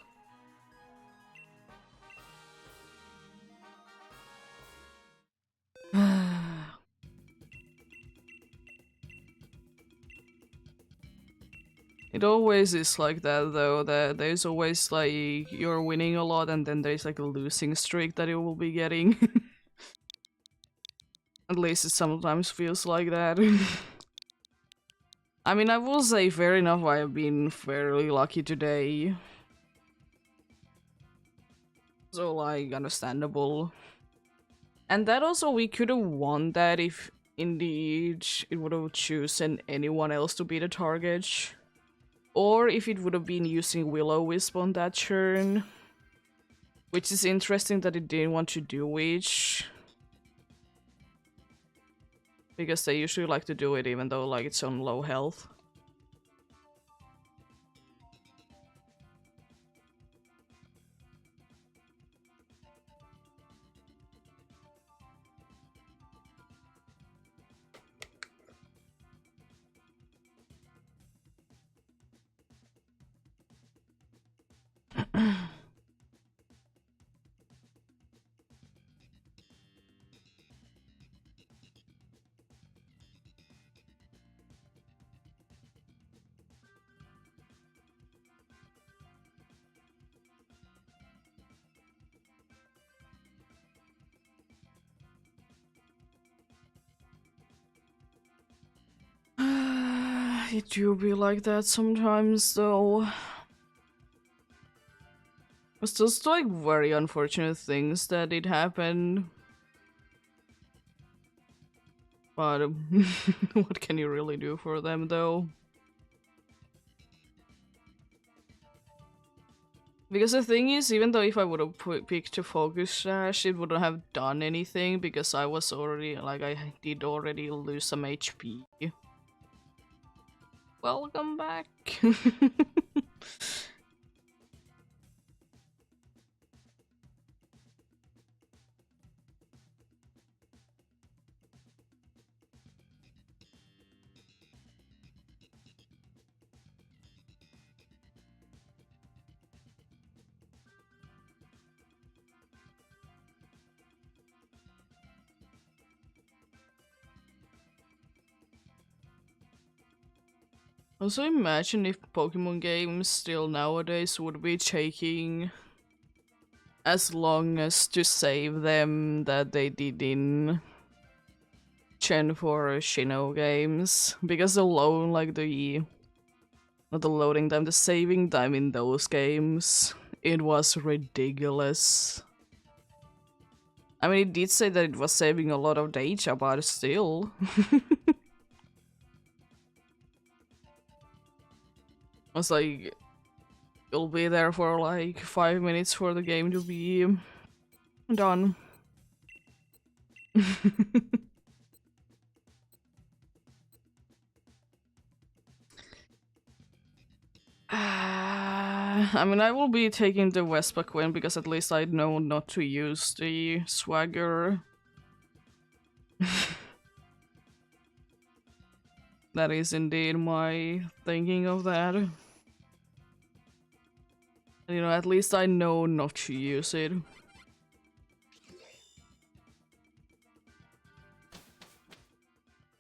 It always is like that though, that there's always like you're winning a lot and then there's like a losing streak that you will be getting. At least it sometimes feels like that. I mean, I will say fair enough, I have been fairly lucky today. So like, understandable. And that also, we could have won that if indeed it would have chosen anyone else to be the target. Or if it would have been using Will-O-Wisp on that turn. Which is interesting that it didn't want to do which. Because they usually like to do it even though like it's on low health. It do be like that sometimes though. It's just like very unfortunate things that did happen. But what can you really do for them though? Because the thing is, even though if I would have picked a focus sash, it wouldn't have done anything because I was already, like, I did already lose some HP. Welcome back. Also, imagine if Pokemon games still nowadays would be taking as long as to save them that they did in Gen 4 Shino games. Because alone, like not the loading time, the saving time in those games, it was ridiculous. I mean, it did say that it was saving a lot of data, but still. I was like, you'll be there for like 5 minutes for the game to be done. I mean, I will be taking the Vespa Queen because at least I know not to use the Swagger. That is indeed my thinking of that. You know, at least I know not to use it.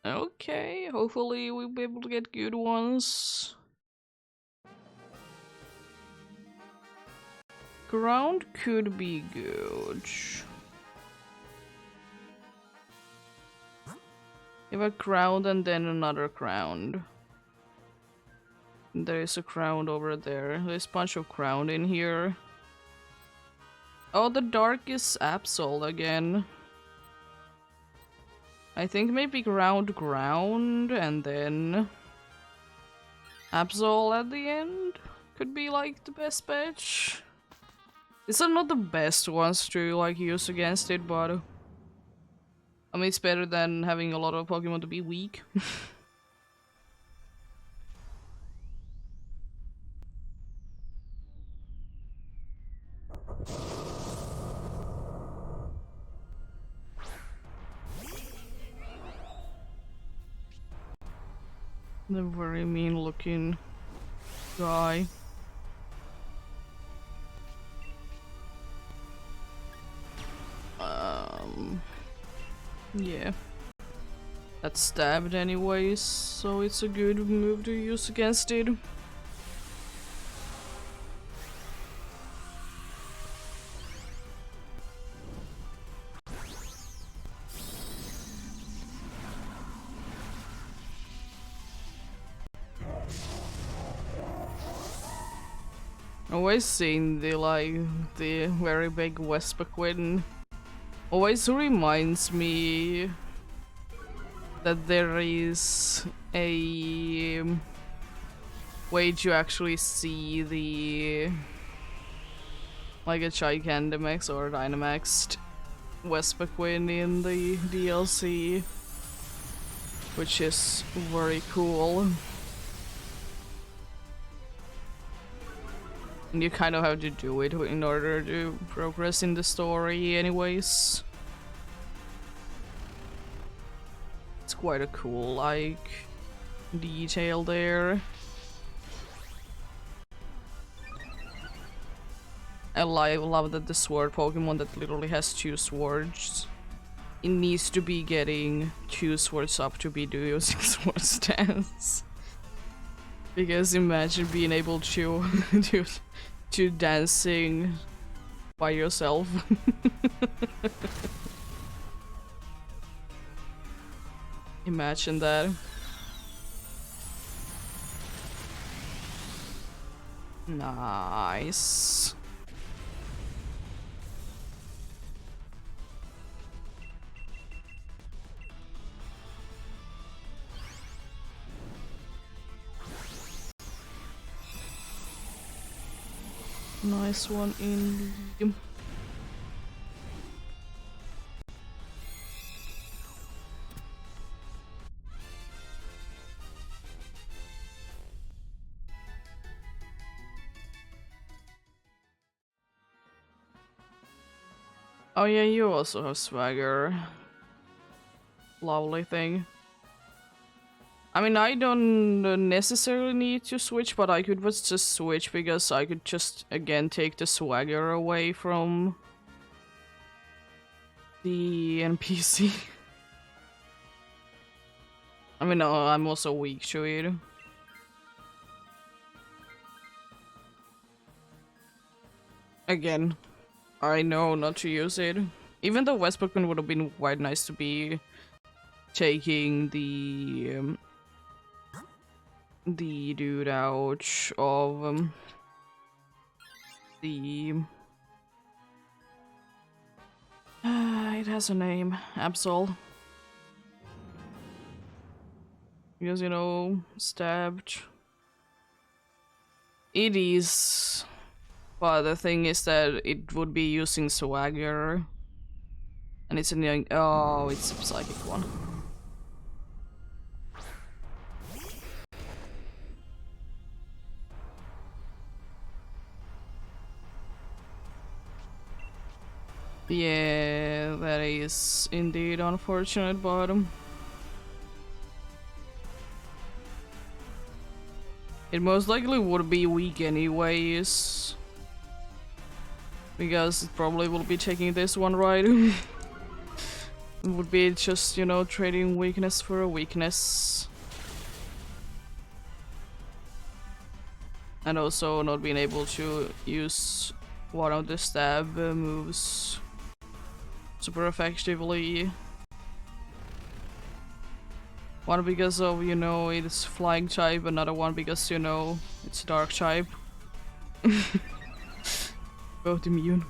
Okay, hopefully we'll be able to get good ones. Ground could be good. You have a ground and then another ground. There is a ground over there. There's a bunch of ground in here. Oh, the dark is Absol again. I think maybe ground and then Absol at the end could be like the best batch. These are not the best ones to like use against it, but I mean it's better than having a lot of Pokemon to be weak. The very mean looking guy. Yeah. That's stabbed anyways, so it's a good move to use against it. Always seeing the very big Vespaquin always reminds me that there is a way to actually see the like a Gigantamax or Dynamaxed Vespaquin in the DLC, which is very cool. And you kind of have to do it in order to progress in the story anyways. It's quite a cool, like, detail there. I love that the sword Pokemon that literally has 2 swords, it needs to be getting 2 swords up to be doing sword stance. Because imagine being able to to dancing by yourself. Imagine that. Nice. Nice one indeed. Oh yeah, you also have swagger. Lovely thing. I mean, I don't necessarily need to switch, but I could just switch because I could just, again, take the swagger away from the NPC. I mean, no, I'm also weak to it. Again, I know not to use it. Even though Vespaquin would have been quite nice to be taking the dude out of the it has a name, Absol. Because, you know, stabbed. It is, but the thing is that it would be using swagger, and it's a oh, it's a psychic one. Yeah, that is indeed unfortunate, but it most likely would be weak anyways, because it probably will be taking this one right. It would be just, you know, trading weakness for a weakness. And also not being able to use one of the stab moves super effectively. One because of, you know, it's flying type, another one because, you know, it's dark type. Both immune.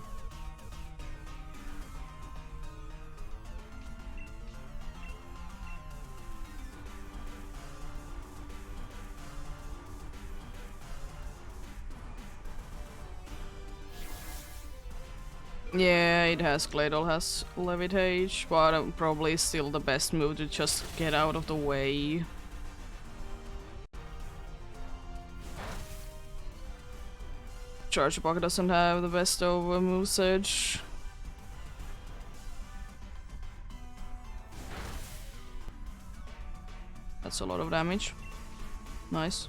Yeah, it has Claydol has Levitate, but probably still the best move to just get out of the way. Charge Bucket doesn't have the best of moveset. That's a lot of damage. Nice.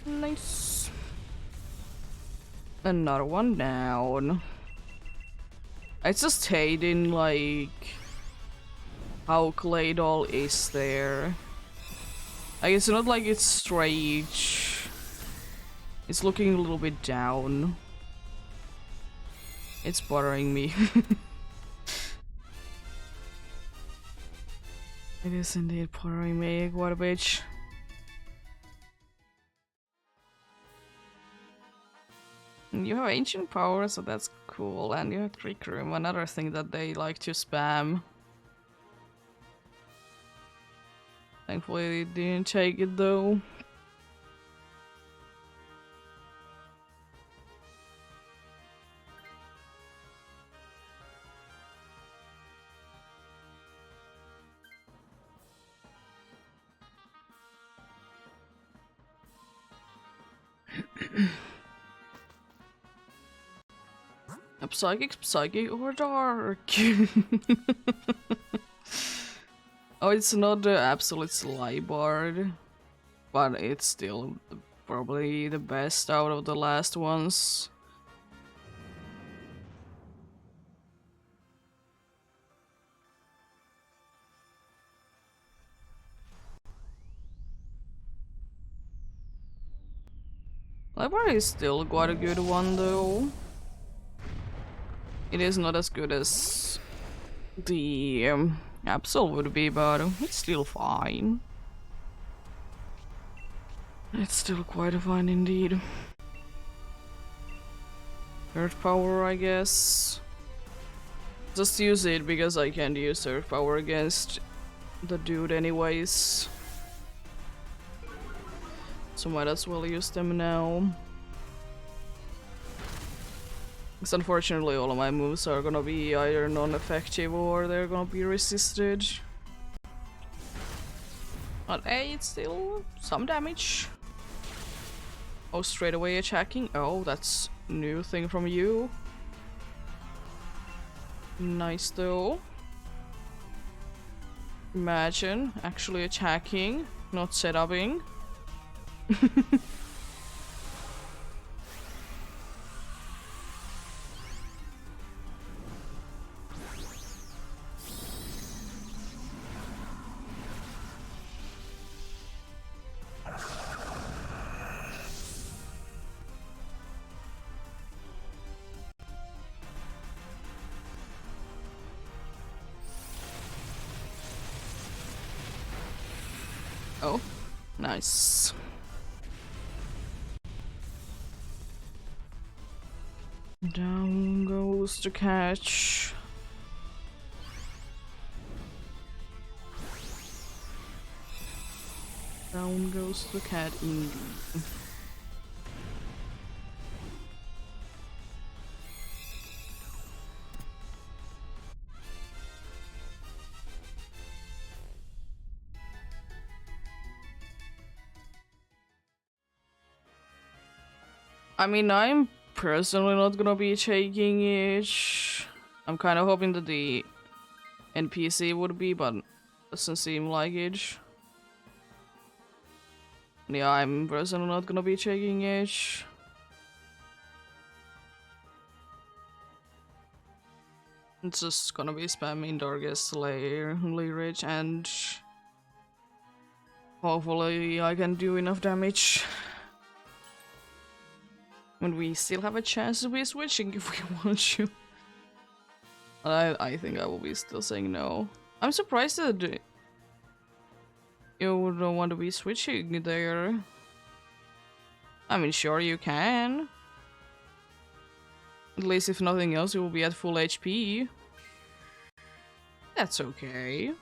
Nice. Another one down. I just hate in, like, how Claydol is there. Like, it's not like it's straight. It's looking a little bit down. It's bothering me. It is indeed bothering me quite a bit. You have ancient power, so that's cool, and you have Greek room, another thing that they like to spam. Thankfully, they didn't take it though. Psychic, or dark? Oh, it's not the absolute Slybard, but it's still probably the best out of the last ones. Slybard is still quite a good one though. It is not as good as the Absol would be, but it's still fine. It's still quite fine indeed. Earth power, I guess. Just use it because I can't use earth power against the dude anyways. So might as well use them now. Because unfortunately all of my moves are gonna be either non-effective or they're gonna be resisted. But hey, it's still some damage. Oh, straight away attacking? Oh, that's a new thing from you. Nice though. Imagine actually attacking, not setuping. Oh, nice. Down goes the catch. Down goes the cat indeed. I mean, I'm personally not gonna be taking it. I'm kind of hoping that the NPC would be, but doesn't seem like it. Yeah, I'm personally not gonna be taking it. It's just gonna be spamming Darkest Slayer, Lyric, and hopefully I can do enough damage. When we still have a chance to be switching if we want to. I think I will be still saying no. I'm surprised that you don't want to be switching there. I mean, sure you can. At least if nothing else, you will be at full HP. That's okay.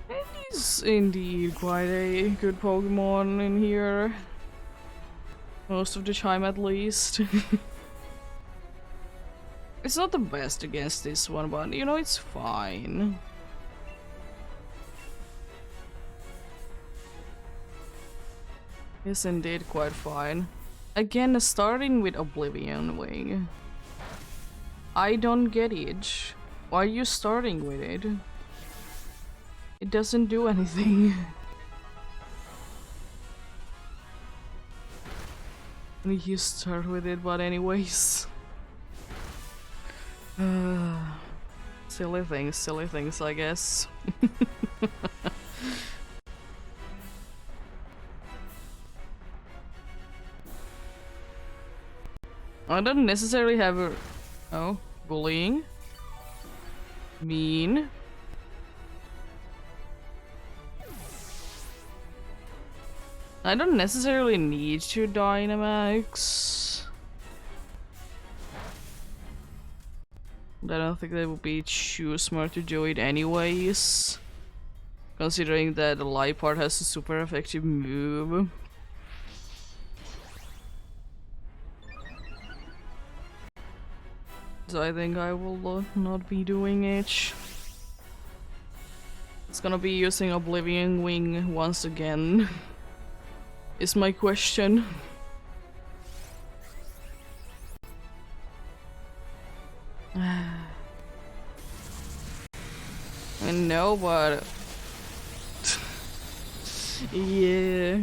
It is indeed quite a good Pokemon in here. Most of the time, at least. It's not the best against this one, but you know, it's fine. It's indeed quite fine. Again, starting with Oblivion Wing. I don't get it. Why are you starting with it? It doesn't do anything. You start with it, but anyways. Silly things, I guess. I don't necessarily have a... Oh, bullying. Mean. I don't necessarily need to Dynamax. I don't think that would be too smart to do it anyways. Considering that the Liepard has a super effective move. So I think I will not be doing it. It's gonna be using Oblivion Wing once again. Is my question. I know, but... yeah.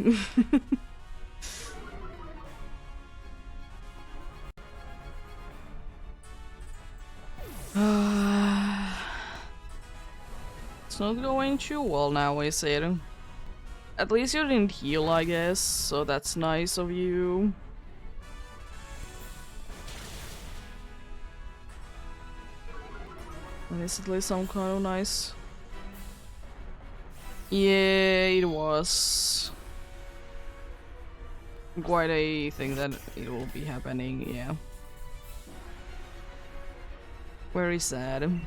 It's not going too well now, is it? At least you didn't heal, I guess, so that's nice of you. And it's at least some kind of nice. Yeah, it was quite a thing that it will be happening, yeah. Very sad.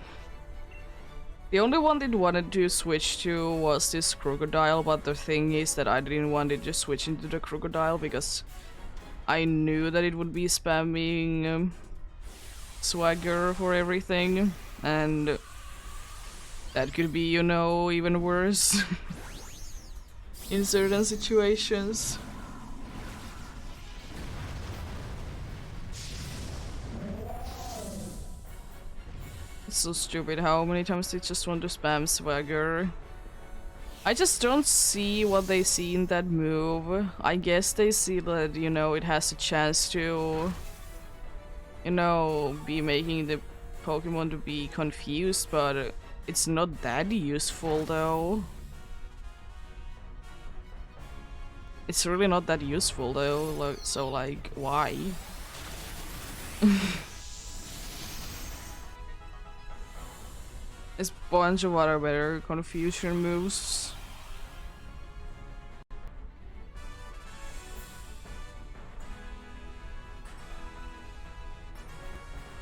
The only one that wanted to switch to was this crocodile, but the thing is that I didn't want it to switch into the crocodile because I knew that it would be spamming swagger for everything, and that could be, you know, even worse in certain situations. It's so stupid how many times they just want to spam swagger. I just don't see what they see in that move. I guess they see that, you know, it has a chance to, you know, be making the Pokemon to be confused, but it's not that useful though. It's really not that useful though, so like, why? There's a bunch of other better confusion moves.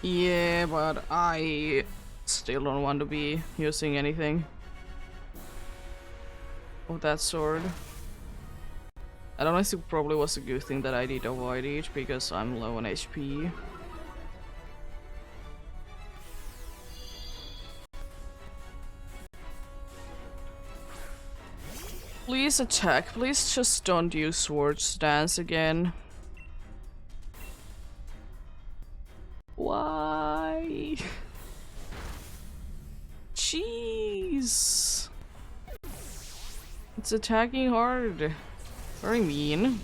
Yeah, but I still don't want to be using anything of that sort. I don't know if it probably was a good thing that I did avoid it because I'm low on HP. Please attack. Please just don't use Swords Dance again. Why? Jeez. It's attacking hard. Very mean.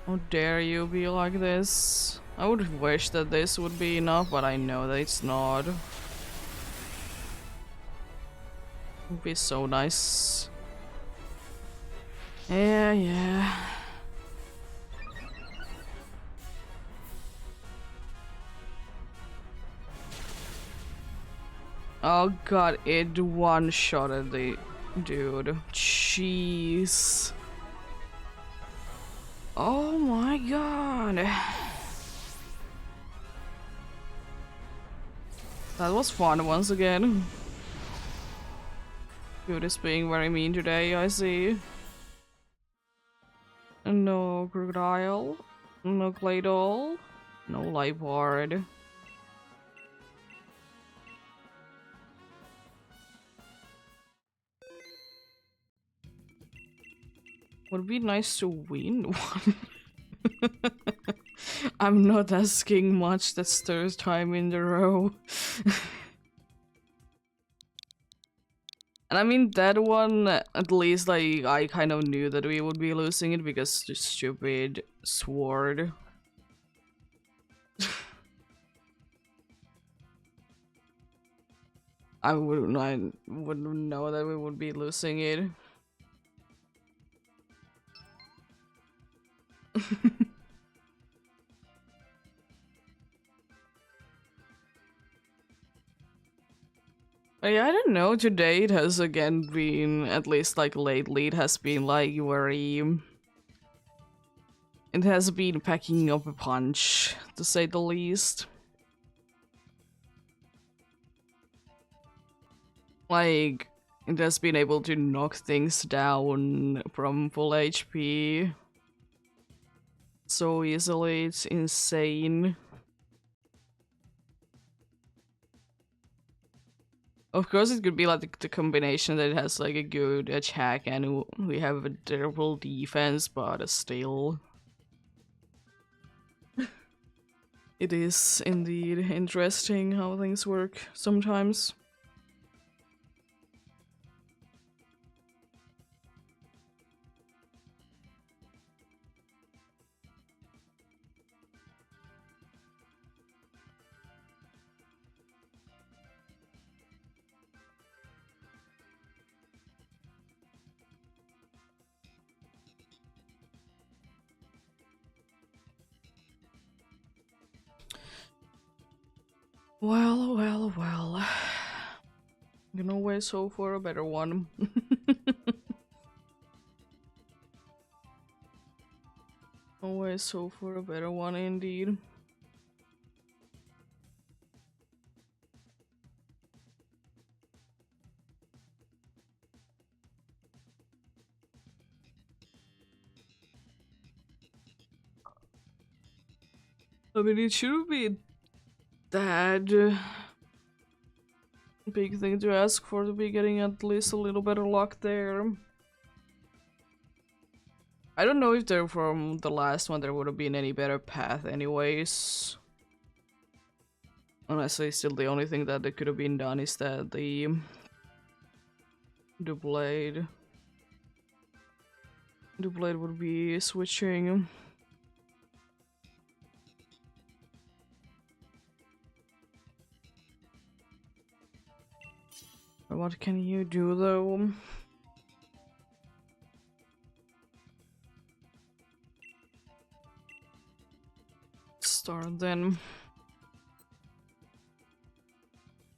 How dare you be like this? I would wish that this would be enough, but I know that it's not. Would be so nice. Yeah. Oh god, it one-shotted the dude. Jeez. Oh my god. That was fun once again. Dude is being very mean today, I see. No crocodile, no Claydol, no Liepard. Would be nice to win one. I'm not asking much, that's third time in a row. And I mean, that one, at least like, I kind of knew that we would be losing it because the stupid sword. I wouldn't know that we would be losing it. Yeah, I don't know, today it has again been, at least like lately, it has been like very... It has been packing up a punch, to say the least. Like, it has been able to knock things down from full HP so easily, it's insane. Of course it could be like the combination that it has like a good attack and we have a terrible defense, but still. It is indeed interesting how things work sometimes. Well, well, well. You can always hope for a better one. Always hope for a better one indeed. I mean, it shouldn't be that big thing to ask for to be getting at least a little better luck there. I don't know if there from the last one there would have been any better path anyways. Honestly, still the only thing that could have been done is that the blade would be switching. What can you do though? Start then.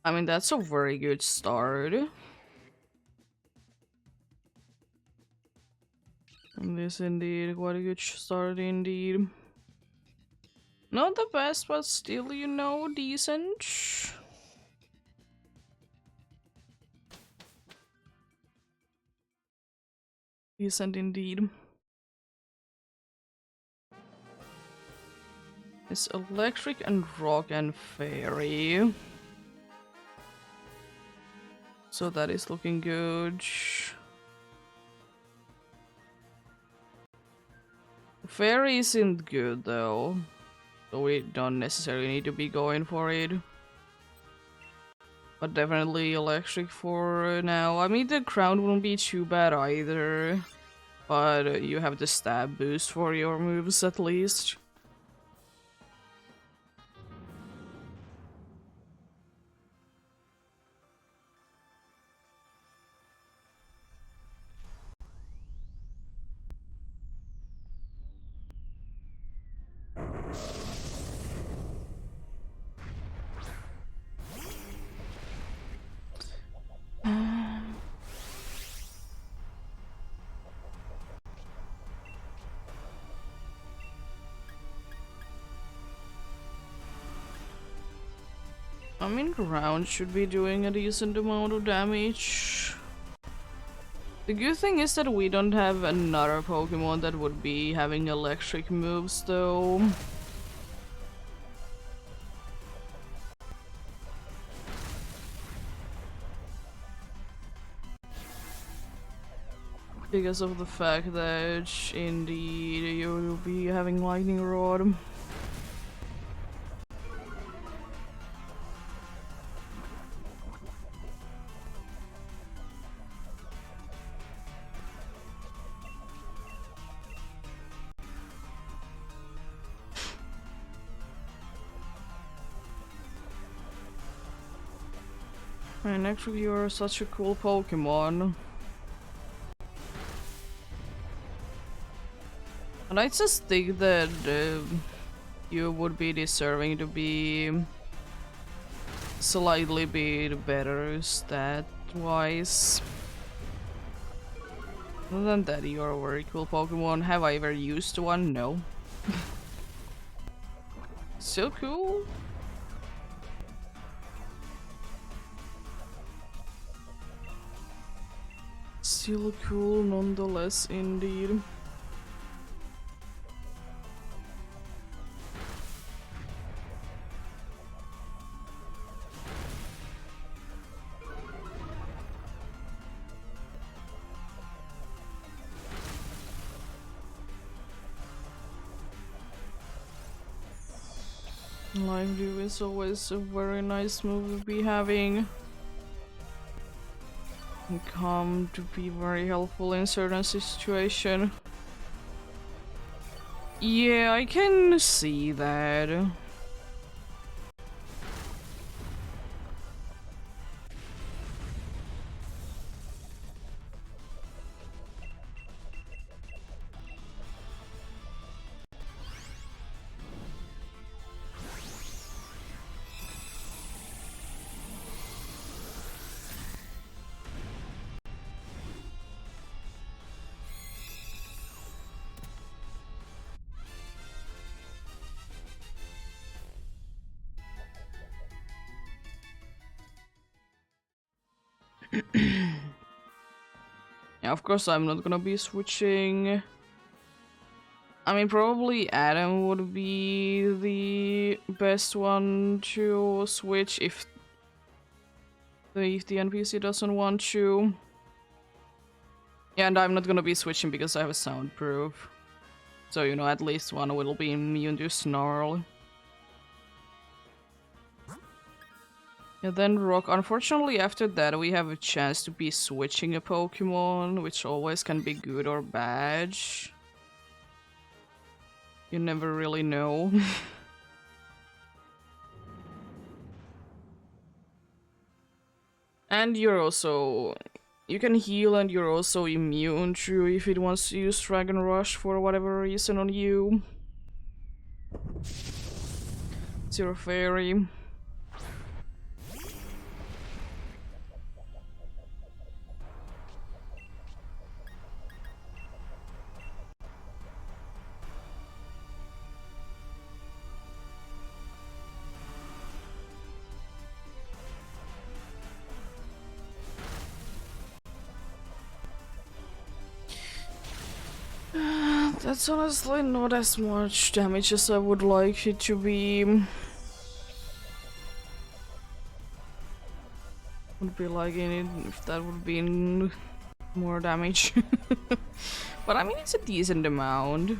I mean, that's a very good start. And this indeed, quite a good start indeed. Not the best, but still, you know, decent. Decent indeed. It's electric and rock and fairy. So that is looking good. Fairy isn't good though. So we don't necessarily need to be going for it. But definitely electric for now. I mean, the crown wouldn't be too bad either. But you have the stab boost for your moves at least. I mean, ground should be doing a decent amount of damage. The good thing is that we don't have another Pokemon that would be having electric moves though. Because of the fact that indeed you will be having Lightning Rod. And actually you're such a cool Pokemon. And I just think that you would be deserving to be slightly bit better stat-wise. Other than that, you're a very cool Pokemon. Have I ever used one? No. Still cool. Still cool nonetheless, indeed. Live view is always a very nice move to be having. And come to be very helpful in certain situation. Yeah, I can see that. Yeah, of course I'm not gonna be switching. I mean, probably Adam would be the best one to switch if the NPC doesn't want to. Yeah, and I'm not gonna be switching because I have a soundproof. So, you know, at least one will be immune to Snarl. Yeah, then Rock. Unfortunately, after that, we have a chance to be switching a Pokemon, which always can be good or bad. You never really know. And you're also... You can heal and you're also immune to if it wants to use Dragon Rush for whatever reason on you. Zero Fairy. That's honestly not as much damage as I would like it to be. Would be like in it if that would be more damage. But I mean, it's a decent amount.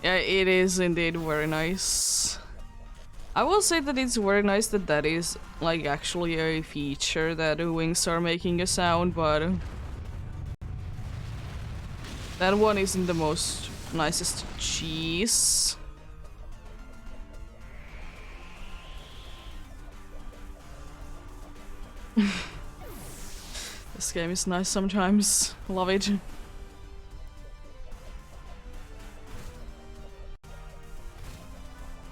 Yeah, it is indeed very nice. I will say that it's very nice that that is like actually a feature that the wings are making a sound, but that one isn't the most nicest cheese. This game is nice sometimes. Love it.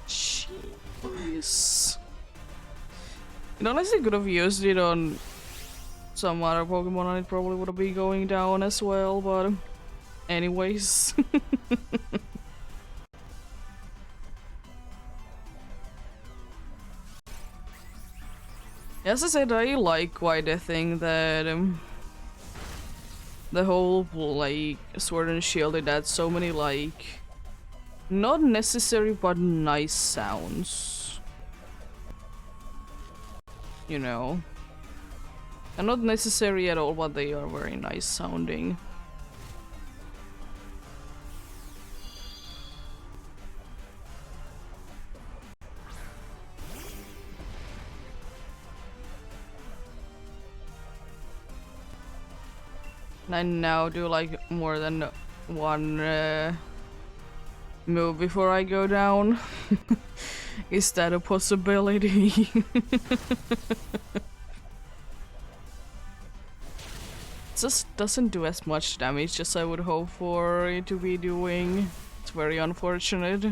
Jeez. You know, unless I could have used it on some other Pokemon and it probably would have been going down as well, but anyways. As I said, I like quite a thing that the whole like Sword and Shield, it adds so many like not necessary but nice sounds. You know. And not necessary at all, but they are very nice sounding. And I now do like more than one move before I go down. Is that a possibility? just doesn't do as much damage as I would hope for it to be doing. It's very unfortunate.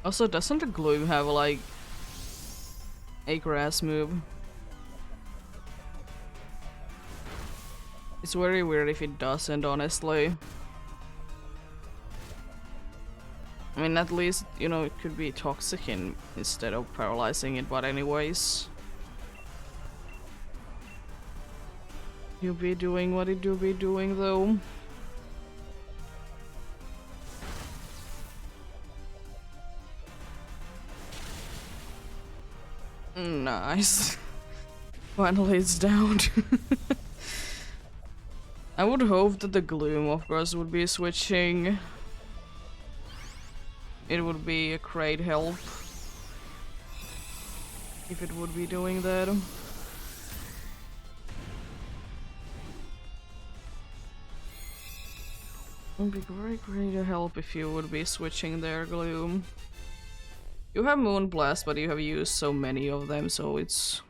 Also, doesn't the glue have like a grass move? It's very weird if it doesn't, honestly. I mean, at least, you know, it could be toxic instead of paralyzing it, but anyways. You be doing what it do be doing, though. Nice. Finally it's down. I would hope that the gloom, of course, would be switching. It would be a great help if it would be doing that. It would be very great help if you would be switching their gloom. You have Moonblast, but you have used so many of them, so it's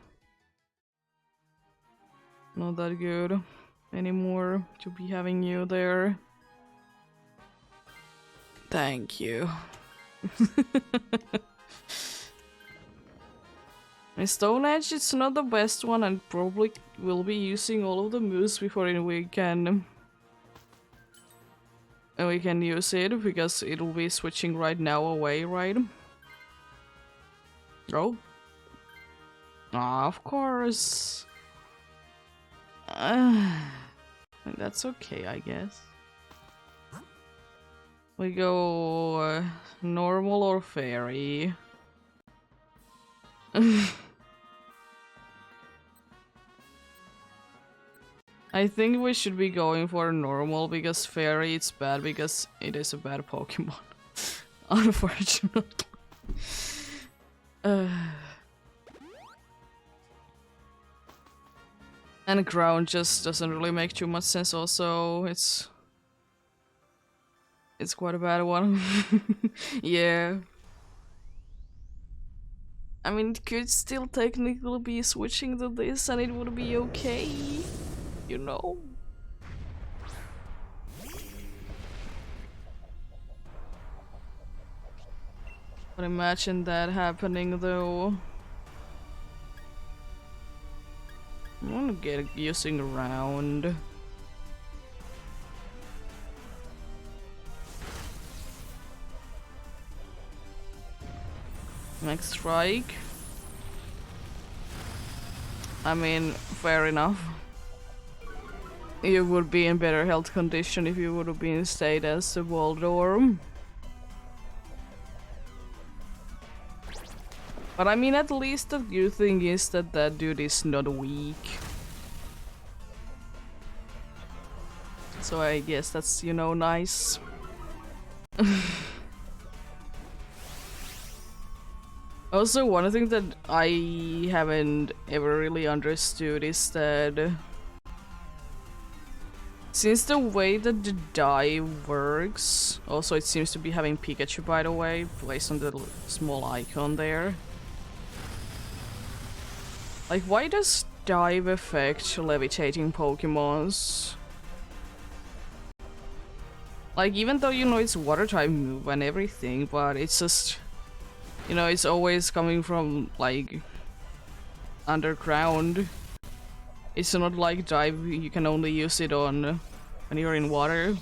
not that good anymore to be having you there. Thank you. My Stone Edge, it's not the best one, and probably will be using all of the moves before we can use it, because it'll be switching right now away, right? Oh. Ah, of course. That's okay, I guess. We go normal or fairy. I think we should be going for normal, because fairy it's bad because it is a bad Pokemon. Unfortunately. And ground just doesn't really make too much sense also. It's quite a bad one. Yeah. I mean, it could still technically be switching to this and it would be okay, you know? But imagine that happening though. I wanna get using around. Next strike. I mean, fair enough. You would be in better health condition if you would have been stayed as a Waldorf. But I mean, at least the good thing is that that dude is not weak. So I guess that's, you know, nice. Also, one thing that I haven't ever really understood is that since the way that the die works, also it seems to be having Pikachu, by the way, placed on the small icon there. Like, why does dive affect levitating Pokemons? Like, even though you know it's water type move and everything, but it's just, you know, it's always coming from like underground. It's not like dive, you can only use it on when you're in water.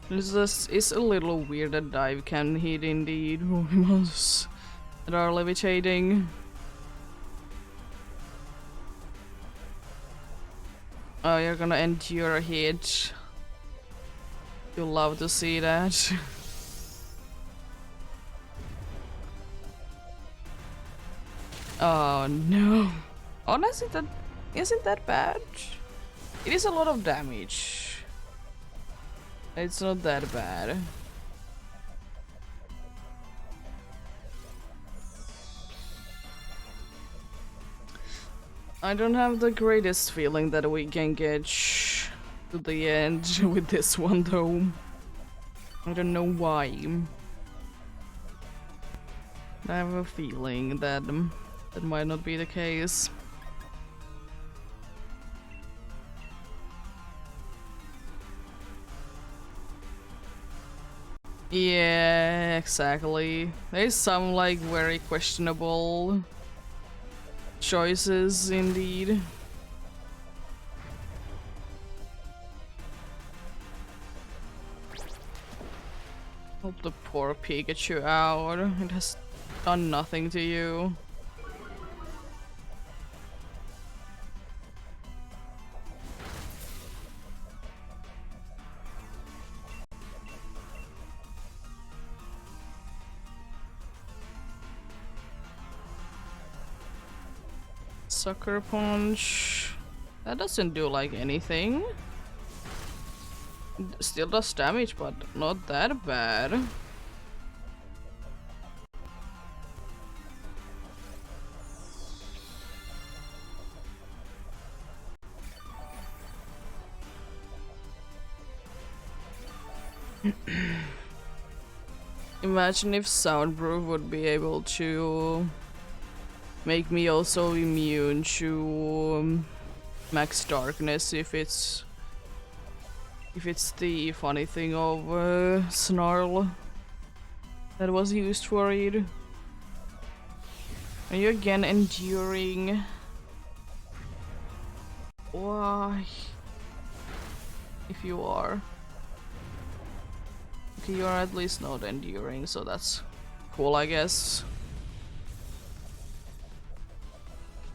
It's a little weird that dive can hit indeed Pokemons that are levitating. Oh, you're gonna endure a hit. You'll love to see that. Oh no. Honestly, that isn't that bad. It is a lot of damage. It's not that bad. I don't have the greatest feeling that we can get to the end with this one though. I don't know why. I have a feeling that that might not be the case. Yeah, exactly. There's some like very questionable choices indeed. Help the poor Pikachu out. It has done nothing to you. Sucker Punch. That doesn't do like anything. Still does damage, but not that bad. Imagine if Soundproof would be able to make me also immune to Max Darkness if it's the funny thing of Snarl that was used for it. Are you again enduring? Why? If you are. Okay, you are at least not enduring, so that's cool, I guess.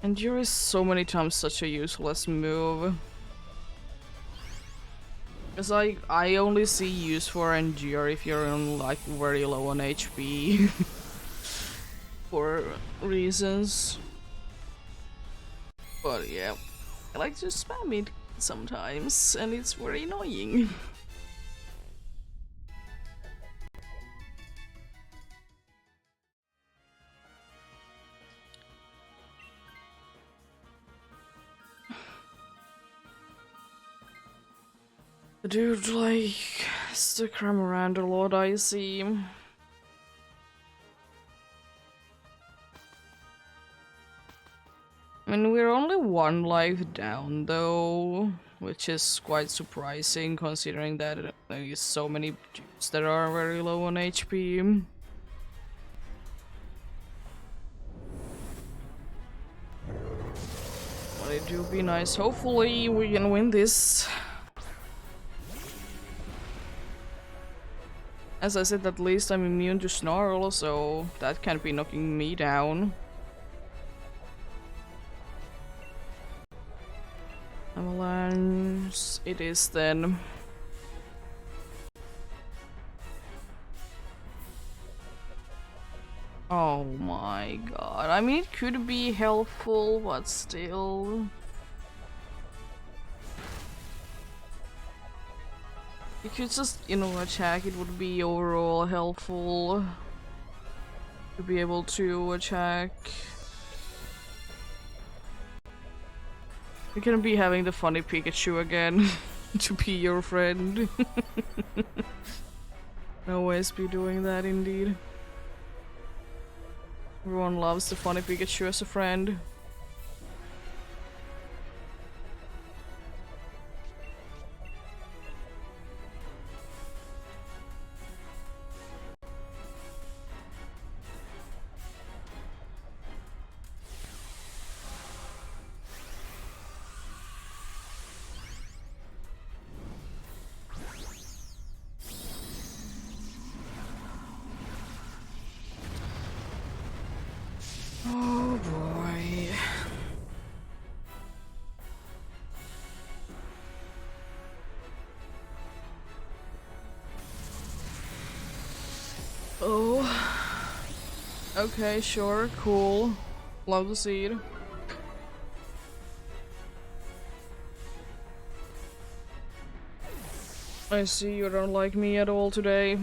Endure is so many times such a useless move. Because I only see use for Endure if you're on like very low on HP. For reasons. But yeah, I like to spam it sometimes and it's very annoying. The dude like stick around a lot, I see. I mean, we're only one life down though, which is quite surprising considering that there is so many dudes that are very low on HP. But it do be nice. Hopefully we can win this. As I said, at least I'm immune to Snarl, so that can't be knocking me down. Avalanche it is then. Oh my god. I mean, it could be helpful, but still. You could just, you know, attack. It would be overall helpful to be able to attack. You can be having the funny Pikachu again to be your friend. Always be doing that indeed. Everyone loves the funny Pikachu as a friend. Oh boy. Oh. Okay, sure, cool. Love to see it. I see you don't like me at all today.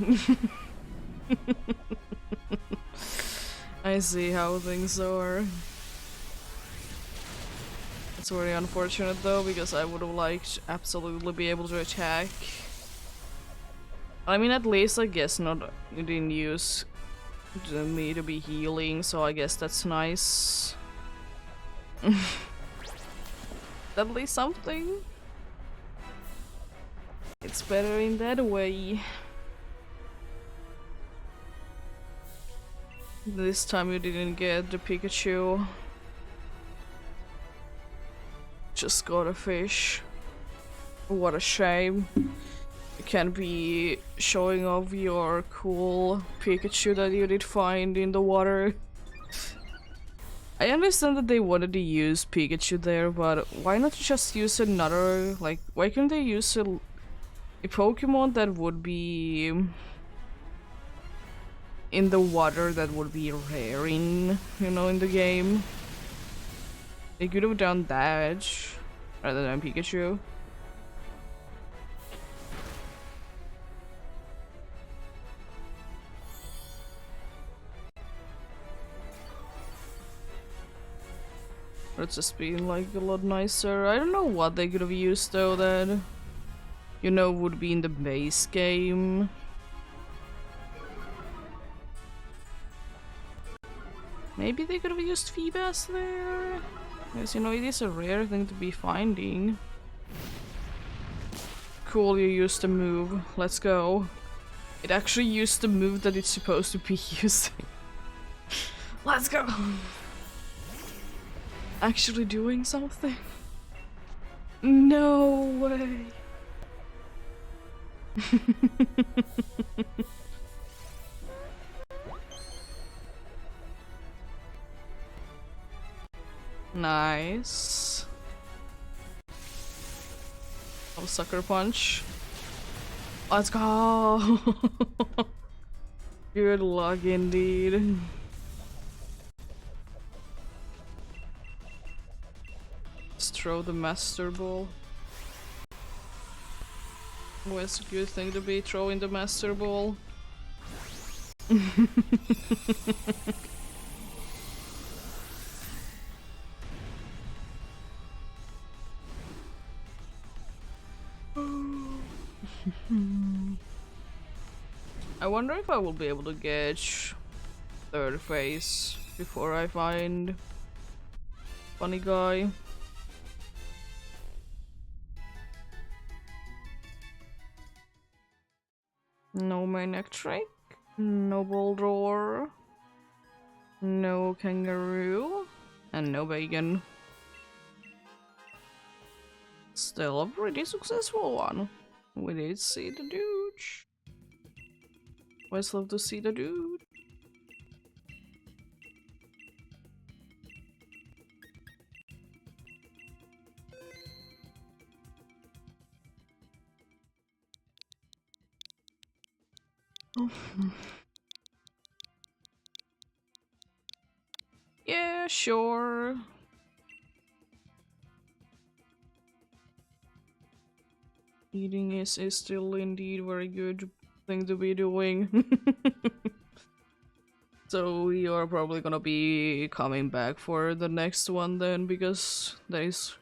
I see how things are. It's very unfortunate though, because I would have liked to absolutely be able to attack. I mean, at least I guess not. You didn't use me to be healing, so I guess that's nice. At least something. It's better in that way. This time you didn't get the Pikachu. Just got a fish. What a shame. You can't be showing off your cool Pikachu that you did find in the water. I understand that they wanted to use Pikachu there, but why not just use another, like, why can't they use a Pokemon that would be in the water that would be rare in, you know, in the game? They could have done that rather than Pikachu. It's just been like a lot nicer. I don't know what they could have used though that, you know, would be in the base game. Maybe they could have used Feebas there? Because, you know, it is a rare thing to be finding. Cool, you used the move. Let's go. It actually used the move that it's supposed to be using. Let's go! Actually doing something? No way! Nice. Oh, sucker punch. Let's go! Good luck indeed. Let's throw the Master Ball. Always a good thing to be throwing the Master Ball. I wonder if I will be able to get third phase before I find funny guy. No Manectric, no Boldore, no Kangaroo, and no Bacon. Still a pretty successful one. We did see the dude. Always love to see the dude. Oh. Yeah, sure. Eating is still indeed very good thing to be doing. So we are probably gonna be coming back for the next one then, because that is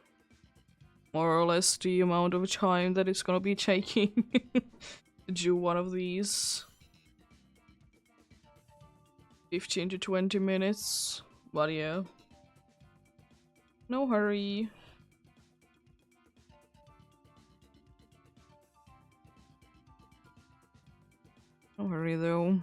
more or less the amount of time that it's gonna be taking to do one of these. 15 to 20 minutes, but yeah. No hurry. No hurry though.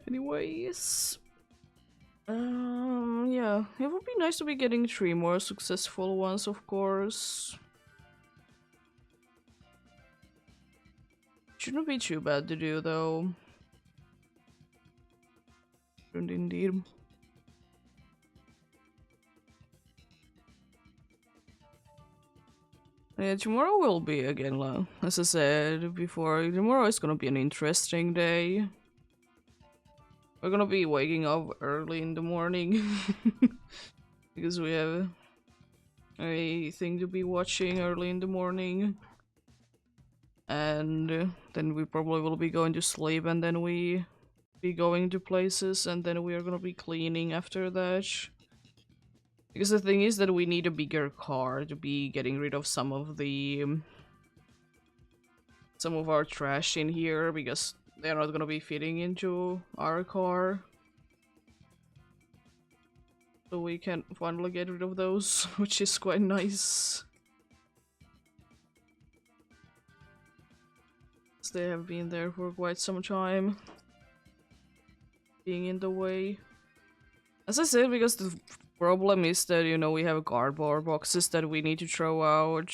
Anyways, yeah, it would be nice to be getting 3 more successful ones, of course. Shouldn't be too bad to do, though. Shouldn't indeed. Yeah, tomorrow will be again, as I said before, tomorrow is gonna be an interesting day. We're gonna be waking up early in the morning because we have a thing to be watching early in the morning. And then we probably will be going to sleep, and then we be going to places, and then we are gonna be cleaning after that. Because the thing is that we need a bigger car to be getting rid of some of our trash in here, because they're not gonna be fitting into our car. So we can finally get rid of those, which is quite nice. They have been there for quite some time, being in the way. As I said, because the problem is that, you know, we have cardboard boxes that we need to throw out,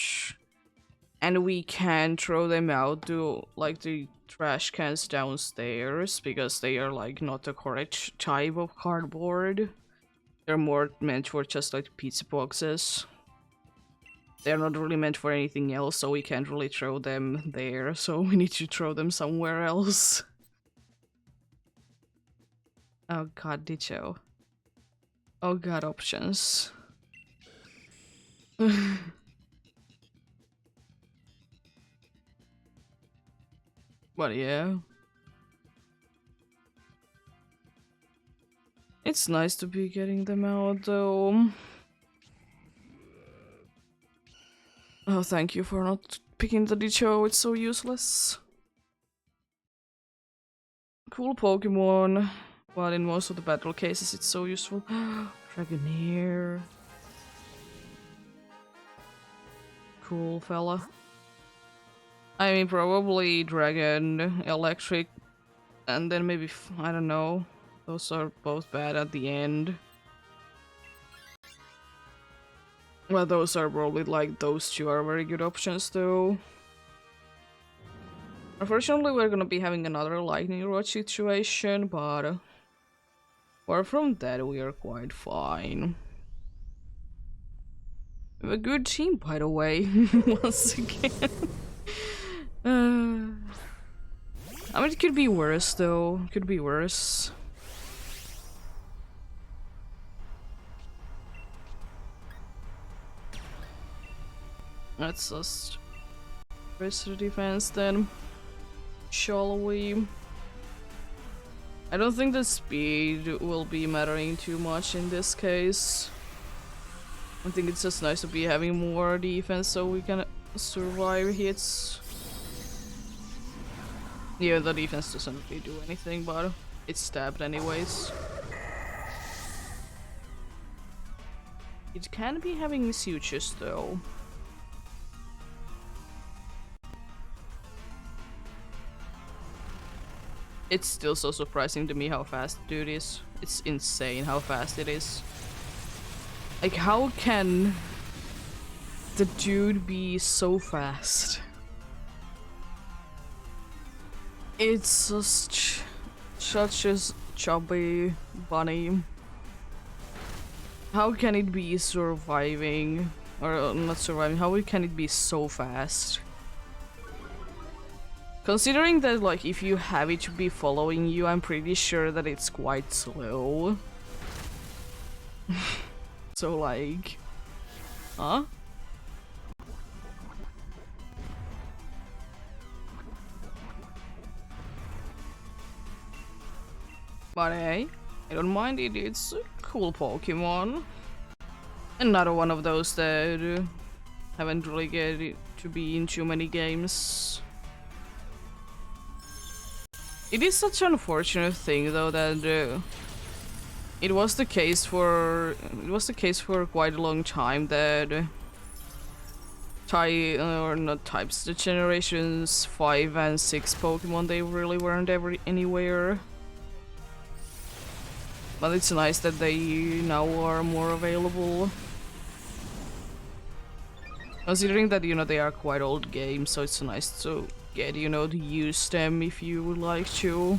and we can't throw them out to, like, the trash cans downstairs, because they are, like, not the correct type of cardboard. They're more meant for just, like, pizza boxes. They're not really meant for anything else, so we can't really throw them there, so we need to throw them somewhere else. Oh god, Dicho. Oh god, options. But yeah. It's nice to be getting them out, though. Oh, thank you for not picking the Dicho, it's so useless. Cool Pokemon, but in most of the battle cases it's so useful. Dragonair. Cool fella. I mean, probably Dragon, Electric, and then maybe, I don't know. Those are both bad at the end. Well, those are probably, like, those two are very good options, though. Unfortunately, we're gonna be having another lightning rod situation, but apart from that, we are quite fine. We have a good team, by the way, once again. I mean, it could be worse, though. It could be worse. Let's just raise the defense then. Shall we? I don't think the speed will be mattering too much in this case. I think it's just nice to be having more defense so we can survive hits. Yeah, the defense doesn't really do anything, but it's stabbed anyways. It can be having sutures though. It's still so surprising to me how fast the dude is. It's insane how fast it is. Like, how can the dude be so fast? It's just such a chubby bunny. How can it be surviving? Or not surviving, how can it be so fast? Considering that, like, if you have it to be following you, I'm pretty sure that it's quite slow. So, like... Huh? But hey, I don't mind it, it's a cool Pokemon. Another one of those that haven't really get it to be in too many games. It is such an unfortunate thing, though, that it was the case for quite a long time that the generations 5 and 6 Pokemon, they really weren't anywhere. But it's nice that they now are more available. Considering that, you know, they are quite old games, so it's nice to get, you know, to use them if you would like to.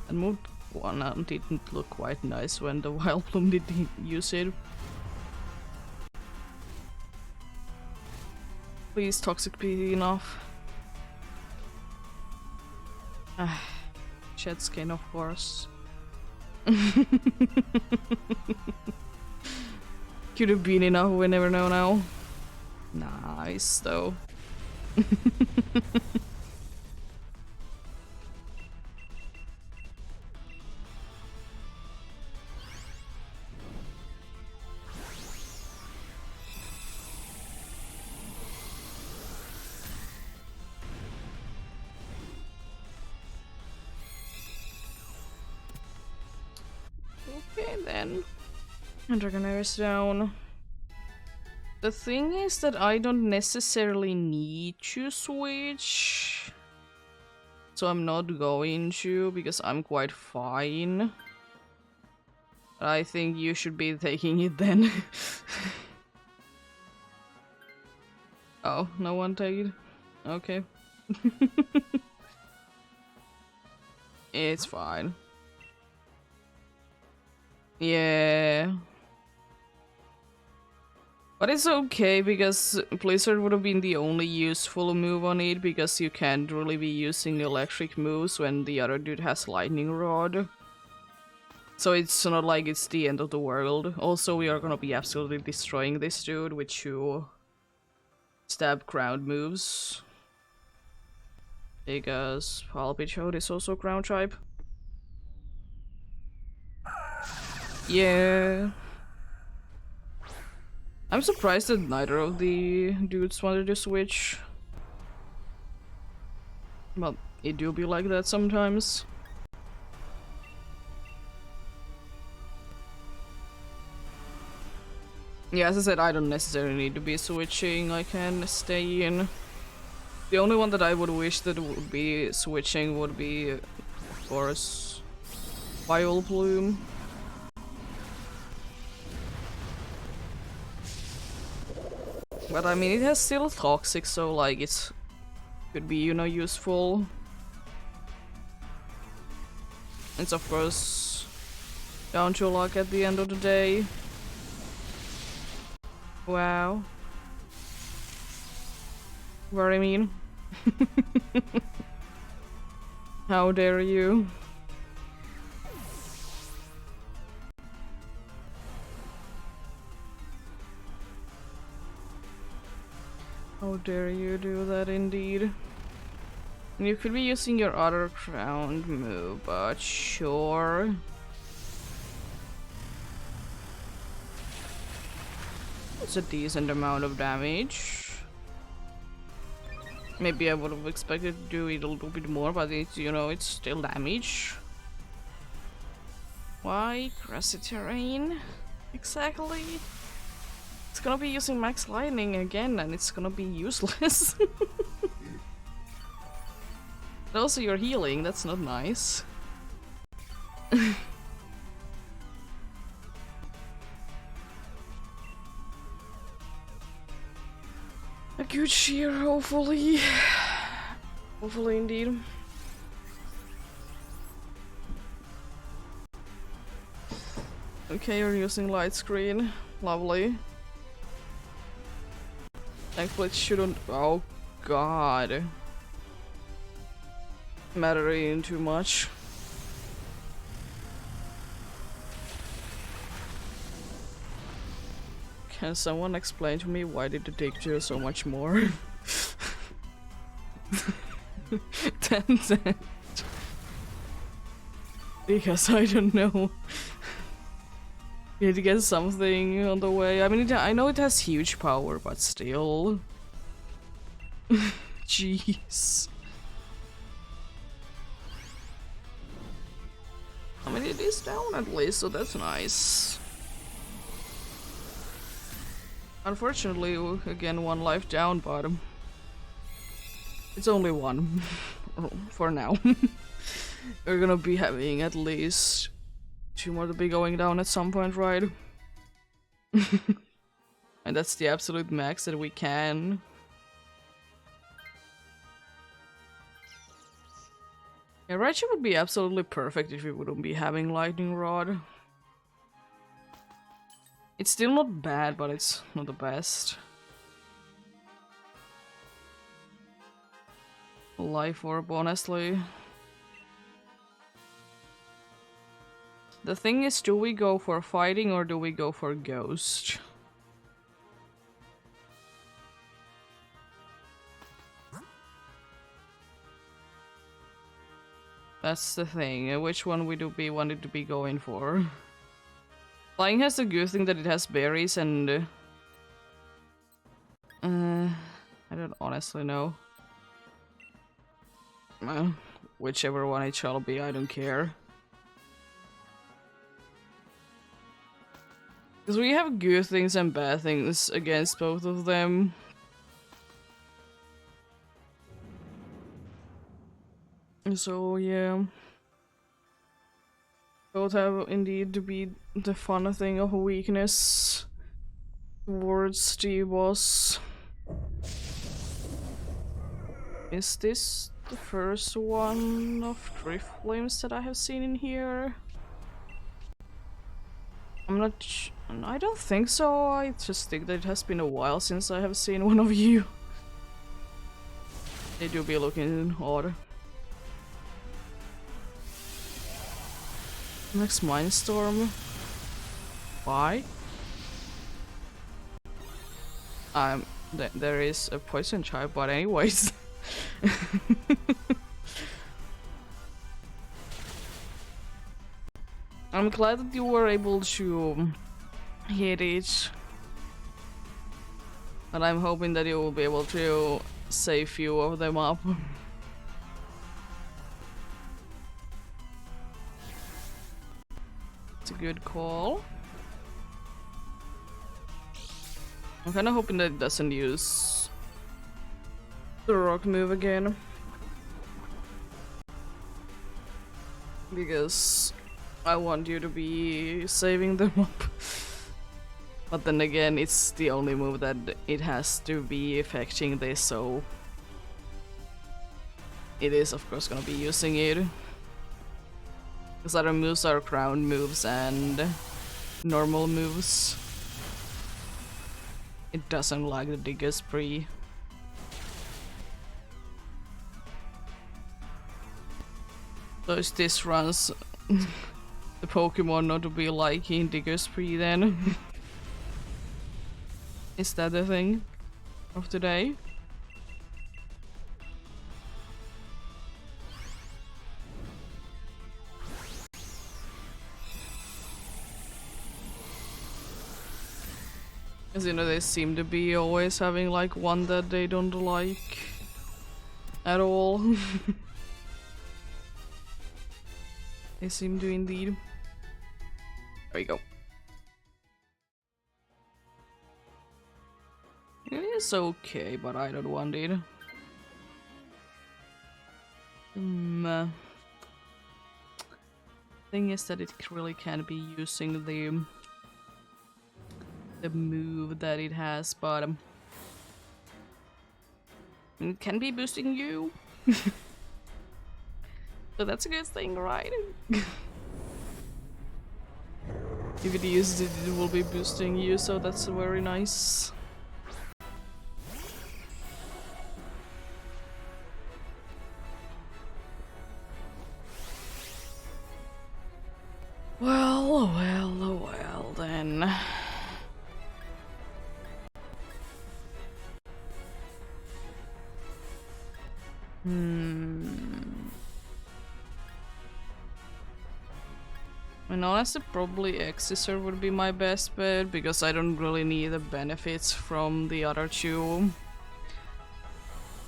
And one didn't look quite nice when the Wild Bloom did use it. Please, Toxic be enough. Shed skin, of course. Could have been enough, we never know now. Nice, though. Okay, then. And Dragonair's down. The thing is that I don't necessarily need to switch. So I'm not going to, because I'm quite fine. But I think you should be taking it then. Oh, no one take it? Okay. It's fine. Yeah. But it's okay, because Blizzard would have been the only useful move on it, because you can't really be using electric moves when the other dude has lightning rod. So it's not like it's the end of the world. Also, we are gonna be absolutely destroying this dude with 2 stab ground moves. Because Palpichode is also ground type. Yeah. I'm surprised that neither of the dudes wanted to switch. But it do be like that sometimes. Yeah, as I said, I don't necessarily need to be switching, I can stay in. The only one that I would wish that would be switching would be, of course, Wild Bloom. But I mean, it has still Toxic, so like it could be, you know, useful. It's of course down to luck at the end of the day. Wow. Very mean. How dare you? How dare you do that indeed. You could be using your other ground move, but sure. It's a decent amount of damage. Maybe I would have expected to do it a little bit more, but it's, you know, it's still damage. Why? Grassy terrain? Exactly. It's gonna be using max lightning again, and it's gonna be useless. And also you're healing, that's not nice. A good cheer, hopefully. Hopefully indeed. Okay, you're using light screen. Lovely. Thankfully it shouldn't— oh god. Mattering too much. Can someone explain to me why did it take you so much more? 10 cents. Because I don't know. Need to get something on the way. I mean, I know it has huge power, but still. Jeez. I mean, it is down at least, so that's nice. Unfortunately, again, 1 life down, but it's only 1 for now. We're gonna be having at least 2 more to be going down at some point, right? And that's the absolute max that we can. Yeah, Raichu would be absolutely perfect if we wouldn't be having Lightning Rod. It's still not bad, but it's not the best. Life Orb, honestly. The thing is, do we go for fighting or do we go for Ghost? That's the thing. Which one we wanted to be going for? Flying has the good thing that it has berries and... I don't honestly know. Whichever one it shall be, I don't care. Because we have good things and bad things against both of them. So yeah. Both have indeed to be the fun thing of a weakness towards the boss. Is this the first one of Drift Flames that I have seen in here? I'm not I don't think so. I just think that it has been a while since I have seen one of you. They do be looking odd. Next Mindstorm. Why? There is a poison type, but anyways. I'm glad that you were able to hit it. And I'm hoping that you will be able to save few of them up. It's a good call. I'm kinda hoping that it doesn't use the rock move again. Because I want you to be saving them up. But then again, it's the only move that it has to be affecting this, so it is of course gonna be using it. Because other moves are crown moves and normal moves. It doesn't like the Digger Spree. So if this runs the Pokemon not to be liking Digger Spree then? Is that the thing of today? Because, you know, they seem to be always having like one that they don't like at all. They seem to indeed. There we go. It is okay, but I don't want it. Thing is that it really can't be using the move that it has, but it can be boosting you. So that's a good thing, right? If it uses it, it will be boosting you, so that's very nice. Well then. And honestly, probably Exeter would be my best bet, because I don't really need the benefits from the other two.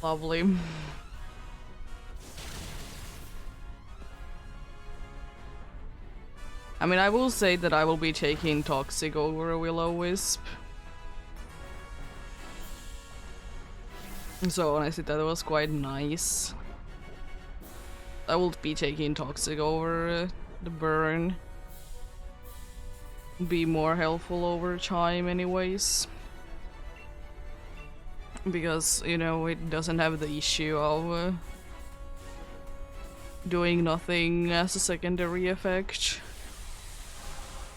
Lovely. I mean, I will say that I will be taking Toxic over a Will-O-Wisp. So honestly, that was quite nice. I will be taking Toxic over the burn. Be more helpful over time anyways. Because, you know, it doesn't have the issue of doing nothing as a secondary effect.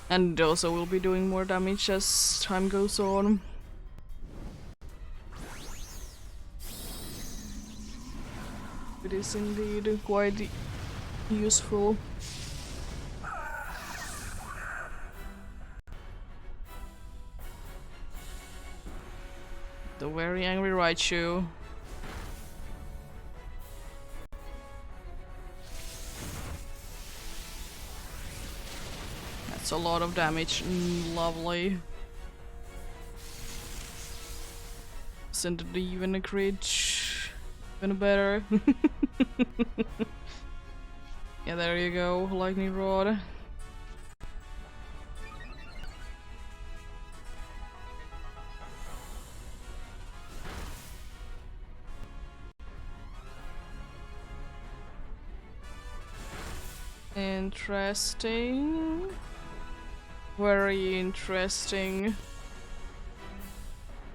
And also will be doing more damage as time goes on. It is indeed quite useful. The very angry Raichu. That's a lot of damage. Lovely. Isn't it even a crit? Even better. Yeah, there you go. Lightning Rod. Interesting. Very interesting.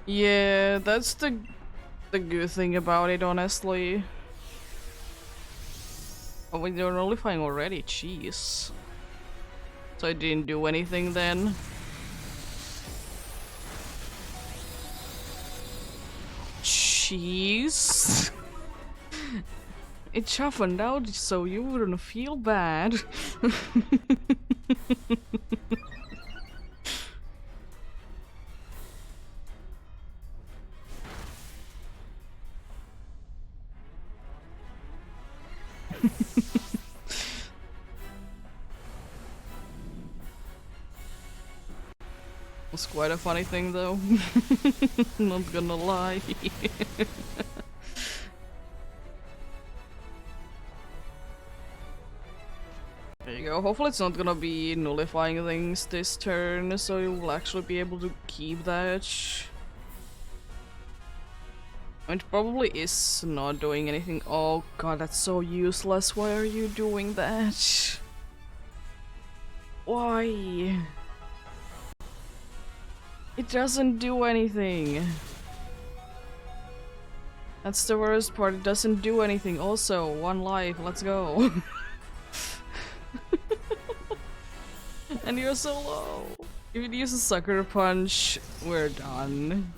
Yeah, that's the good thing about it, honestly. Oh, we are nullifying already, jeez. So I didn't do anything then. Jeez. It shuffled out so you wouldn't feel bad. Was quite a funny thing though. Not gonna lie. There you go. Hopefully it's not gonna be nullifying things this turn, so you will actually be able to keep that. It probably is not doing anything. Oh god, that's so useless. Why are you doing that? Why? It doesn't do anything. That's the worst part. It doesn't do anything. Also, 1 life. Let's go. And you're so low. If it uses Sucker Punch, we're done.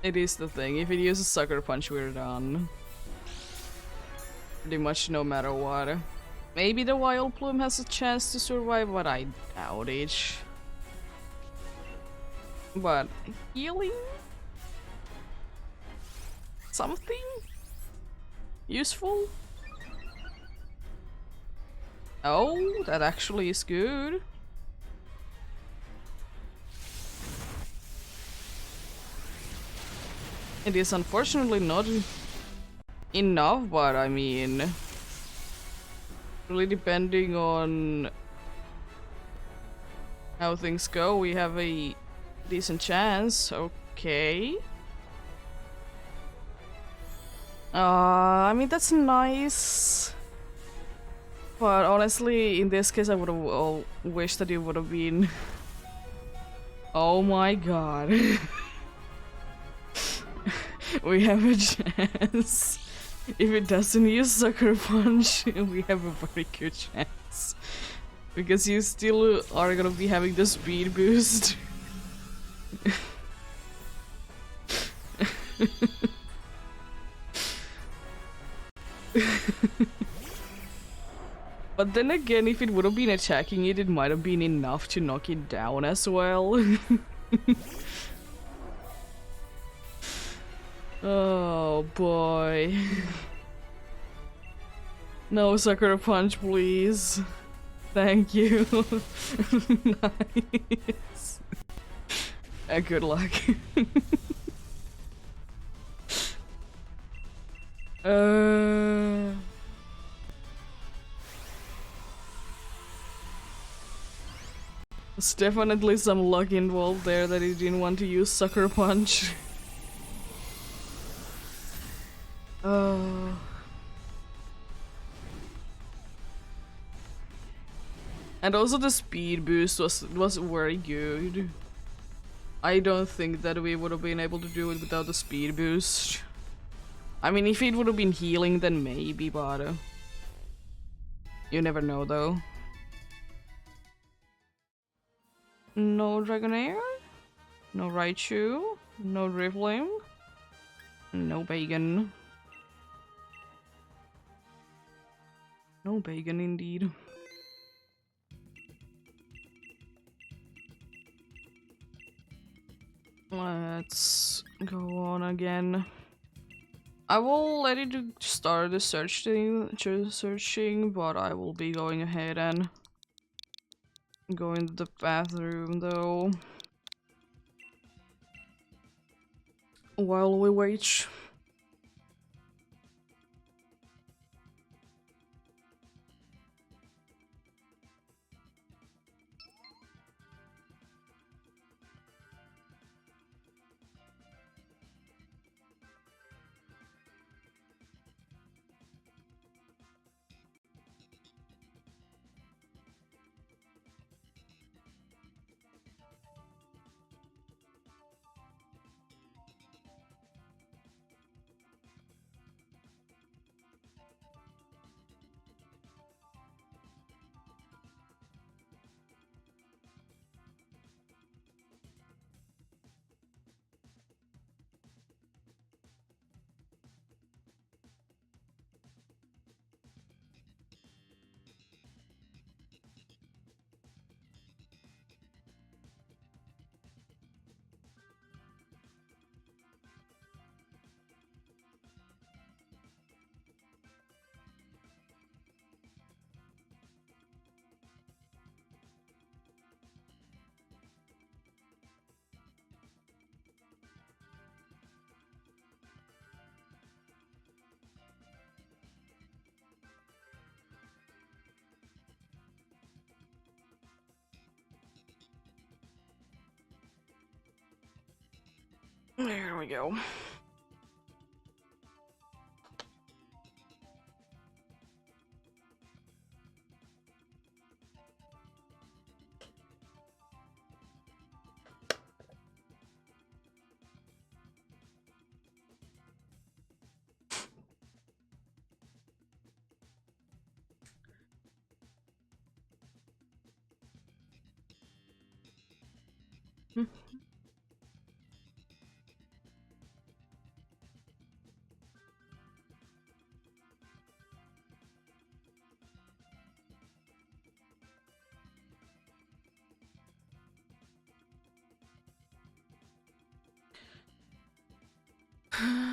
It is the thing. If it uses Sucker Punch, we're done. Pretty much no matter what. Maybe the Wild Plume has a chance to survive, but I doubt it. But healing? Something? Useful? Oh, that actually is good. It is unfortunately not enough, but I mean, really depending on how things go, we have a decent chance. Okay. I mean, that's nice. But honestly, in this case, I would have wished that it would have been. Oh my god. We have a chance. If it doesn't use Sucker Punch, we have a very good chance. Because you still are gonna be having the speed boost. But then again, if it would have been attacking it, it might have been enough to knock it down as well. Oh boy. No Sucker Punch, please. Thank you. Nice. Good luck. There's definitely some luck involved there that he didn't want to use Sucker Punch. And also the speed boost was very good. I don't think that we would have been able to do it without the speed boost. I mean, if it would have been healing, then maybe, but you never know, though. No Dragonair, no Raichu, no Riffling, no Bacon. No Bacon, indeed. Let's go on again. I will let it start the searching, but I will be going ahead and going to the bathroom though. While we wait. There we go.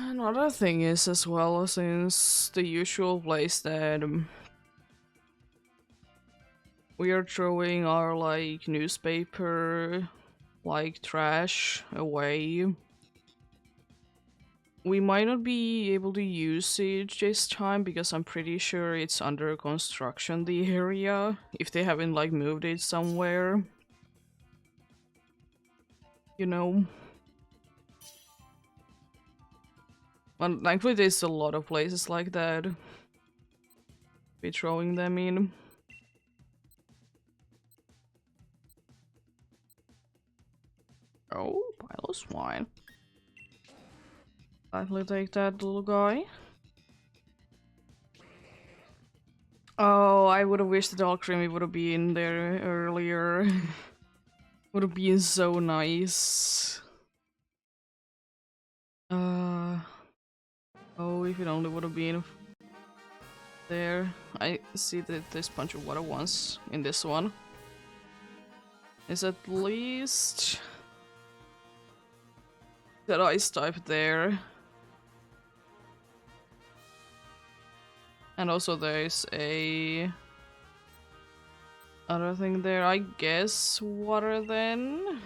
Another thing is as well, since the usual place that we are throwing our like newspaper like trash away, we might not be able to use it this time because I'm pretty sure it's under construction, the area, if they haven't like moved it somewhere, you know. And thankfully there's a lot of places like that be throwing them in. Oh, pile of swine. Definitely take that little guy. Oh, I would have wished the dog creamy would have been there earlier. Would have been so nice. Oh, if it only would have been there. I see that there's a bunch of water ones in this one. Is at least that ice type there. And also there's a other thing there, I guess water then.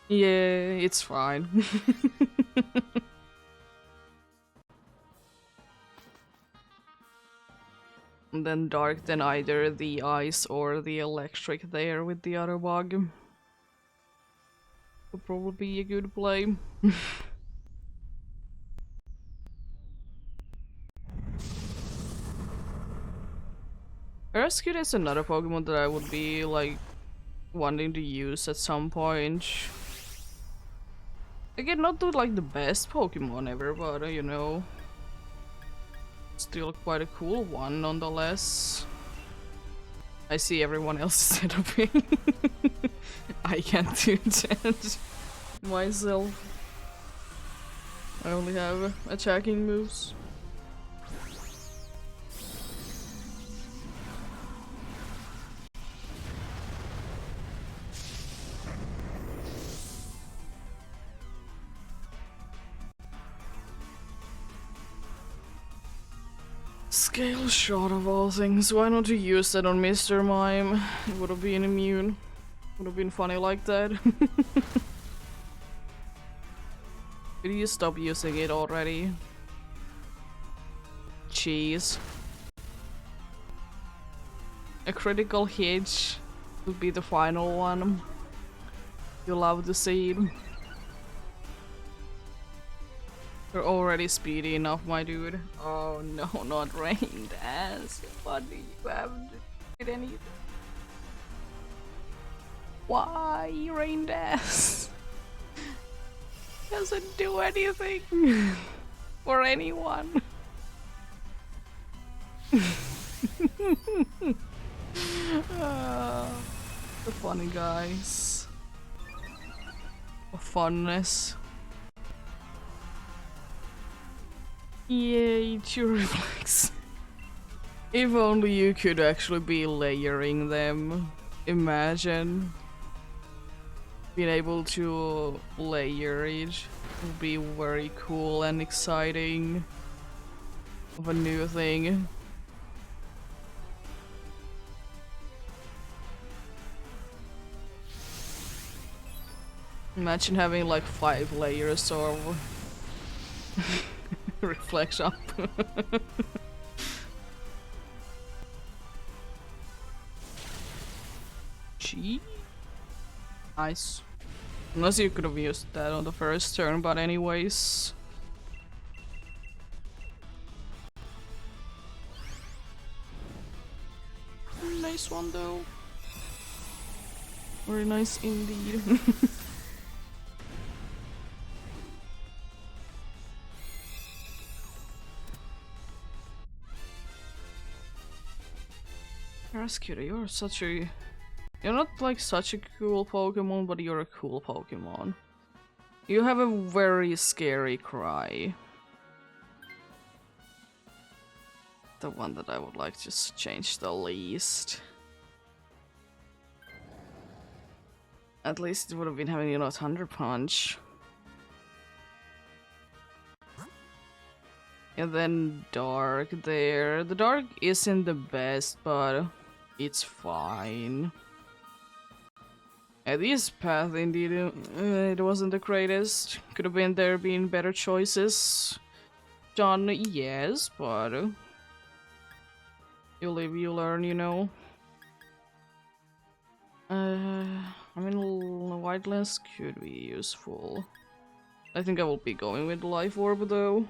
Yeah, it's fine. And then dark, then either the ice or the electric there with the other bug. Would probably be a good play. Rescue is another Pokemon that I would be like wanting to use at some point. Again, not do like the best Pokemon ever, but you know, still quite a cool one nonetheless. I see everyone else setuping. I can't do that myself. I only have attacking moves. Scale shot of all things. Why not you use that on Mr. Mime? It would have been immune. Would have been funny like that. Could you stop using it already? Jeez. A critical hit would be the final one. You love to see it. You're already speedy enough, my dude. Oh no, not Rain Dance. What do you have to did anything? Why Rain Dance? Doesn't do anything for anyone. The funny guys. The funness. Yay, true reflex. If only you could actually be layering them. Imagine being able to layer it would be very cool and exciting of a new thing. Imagine having like 5 layers of reflex up. Gee. Nice. Unless you could have used that on the first turn, but anyways. Nice one though. Very nice indeed. Rascuda, you're such a... You're not like such a cool Pokemon, but you're a cool Pokemon. You have a very scary cry. The one that I would like to change the least. At least it would have been having, you know, Thunder Punch. And then Dark there. The Dark isn't the best, but it's fine. At this path, indeed, it wasn't the greatest. Could have been better choices done, yes, but you live, you learn, you know. I mean, White Lens could be useful. I think I will be going with Life Orb though.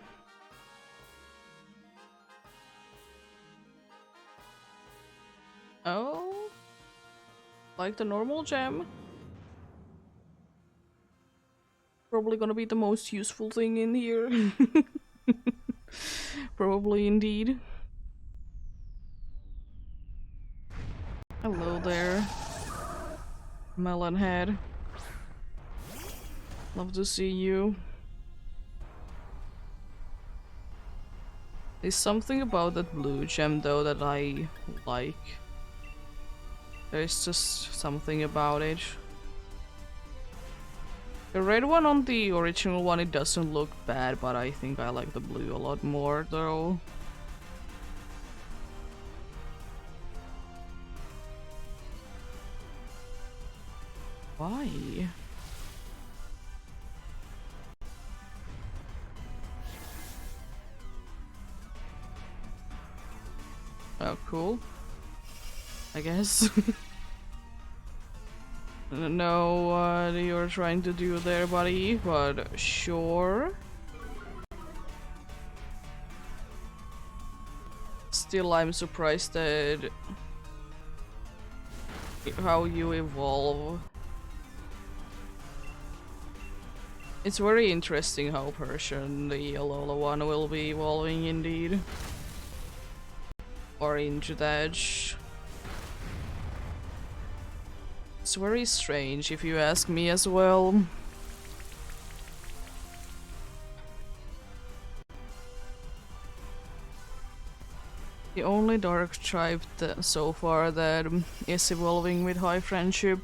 Oh, like the normal gem. Probably gonna be the most useful thing in here. Probably indeed. Hello there, Melonhead. Love to see you. There's something about that blue gem though that I like. There's just something about it. The red one on the original one, it doesn't look bad, but I think I like the blue a lot more though. Why? Oh, cool. I guess. I don't know what you're trying to do there, buddy, but sure. Still, I'm surprised at how you evolve. It's very interesting how Persian the Alola one will be evolving indeed. Orange Edge. It's very strange if you ask me as well. The only dark type so far that is evolving with high friendship.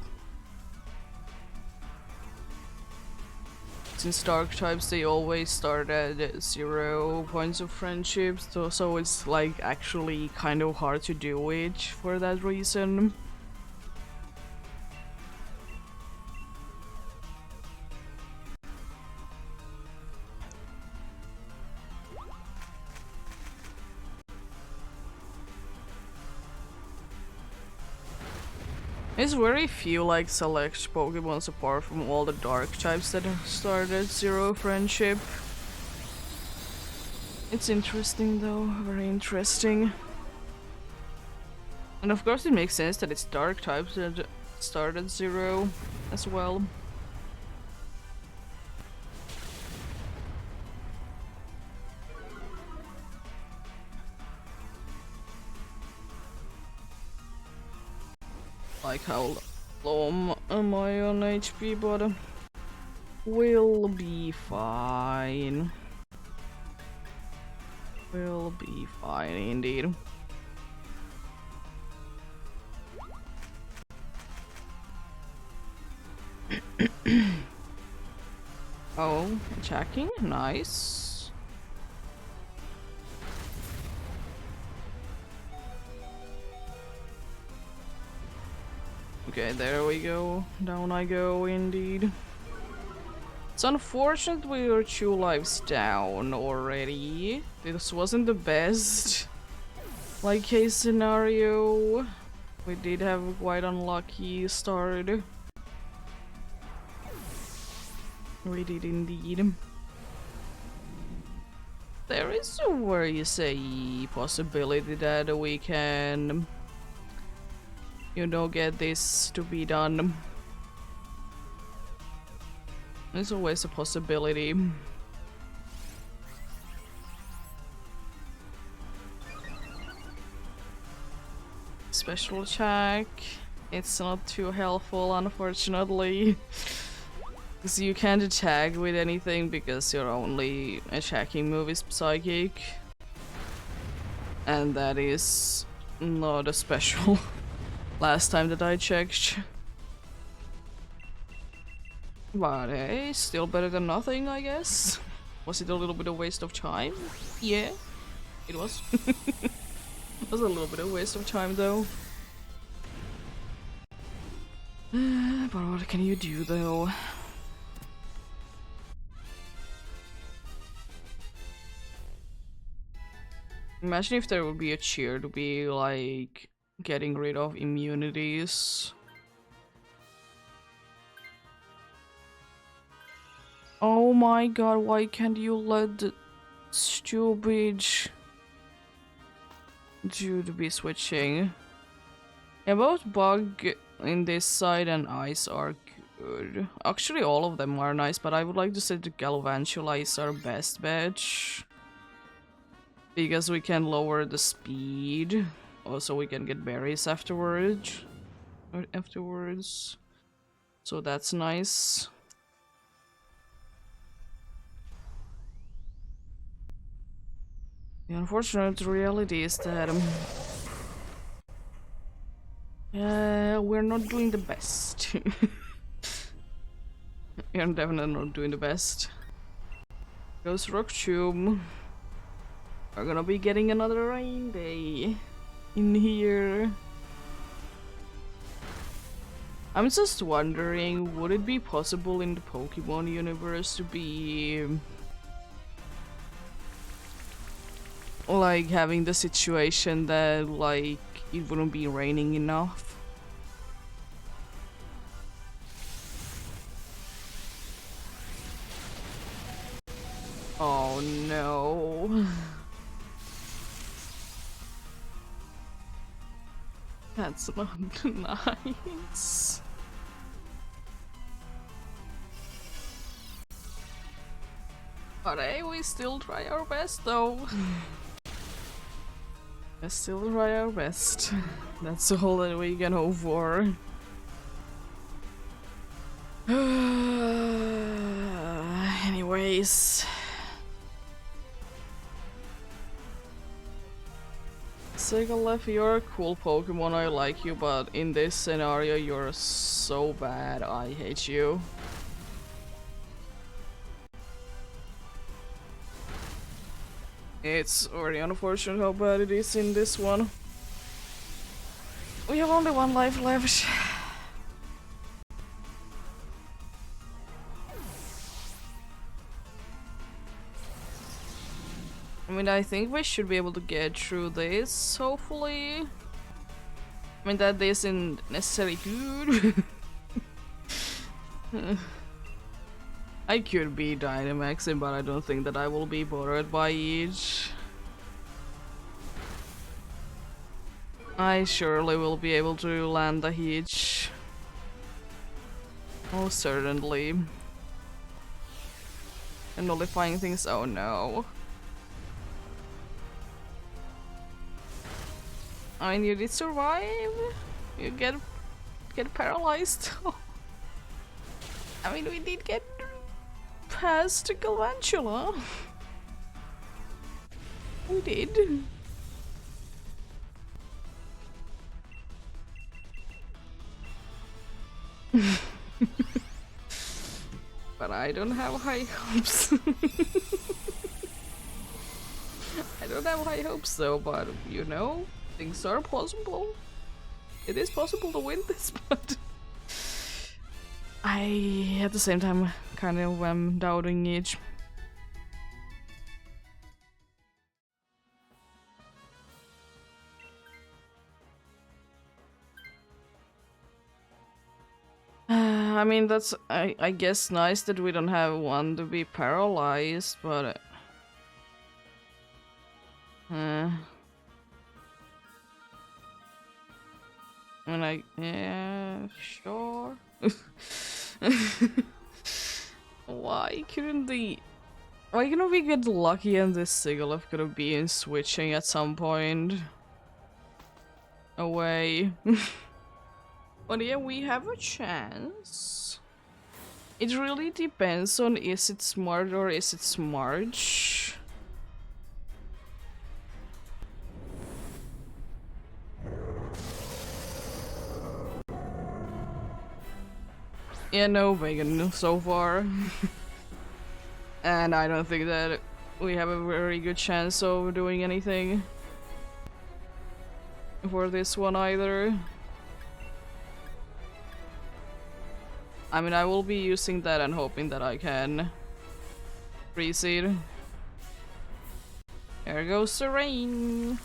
Since dark types they always start at 0 points of friendship, so it's like actually kind of hard to do it for that reason. There's very few like select Pokemons apart from all the dark types that start at 0 friendship. It's interesting though, very interesting. And of course it makes sense that it's dark types that start at 0 as well. Like how low am I on HP, but we'll be fine. We'll be fine indeed. Oh, attacking? Nice. Okay, there we go. Down I go, indeed. It's unfortunate we are 2 lives down already. This wasn't the best like case scenario. We did have a quite unlucky start. We did indeed. There is a very possibility that we can, you know, get this to be done. There's always a possibility. Special attack. It's not too helpful, unfortunately. Because you can't attack with anything because your only attacking move is Psychic. And that is not a special. Last time that I checked. But hey, still better than nothing, I guess. Was it a little bit of waste of time? Yeah, it was. It was a little bit of waste of time though. But what can you do though? Imagine if there would be a cheer to be like getting rid of immunities. Oh my god, why can't you let the stupid dude be switching? Yeah, both Bug in this side and Ice are good. Actually, all of them are nice, but I would like to say the Galvantula is our best batch. Because we can lower the speed. Also, we can get berries afterwards. So that's nice. The unfortunate reality is that we're not doing the best. We're definitely not doing the best. Goes Rock Tube. We're gonna be getting another rain day in here. I'm just wondering, would it be possible in the Pokemon universe to be like having the situation that like it wouldn't be raining enough? Oh no. That's not nice. But hey, we still try our best though. We still try our best. That's all that we can hope for. Anyways. Sigalef, you're a cool Pokemon, I like you, but in this scenario you're so bad, I hate you. It's very unfortunate how bad it is in this one. We have only one life left. I mean, I think we should be able to get through this, hopefully. I mean, that isn't necessarily good. I could be Dynamaxing, but I don't think that I will be bothered by it. I surely will be able to land the hitch. Most certainly. And nullifying things, oh no. I mean, you did survive. You get paralyzed. I mean, we did get past Galvantula. We did. But I don't have high hopes. I don't have high hopes though, but you know, things are possible. It is possible to win this, but I, at the same time, kind of am doubting it. I mean, that's, I guess, nice that we don't have one to be paralyzed, but... I mean, yeah, sure. Why couldn't we get lucky and this Sigalef could have been switching at some point? Away. But yeah, we have a chance. It really depends on is it smart or is it smarch. Yeah, no Vegan so far. And I don't think that we have a very good chance of doing anything for this one either. I mean, I will be using that and hoping that I can reseed. There goes the rain.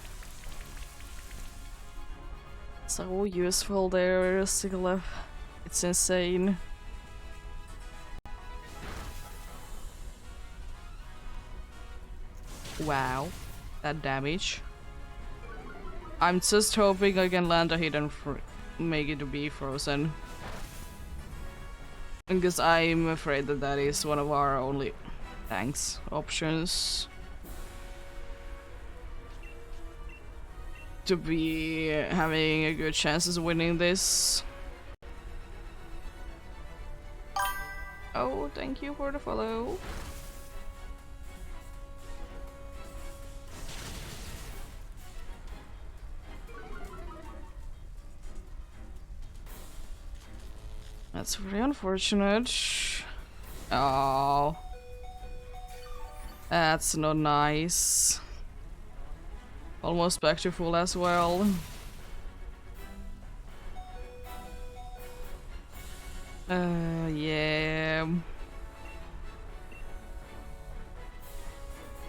So useful there, Sigalef. It's insane. Wow, that damage. I'm just hoping I can land a hit and make it to be frozen. Because I'm afraid that that is one of our only thanks options to be having a good chances of winning this. Oh, thank you for the follow. That's very unfortunate. Oh. That's not nice. Almost back to full as well. Yeah.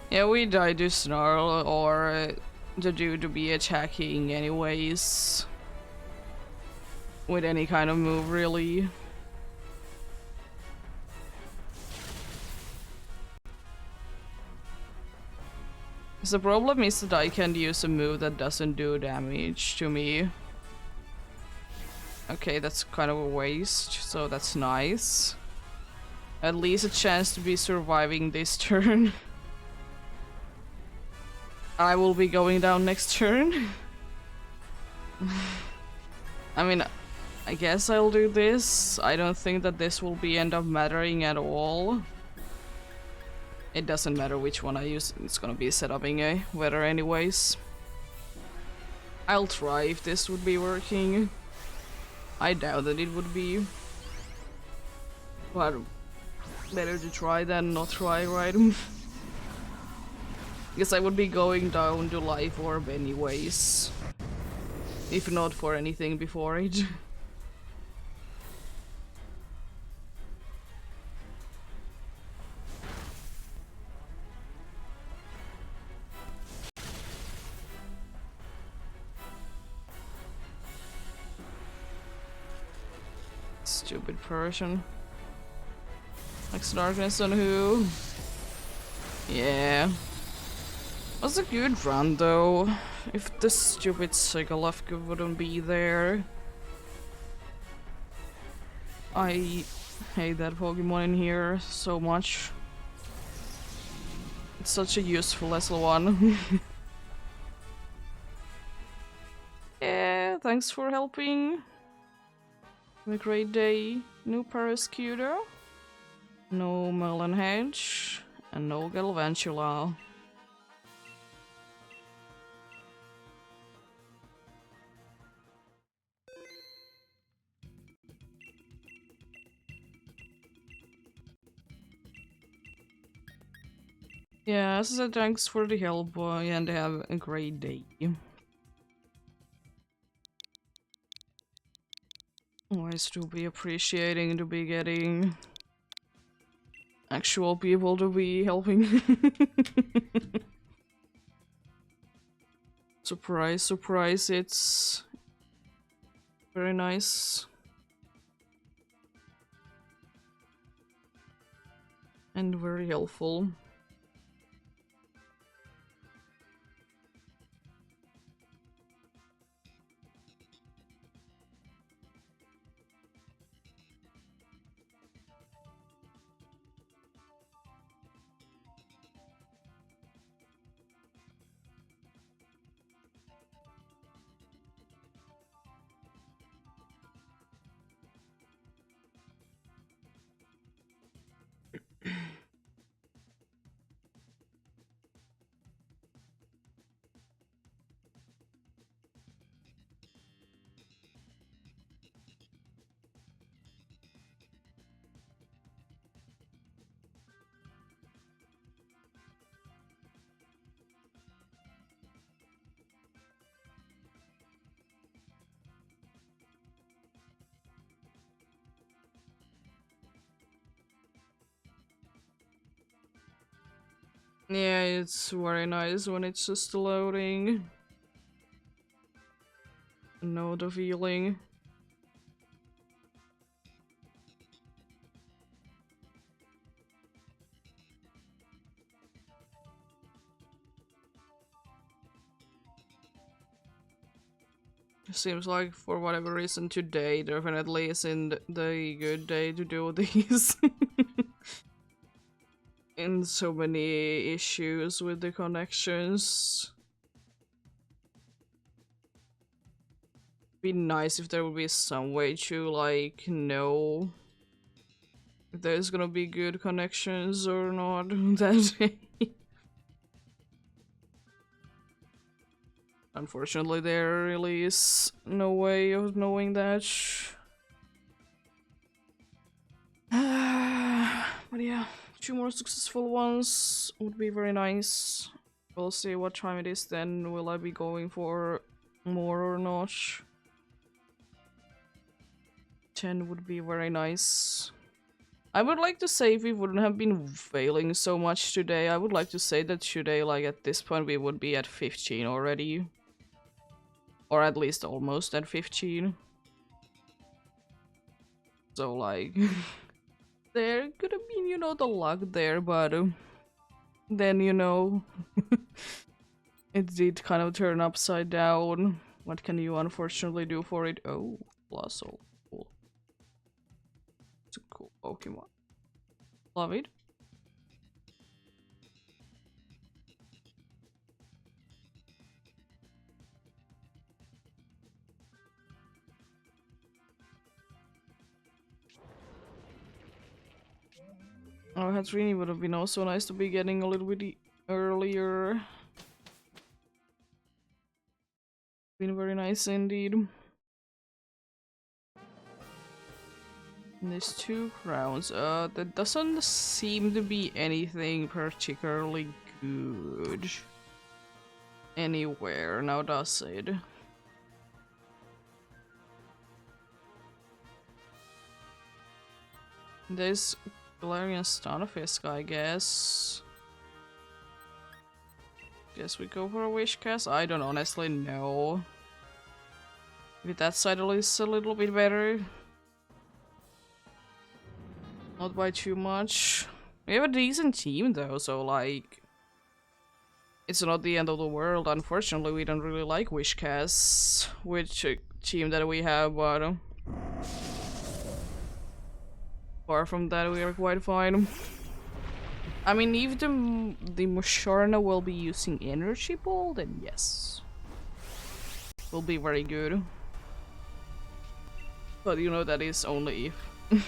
Yeah, we died to Snarl or the dude to be attacking anyways. With any kind of move, really. The problem is that I can't use a move that doesn't do damage to me. Okay, that's kind of a waste, so that's nice. At least a chance to be surviving this turn. I will be going down next turn. I mean, I guess I'll do this. I don't think that this will be end up mattering at all. It doesn't matter which one I use, it's gonna be set up in a weather anyways. I'll try if this would be working. I doubt that it would be. But better to try than not try, right? Guess I would be going down to Life Orb anyways. If not for anything before it. Stupid person. Next darkness on who? Yeah. Was a good run though. If the stupid Sigalufka wouldn't be there. I hate that Pokemon in here so much. It's such a useful SL1. Yeah, thanks for helping. Have a great day. No Parascudo, no Melon Hedge, and no Galvantula. Yeah, as I said, thanks for the help, and have a great day. Always to be appreciating to be getting actual people to be helping. Surprise, surprise, it's very nice. And very helpful. Yeah, it's very nice when it's just loading. Know the feeling. Seems like for whatever reason today definitely isn't the good day to do these. And so many issues with the connections. Be nice if there would be some way to like know if there's gonna be good connections or not that day. Unfortunately, there really is no way of knowing that. But yeah, 2 more successful ones would be very nice. We'll see what time it is then. Will I be going for more or not? 10 would be very nice. I would like to say if we wouldn't have been failing so much today, I would like to say that today, like at this point, we would be at 15 already. Or at least almost at 15. So like, there could have been, you know, the luck there, but then, you know, it did kind of turn upside down. What can you unfortunately do for it? Oh, Blastoise. Cool. It's a cool Pokemon. Love it. Oh, Hatrini would have been also nice to be getting a little bit earlier. Been very nice indeed. And there's 2 crowns. That doesn't seem to be anything particularly good anywhere, now does it? There's Galarian Stunfisk, I guess. Guess we go for a Wish Cast? I don't honestly know. Maybe that side is a little bit better. Not by too much. We have a decent team though, so like... It's not the end of the world. Unfortunately, we don't really like Wish Casts, which team that we have, but... Apart from that, we are quite fine. I mean, if the Musharna will be using Energy Ball, then yes. Will be very good. But you know, that is only if.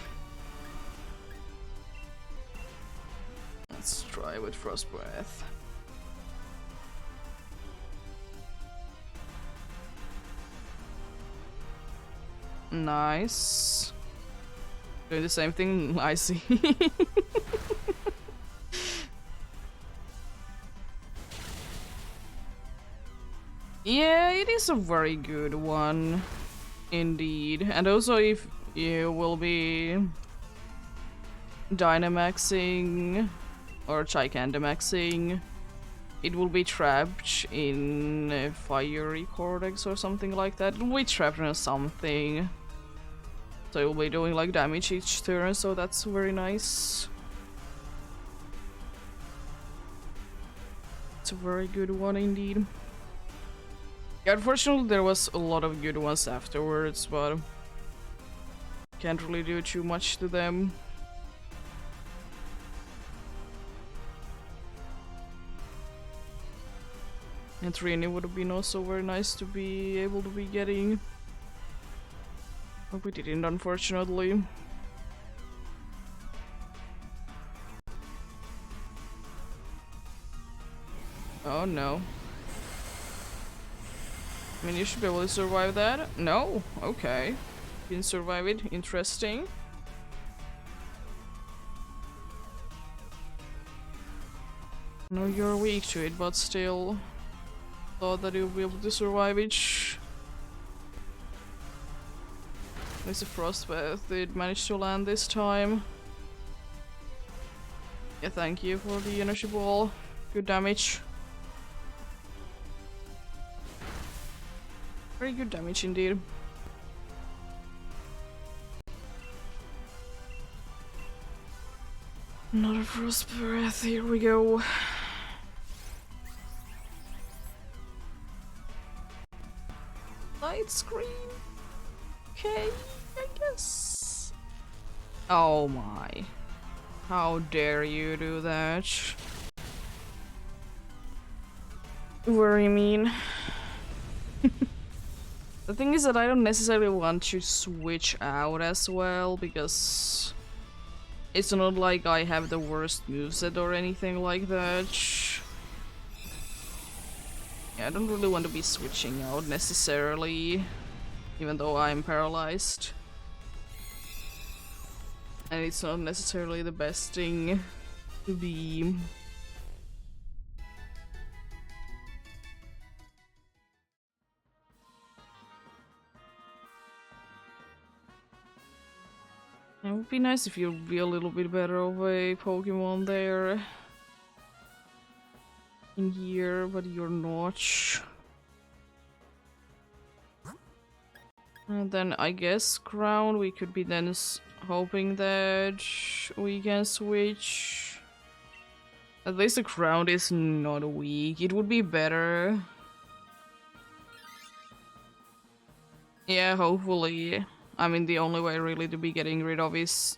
Let's try with Frost Breath. Nice. Doing the same thing, I see. Yeah, it is a very good one. Indeed. And also if you will be Dynamaxing or Gigantamaxing, it will be trapped in a Fiery Cortex or something like that. It will be trapped in something. So it will be doing like damage each turn, so that's very nice. It's a very good one indeed. Yeah, unfortunately there was a lot of good ones afterwards, but can't really do too much to them. And Trini would have been also very nice to be able to be getting. But we didn't, unfortunately. Oh no. I mean, you should be able to survive that. No? Okay. Didn't survive it. Interesting. No, you're weak to it, but still thought that you'll be able to survive it. At least the Frostbath did manage to land this time. Yeah, thank you for the energy ball. Good damage. Very good damage indeed. Another Frost Breath, here we go. Light screen. Okay, I guess. Oh my. How dare you do that? Very mean. The thing is that I don't necessarily want to switch out as well, because it's not like I have the worst moveset or anything like that. Yeah, I don't really want to be switching out necessarily, even though I'm paralyzed. And it's not necessarily the best thing to be. It would be nice if you'd be a little bit better of a Pokemon there in here, but you're not. And then I guess Crown, we could be then hoping that we can switch. At least the Crown is not weak. It would be better. Yeah, hopefully. I mean, the only way really to be getting rid of is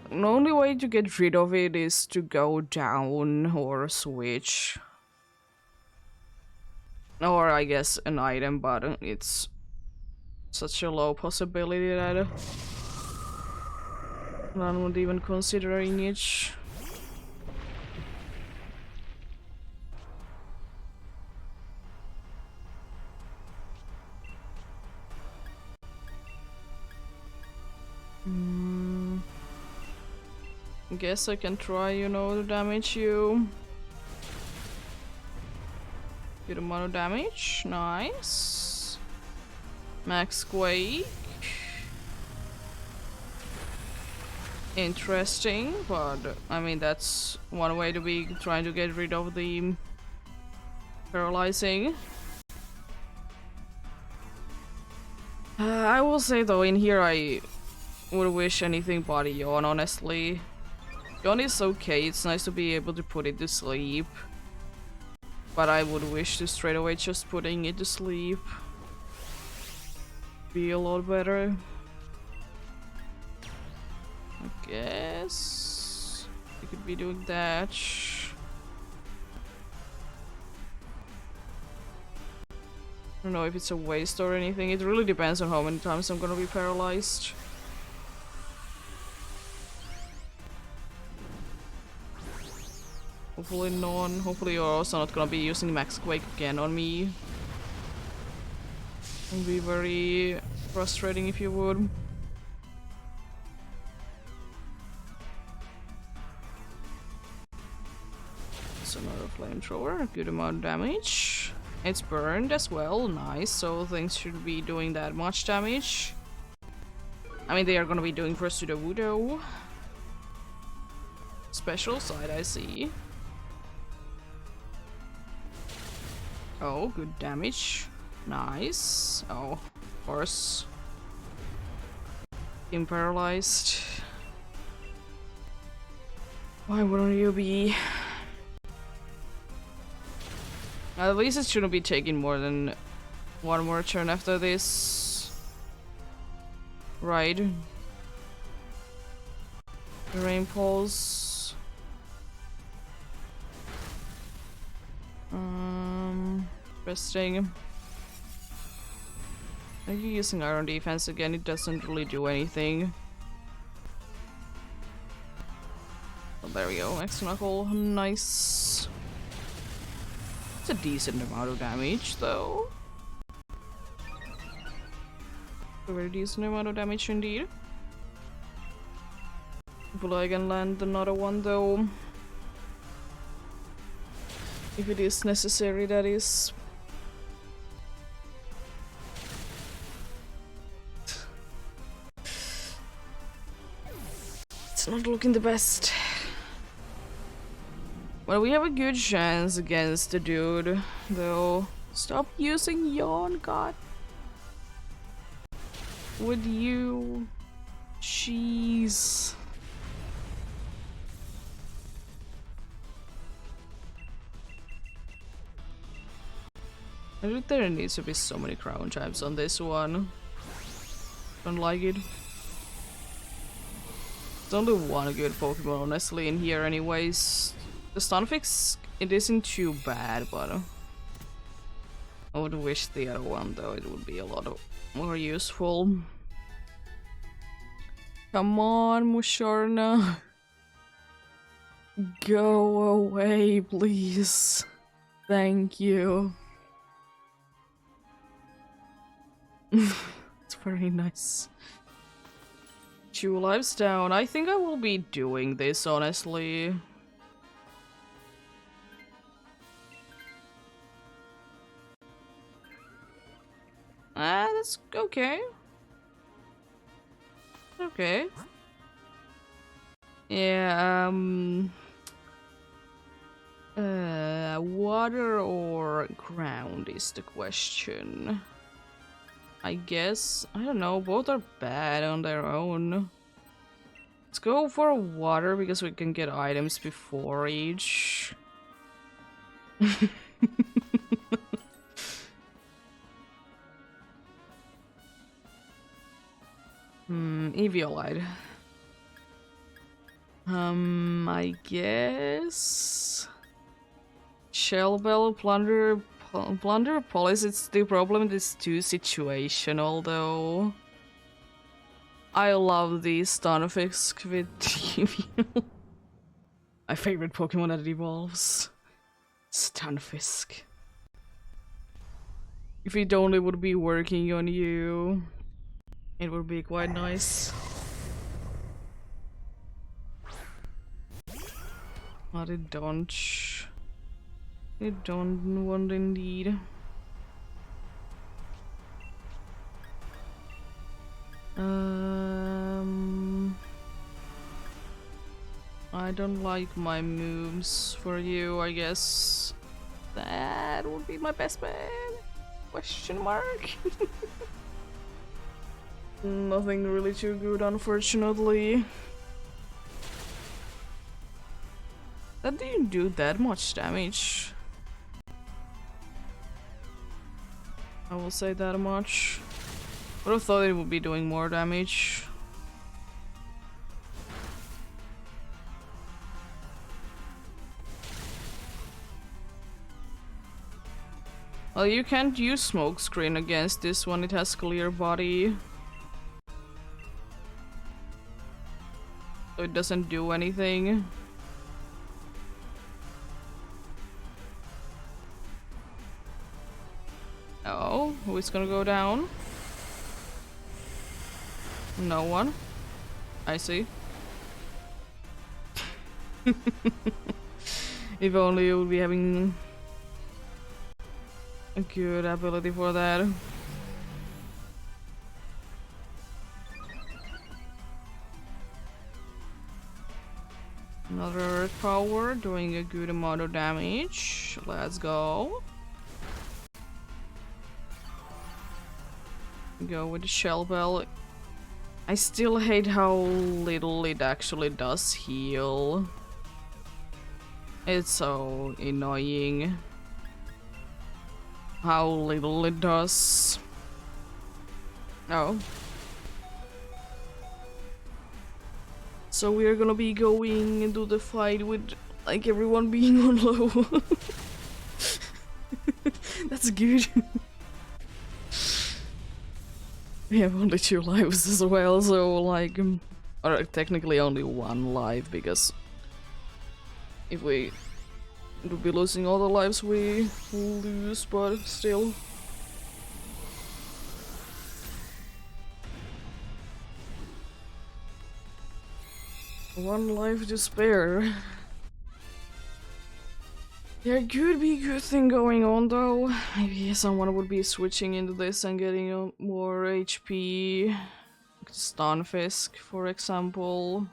The only way to get rid of it is to go down or switch. Or I guess an item, but it's such a low possibility that none would even considering it. Guess I can try, you know, to damage you. Good amount of damage. Nice. Max Quake. Interesting, but I mean, that's one way to be trying to get rid of the paralyzing. I will say though, in here I would wish anything but Yawn, honestly. Yawn is okay, it's nice to be able to put it to sleep. But I would wish to straight away just putting it to sleep be a lot better. I guess we could be doing that. I don't know if it's a waste or anything. It really depends on how many times I'm gonna be paralyzed. Hopefully none. Hopefully you're also not gonna be using Max Quake again on me. It would be very frustrating if you would. It's another flamethrower, a good amount of damage. It's burned as well, nice, so things should be doing that much damage. I mean, they are gonna be doing first to the Voodoo. Special side, I see. Oh, good damage. Nice. Oh, of course. Being paralyzed. Why wouldn't you be? At least it shouldn't be taking more than one more turn after this. Right. The rain pulse. Interesting. Are you using iron defense again? It doesn't really do anything. Oh, there we go. Extra knuckle. Nice. It's a decent amount of damage, though. A very decent amount of damage indeed. Hopefully I can land another one, though. If it is necessary, that is. It's not looking the best. Well, we have a good chance against the dude, though. Stop using Yawn, God. Would you? Jeez. I think there needs to be so many crown chimes on this one. Don't like it. There's only one good Pokemon, honestly, in here anyways. The Stunfix, it isn't too bad, but I would wish the other one, though. It would be a lot more useful. Come on, Musharna. Go away, please. Thank you. It's very nice. 2 lives down. I think I will be doing this, honestly. That's okay. Okay. Yeah, water or ground is the question. I guess, I don't know, both are bad on their own. Let's go for water because we can get items before each. Eviolite. I guess Shell Bell Plunder Police. It's the problem. It's too situational though. I love the Stunfisk with Eevee. My favorite Pokemon that evolves. Stunfisk. If it only would be working on you, it would be quite nice. But it don't. It don't want indeed. I don't like my moves for you, I guess. That would be my best bet? Question mark? Nothing really too good, unfortunately. That didn't do that much damage. I will say that much. Would have thought it would be doing more damage. Well, you can't use smokescreen against this one, it has clear body. So it doesn't do anything. Oh, who is gonna go down? No one. I see. If only you would be having a good ability for that. Another Earth Power doing a good amount of damage. Let's go. Go with the Shell Bell. I still hate how little it actually does heal. It's so annoying how little it does. Oh. So we are gonna be going into the fight with like everyone being on low. That's good. We have only 2 lives as well, so like, or technically only 1 life, because if we would be losing all the lives we lose, but still. One life to spare. There could be a good thing going on though. Maybe someone would be switching into this and getting more HP. Stunfisk, for example.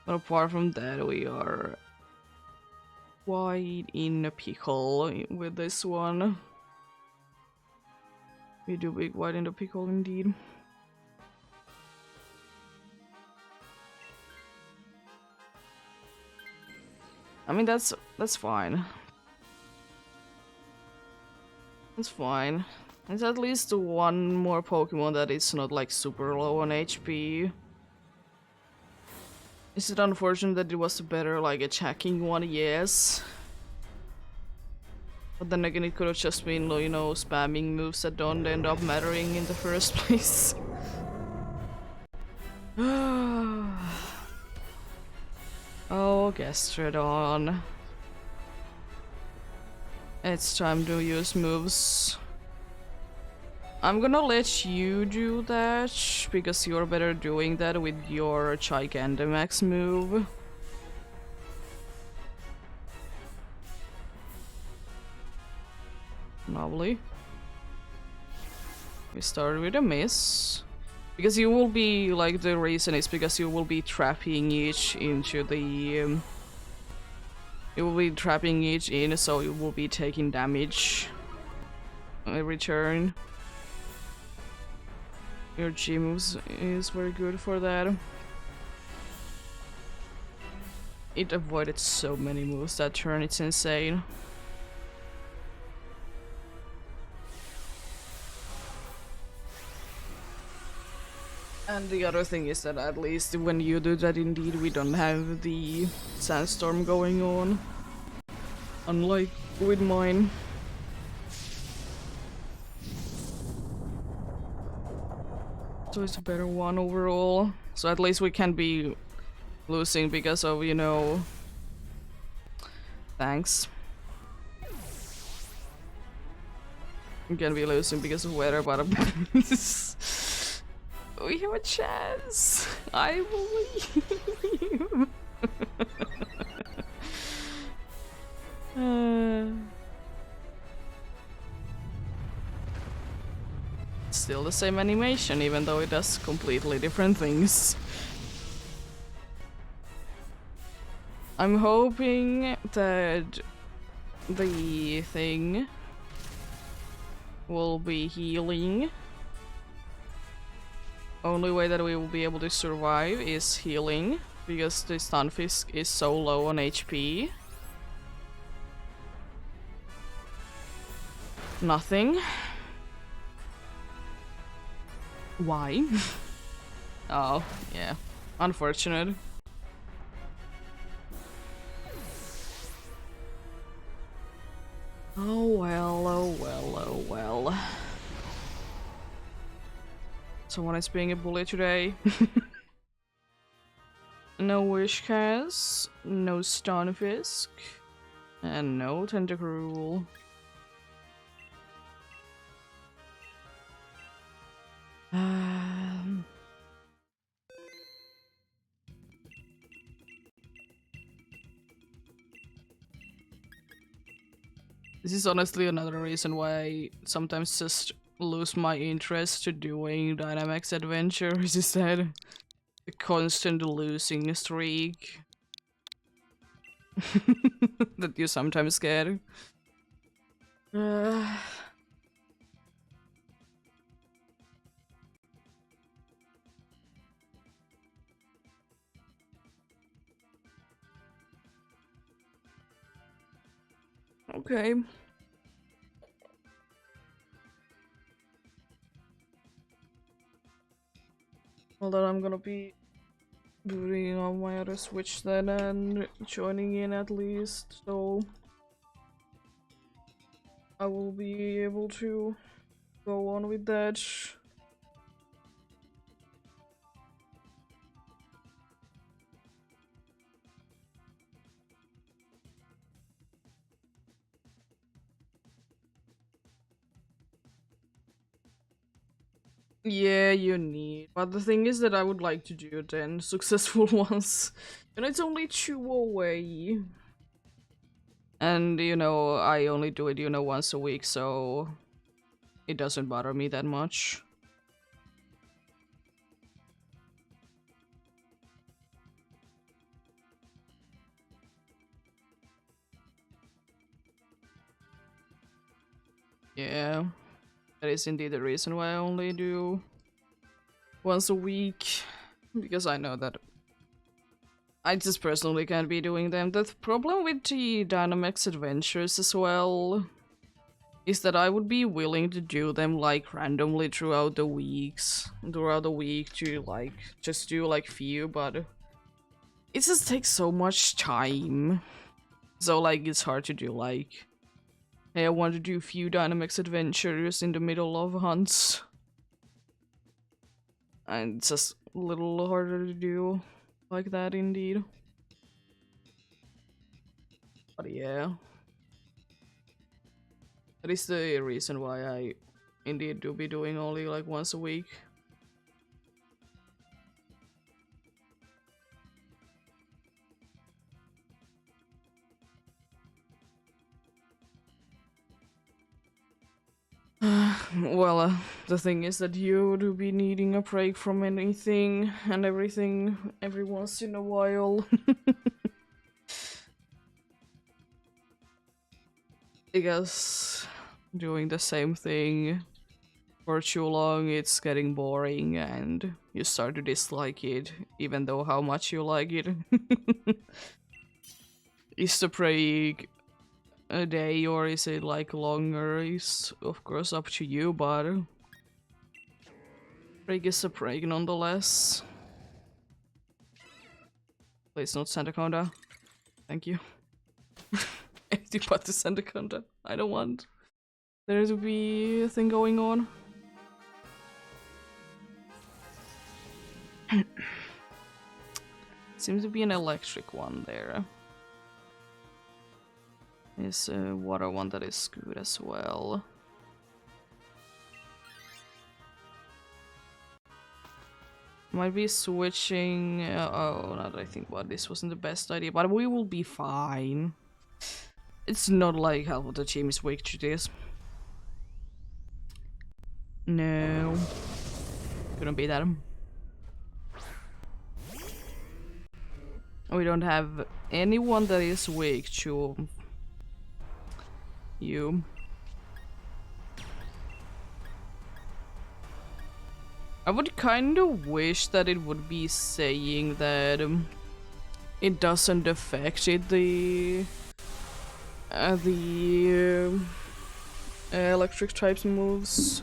But apart from that, we are quite in a pickle with this one. We do be quite in a pickle indeed. I mean, that's fine. It's fine. It's at least 1 more Pokemon that is not like super low on HP. Is it unfortunate that it was a better like attacking one? Yes. But then again, it could have just been, you know, spamming moves that don't end up mattering in the first place. Oh, Gastrodon. It's time to use moves. I'm gonna let you do that, because you're better doing that with your Gigantamax move. Lovely. We start with a miss. Because you will be, like, the reason is because you will be trapping each into the... you will be trapping each in, so you will be taking damage every turn. Your G moves is very good for that. It avoided so many moves that turn, it's insane. And the other thing is that at least when you do that, indeed, we don't have the sandstorm going on. Unlike with mine. So it's a better one overall. So at least we can't be losing because of, you know... Thanks. We can be losing because of weather, but... We have a chance. I believe. Still the same animation, even though it does completely different things. I'm hoping that the thing will be healing. Only way that we will be able to survive is healing, because the Stunfisk is so low on HP. Nothing. Why? Oh, yeah. Unfortunate. Oh well, oh well, oh well. Someone is being a bully today. No Wishcast, no Stunfisk, and no Tentacruel. This is honestly another reason why I sometimes just lose my interest to doing Dynamax Adventures instead. The constant losing streak that you sometimes get. Okay. Well, then I'm gonna be booting on my other Switch then and joining in at least, so I will be able to go on with that. Yeah, you need. But the thing is that I would like to do 10 successful ones. And it's only 2 away. And, you know, I only do it, you know, once a week, so it doesn't bother me that much. Yeah. That is indeed the reason why I only do once a week, because I know that I just personally can't be doing them. The problem with the Dynamax Adventures as well is that I would be willing to do them like randomly throughout the week to like just do like few, but it just takes so much time. So like it's hard to do like, hey, I want to do few Dynamax Adventures in the middle of hunts. And it's just a little harder to do like that indeed. But yeah. That is the reason why I indeed do be doing only like once a week. Well, the thing is that you do be needing a break from anything and everything every once in a while. Because doing the same thing for too long, it's getting boring and you start to dislike it, even though how much you like it. Is the break a day or is it like longer is of course up to you, but Break is a break nonetheless. Please not Sandaconda. Thank you. Anything but the Sandaconda. I don't want there to be a thing going on. Seems to be an electric one there. There's a water one that is good as well. Might be switching. Oh, now that I think about this wasn't the best idea, but we will be fine. It's not like half of the team is weak to this. No. Couldn't be that. We don't have anyone that is weak to you. I would kind of wish that it would be saying that it doesn't affect it, the electric types moves,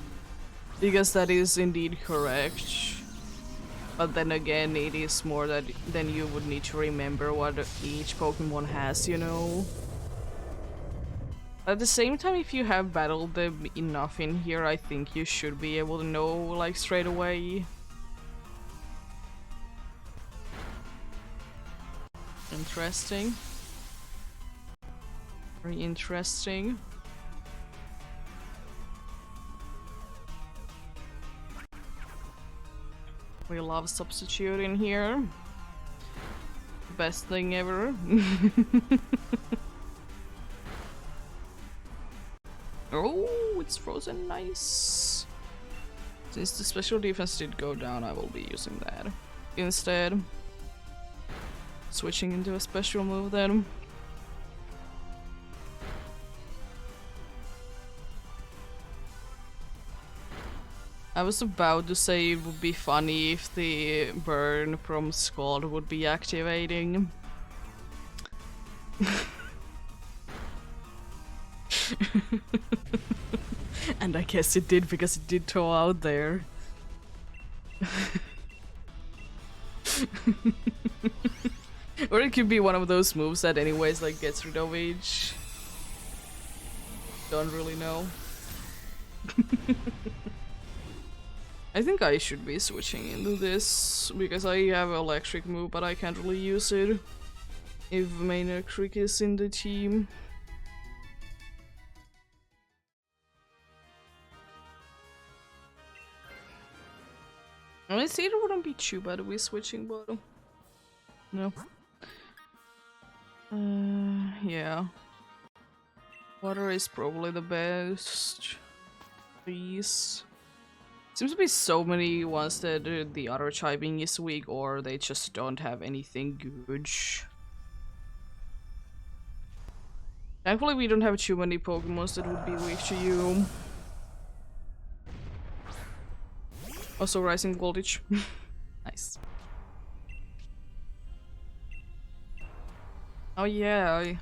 because that is indeed correct. But then again, it is more that then you would need to remember what each Pokemon has, you know. At the same time, if you have battled them enough in here, I think you should be able to know, like, straight away. Interesting. Very interesting. We love substituting here. Best thing ever. Oh, it's frozen, nice. Since the special defense did go down, I will be using that instead. Switching into a special move then. I was about to say it would be funny if the burn from Scald would be activating. And I guess it did, because it did throw out there. Or it could be one of those moves that anyways like gets rid of each. Don't really know. I think I should be switching into this, because I have electric move but I can't really use it if main electric is in the team. I see it wouldn't be too bad if we're switching, but no. Yeah. Water is probably the best. Please. Seems to be so many ones that the other typing is weak, or they just don't have anything good. Thankfully we don't have too many Pokemons that would be weak to you. Also rising voltage. Nice. Oh yeah.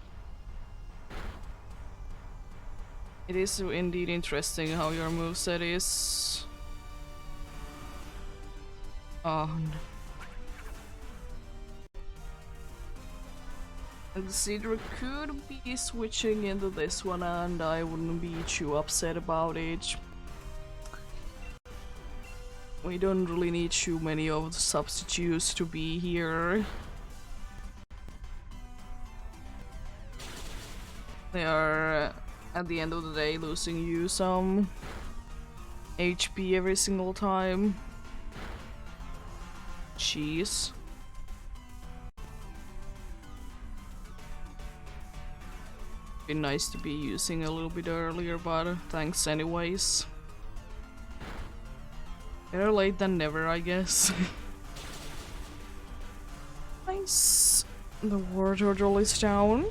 It is indeed interesting how your moveset is. Oh no. And the Cedar could be switching into this one, and I wouldn't be too upset about it. We don't really need too many of the substitutes to be here. They are, at the end of the day, losing you some HP every single time. Jeez. Be nice to be using a little bit earlier, but thanks anyways. Better late than never, I guess. Nice. The war turtle is down.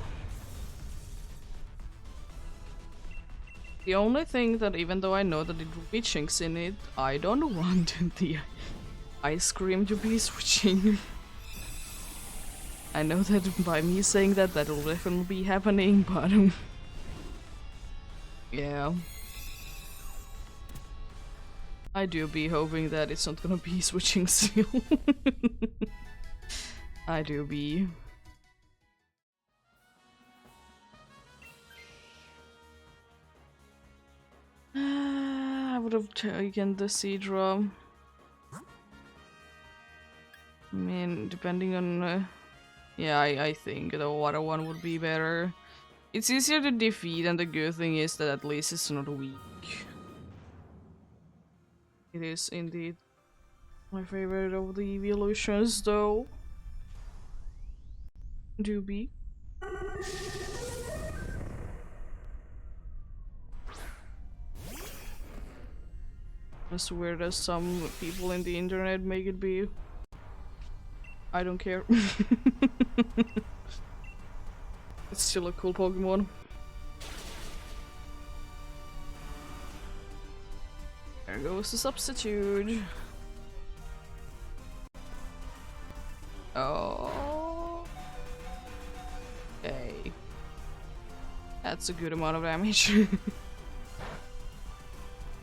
The only thing that, even though I know that it will be chinks in it, I don't want the ice cream to be switching. I know that by me saying that, that will definitely be happening, but yeah. I do be hoping that it's not gonna be switching still. I do be. I would have taken the Seadra. I mean, depending on... yeah, I think the water one would be better. It's easier to defeat, and the good thing is that at least it's not weak. It is indeed my favorite of the evolutions, though. Do be. As weird as some people in the internet make it be. I don't care. It's still a cool Pokemon. There goes the substitute. Oh. Okay. That's a good amount of damage.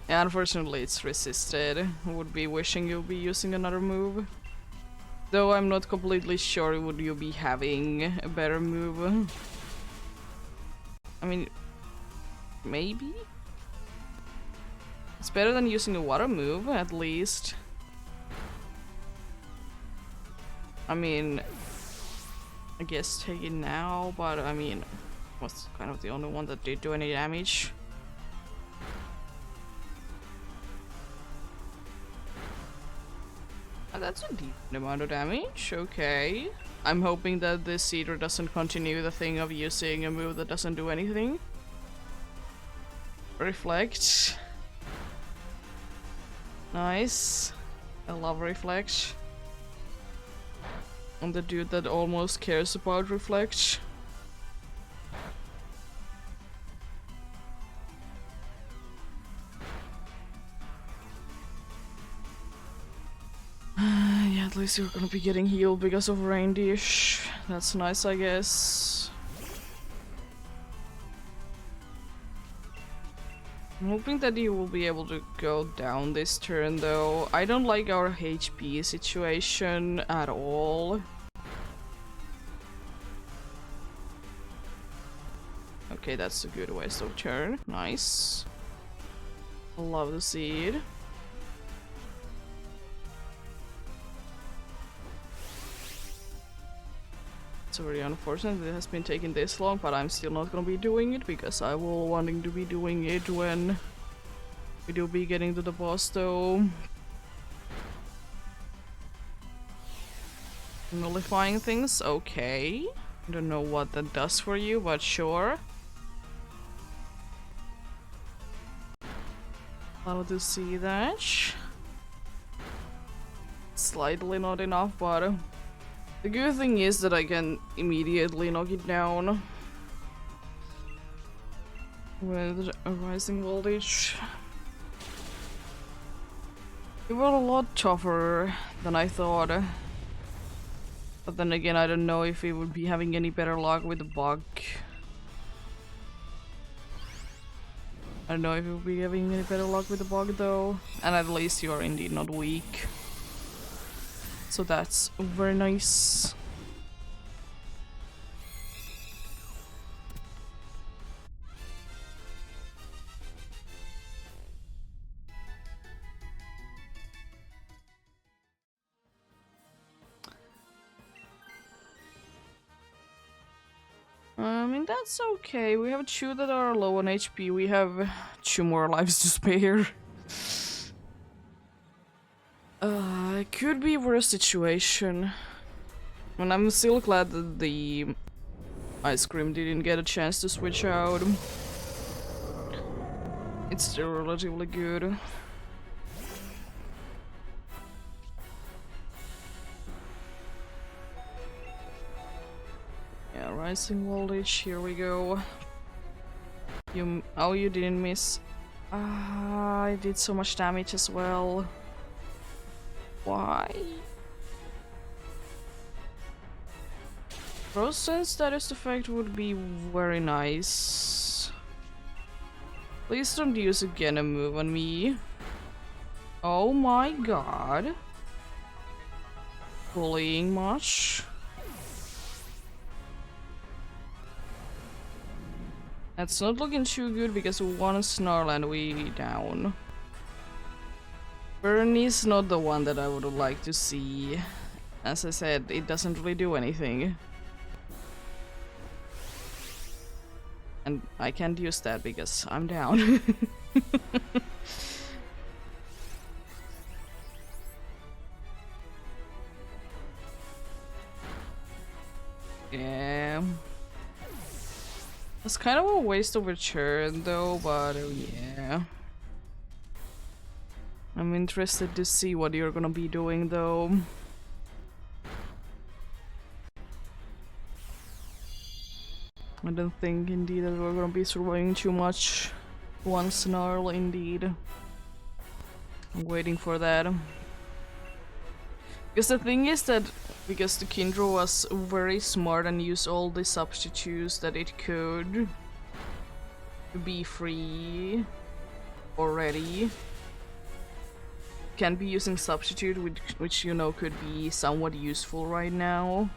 Yeah, unfortunately it's resisted. Would be wishing you'll be using another move. Though I'm not completely sure would you be having a better move. I mean, maybe? It's better than using a water move, at least. I mean, I guess take it now, but I mean, was kind of the only one that did do any damage. That's a decent amount of damage, okay. I'm hoping that this Cedar doesn't continue the thing of using a move that doesn't do anything. Reflect. Nice. I love Reflect. I'm the dude that almost cares about Reflect. Yeah, at least you're gonna be getting healed because of Rain Dish. That's nice, I guess. I'm hoping that you will be able to go down this turn, though. I don't like our HP situation at all. Okay, that's a good waste of turn. Nice. Love the seed. It's very unfortunate that it has been taking this long, but I'm still not gonna be doing it because I will wanting to be doing it when we do be getting to the boss, though. Nullifying things, okay. I don't know what that does for you, but sure. Love to see that. Slightly not enough, but the good thing is that I can immediately knock it down with a rising voltage. It was a lot tougher than I thought. But then again, I don't know if we would be having any better luck with the bug. I don't know if we'll be having any better luck with the bug, though. And at least you are indeed not weak. So that's very nice. I mean, that's okay. We have 2 that are low on HP. We have 2 more lives to spare. It could be a worse situation. And I'm still glad that the ice cream didn't get a chance to switch out. It's still relatively good. Yeah, rising voltage, here we go. Oh, you didn't miss. I did so much damage as well. Why? Frozen status effect would be very nice. Please don't use again a move on me. Oh my god. Bullying much? That's not looking too good because one snarl and we down. Bernie's not the one that I would like to see. As I said, it doesn't really do anything. And I can't use that because I'm down. Yeah. It's kind of a waste of a turn though, but yeah. I'm interested to see what you're gonna be doing though. I don't think indeed that we're gonna be surviving too much. One snarl indeed. I'm waiting for that. Because the thing is that because the Kindle was very smart and used all the substitutes that it could to be free already. Can be using substitute which you know could be somewhat useful right now.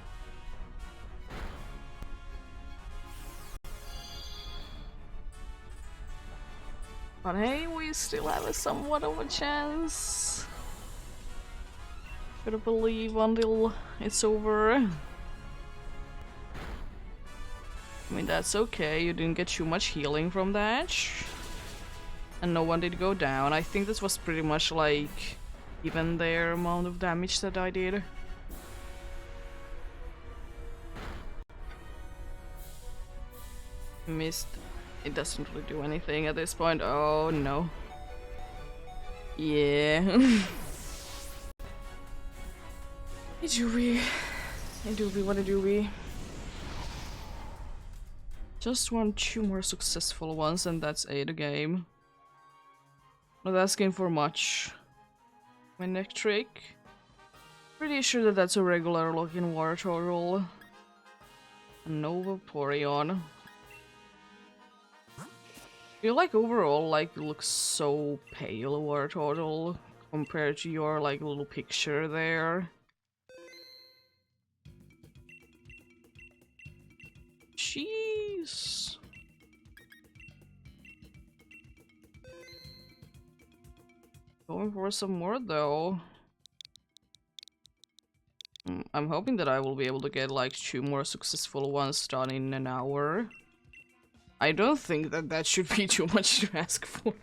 But hey, we still have a somewhat of a chance. Gotta believe until it's over. I mean, that's okay, you didn't get too much healing from that. And no one did go down. I think this was pretty much like even their amount of damage that I did. Missed. It doesn't really do anything at this point. Oh no. Yeah. It do be. It do be what it do be. Just want 2 more successful ones and that's the game. Not asking for much. My neck trick. Pretty sure that that's a regular looking war turtle. A Nova Porion. I feel like overall, like, it looks so pale, war turtle, compared to your, like, little picture there. Jeez. Going for some more though. I'm hoping that I will be able to get like 2 more successful ones done in an hour. I don't think that that should be too much to ask for.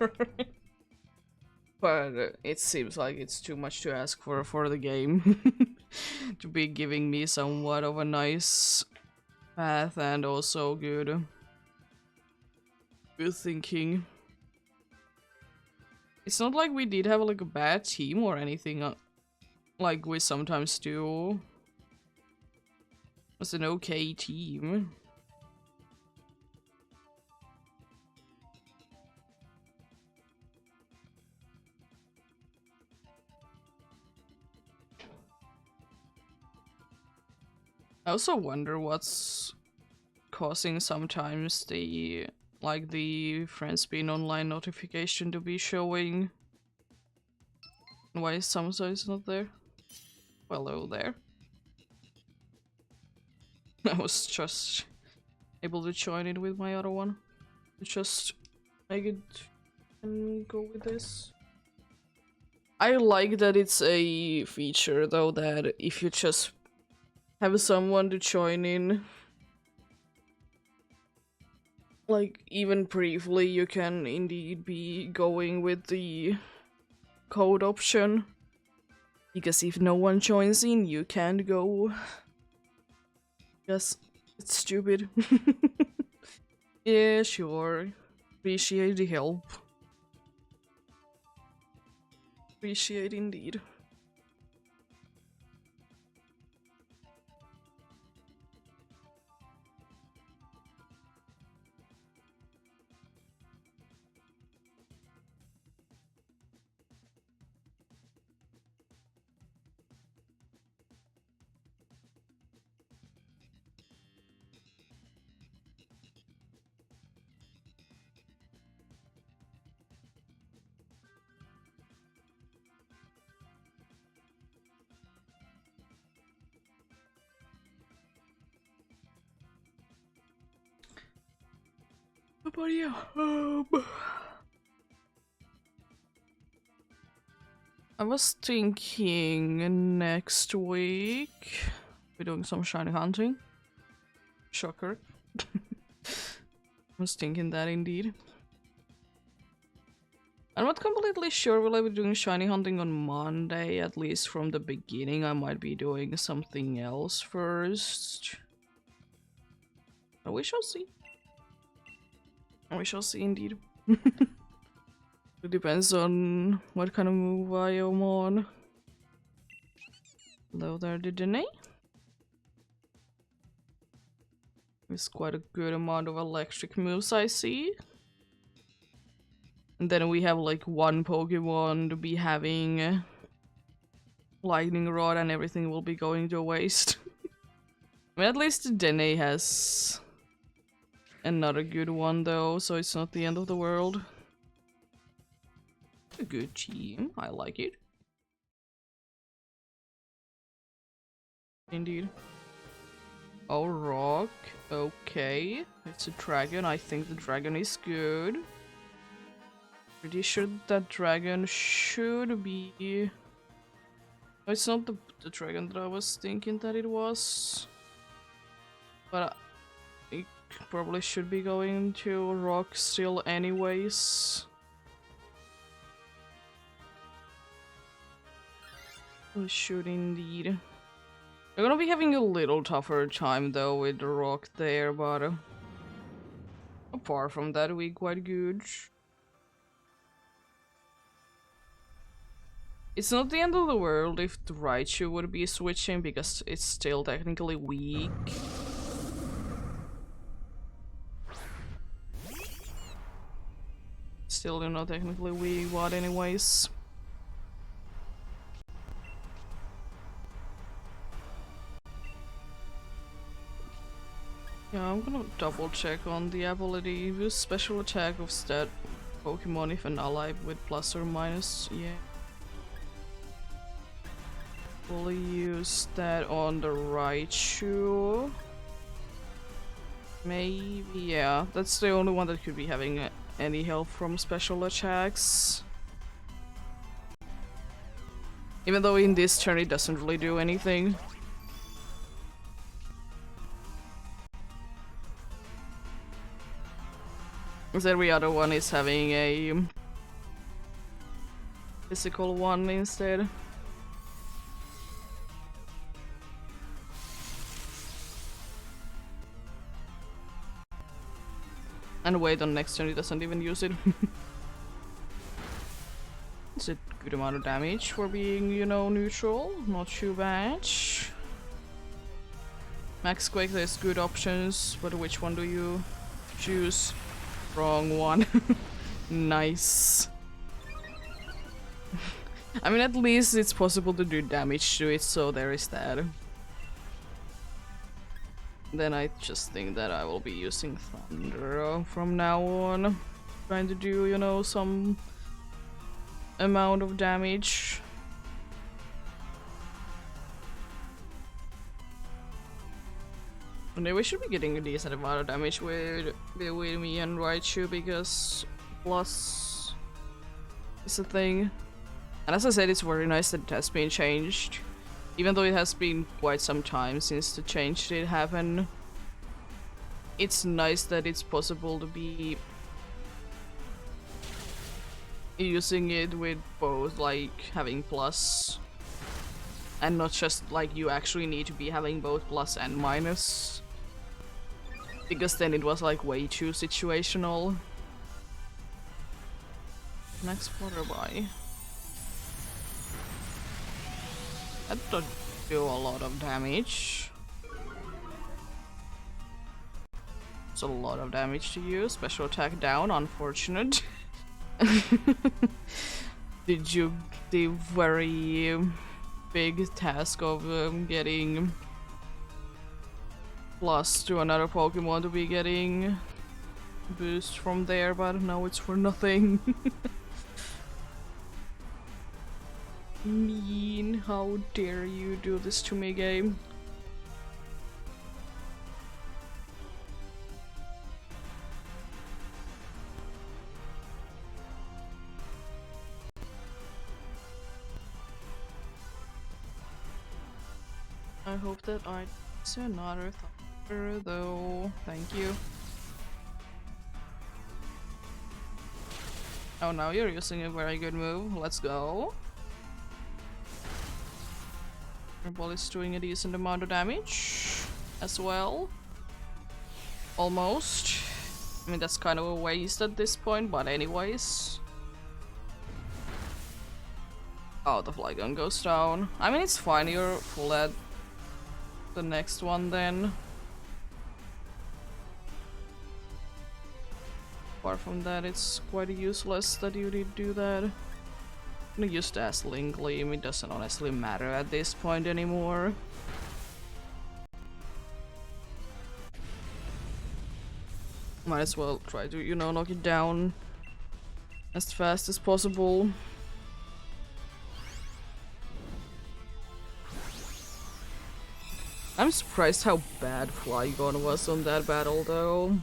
But it seems like it's too much to ask for the game. To be giving me somewhat of a nice path and also good thinking. It's not like we did have like a bad team or anything like we sometimes do. It was an okay team. I also wonder what's causing sometimes the friends being online notification to be showing. Why is Samsa not there? Hello there. I was just able to join it with my other one. Just make it and go with this. I like that it's a feature though that if you just have someone to join in, like even briefly, you can indeed be going with the code option. Because if no one joins in, you can't go. Yes, it's stupid. Yeah, sure. Appreciate the help. Appreciate indeed. But yeah, I was thinking next week we're doing some shiny hunting. Shocker. I was thinking that indeed. I'm not completely sure will I be doing shiny hunting on Monday, at least from the beginning. I might be doing something else first. But we shall see. We shall see indeed. It depends on what kind of move I am on. Hello there, Didney. There's quite a good amount of electric moves I see. And then we have like one Pokemon to be having Lightning Rod and everything will be going to waste. I mean, at least Dene has another good one though, so it's not the end of the world. A good team, I like it. Indeed. Oh, rock. Okay. It's a dragon. I think the dragon is good. Pretty sure that dragon should be... No, it's not the dragon that I was thinking that it was. But it probably should be going to rock still anyways. We should indeed. We're gonna be having a little tougher time though with the rock there, but apart from that, we're quite good. It's not the end of the world if the Raichu would be switching, because it's still technically weak. Still, you know, technically weak, but anyways. Yeah, I'm gonna double check on the ability. Use special attack of stat Pokemon if an ally with plus or minus. Yeah. We'll use that on the Raichu. Maybe, yeah. That's the only one that could be having any help from special attacks. Even though in this turn it doesn't really do anything. Because every other one is having a physical one instead. And wait, on next turn it doesn't even use it. It's a good amount of damage for being, you know, neutral. Not too bad. Max Quake, there's good options, but which one do you choose? Wrong one. Nice. I mean, at least it's possible to do damage to it, so there is that. Then I just think that I will be using Thunder from now on. Trying to do, you know, some amount of damage. And we should be getting a decent amount of damage with me and Raichu, because plus is a thing. And as I said, it's very nice that it has been changed. Even though it has been quite some time since the change did happen. It's nice that it's possible to be using it with both, like having plus. And not just like you actually need to be having both plus and minus. Because then it was like way too situational. Next Flutterby. That does do a lot of damage. It's a lot of damage to you. Special attack down, unfortunate. Did you the very big task of getting plus to another Pokemon to be getting boost from there, but now it's for nothing. Mean, how dare you do this to me, game? I hope that I see another thunder though. Thank you. Oh, now you're using a very good move. Let's go. Your ball is doing a decent amount of damage as well. Almost. I mean, that's kind of a waste at this point, but anyways. Oh, the fly gun goes down. I mean, it's fine, you're full at the next one then. Apart from that, it's quite useless that you did do that. I'm gonna use the Link Gleam, it doesn't honestly matter at this point anymore. Might as well try to, you know, knock it down as fast as possible. I'm surprised how bad Flygon was on that battle though.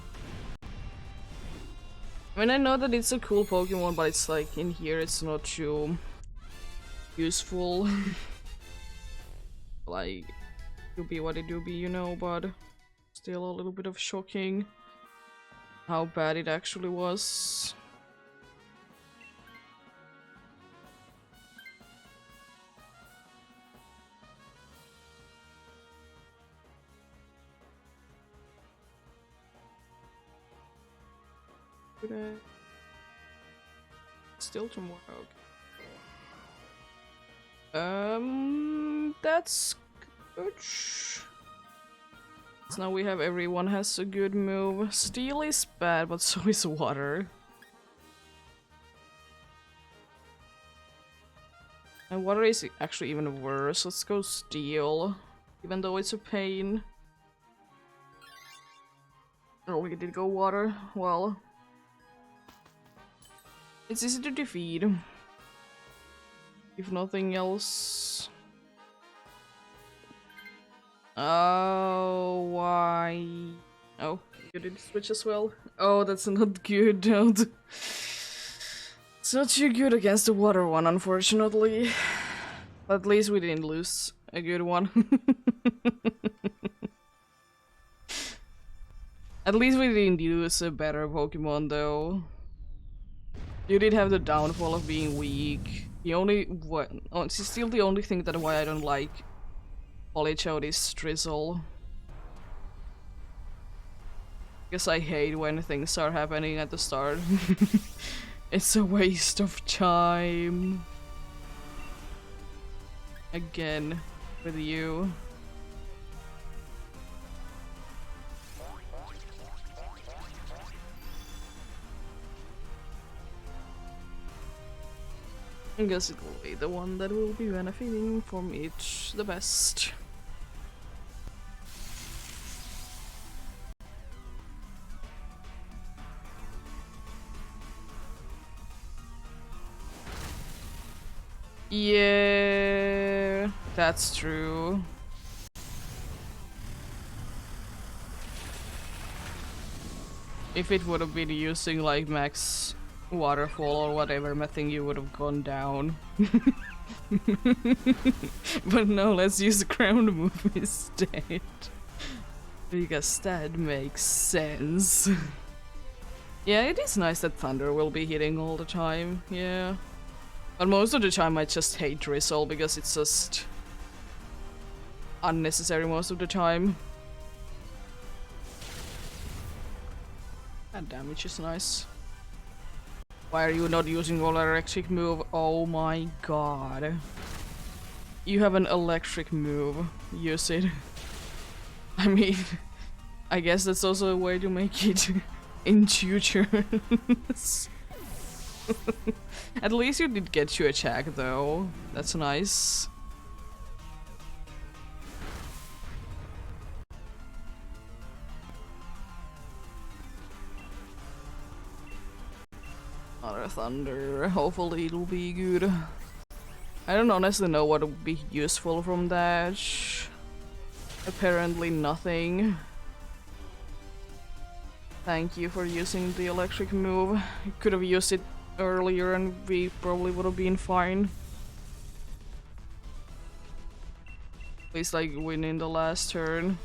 I mean, I know that it's a cool Pokemon, but it's like in here it's not too useful. Like, do be what it do be, you know, but still a little bit of shocking how bad it actually was. Still tomorrow. Okay. That's good. So now we have everyone has a good move. Steel is bad, but so is water. And water is actually even worse. Let's go steel, even though it's a pain. Oh, we did go water. Well, it's easy to defeat, if nothing else. Oh, why? Oh, you did switch as well. Oh, that's not good, dude. It's not too good against the water one, unfortunately. But at least we didn't lose a good one. At least we didn't use a better Pokemon, though. You did have the downfall of being weak. The only it's still the only thing that why I don't like Polychode is Drizzle. Because I hate when things are happening at the start. It's a waste of time. Again, with you. I guess it will be the one that will be benefiting from it the best. Yeah, that's true. If it would have been using like max waterfall or whatever, I think you would have gone down. But no, let's use the ground move instead. Because that makes sense. Yeah, it is nice that Thunder will be hitting all the time, yeah. But most of the time I just hate Drizzle because it's just unnecessary most of the time. That damage is nice. Why are you not using your electric move? Oh my god. You have an electric move. Use it. I mean, I guess that's also a way to make it in future. At least you did get your attack though. That's nice. Another thunder. Hopefully it'll be good. I don't honestly know what would be useful from that. Apparently nothing. Thank you for using the electric move. You could have used it earlier and we probably would have been fine. least like winning the last turn.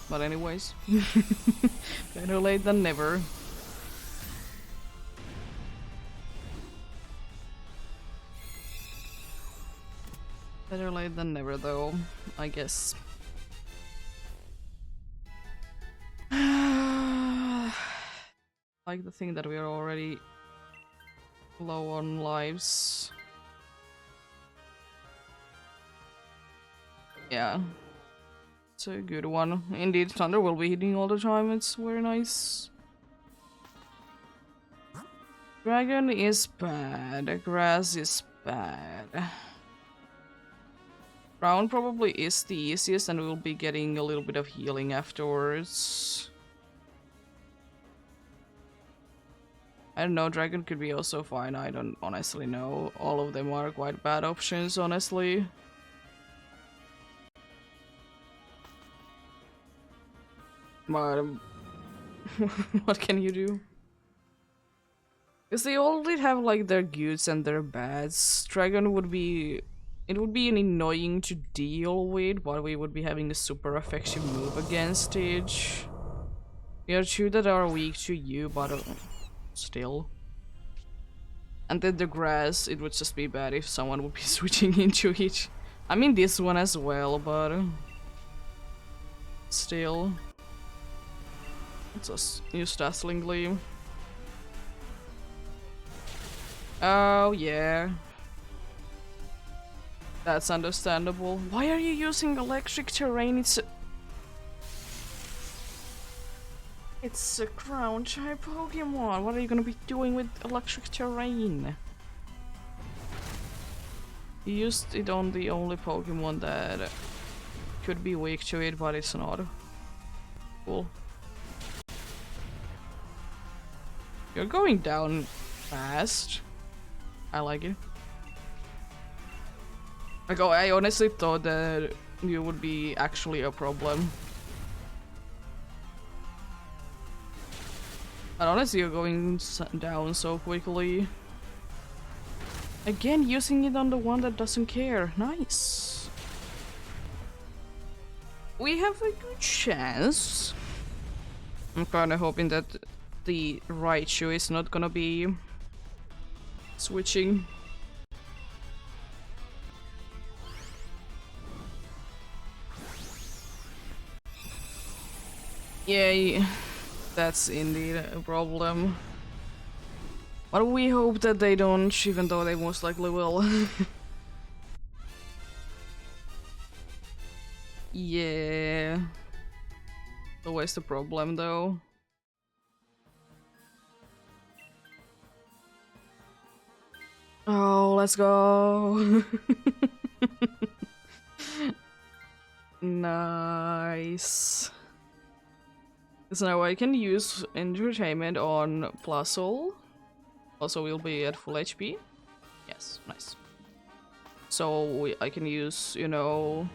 But anyways, better late than never. Better late than never, though, I guess. Like the thing that we are already low on lives. Yeah. It's a good one. Indeed, Thunder will be hitting all the time, it's very nice. Dragon is bad, grass is bad. Round probably is the easiest and we'll be getting a little bit of healing afterwards. I don't know, Dragon could be also fine, I don't honestly know. All of them are quite bad options, honestly. But what can you do? Because they already have like their goods and their bads. Dragon would be... It would be annoying to deal with, but we would be having a super effective move against it. There are two that are weak to you, but still. And then the grass, it would just be bad if someone would be switching into it. I mean this one as well, but... still. Let's just use Dazzling Gleam. Oh, yeah. That's understandable. Why are you using electric terrain? It's a ground type Pokemon. What are you gonna be doing with electric terrain? You used it on the only Pokemon that could be weak to it, but it's not. Cool. You're going down fast. I like it. Like, oh, I honestly thought that you would be actually a problem. But honestly, you're going down so quickly. Again, using it on the one that doesn't care. Nice. We have a good chance. I'm kinda hoping that the Raichu is not gonna be switching. Yeah, that's indeed a problem. But we hope that they don't, even though they most likely will. Yeah. Always the problem, though. Oh, let's go. Nice. So now I can use entertainment on Plusle. Also, we'll be at full HP. Yes, nice. So I can use, you know,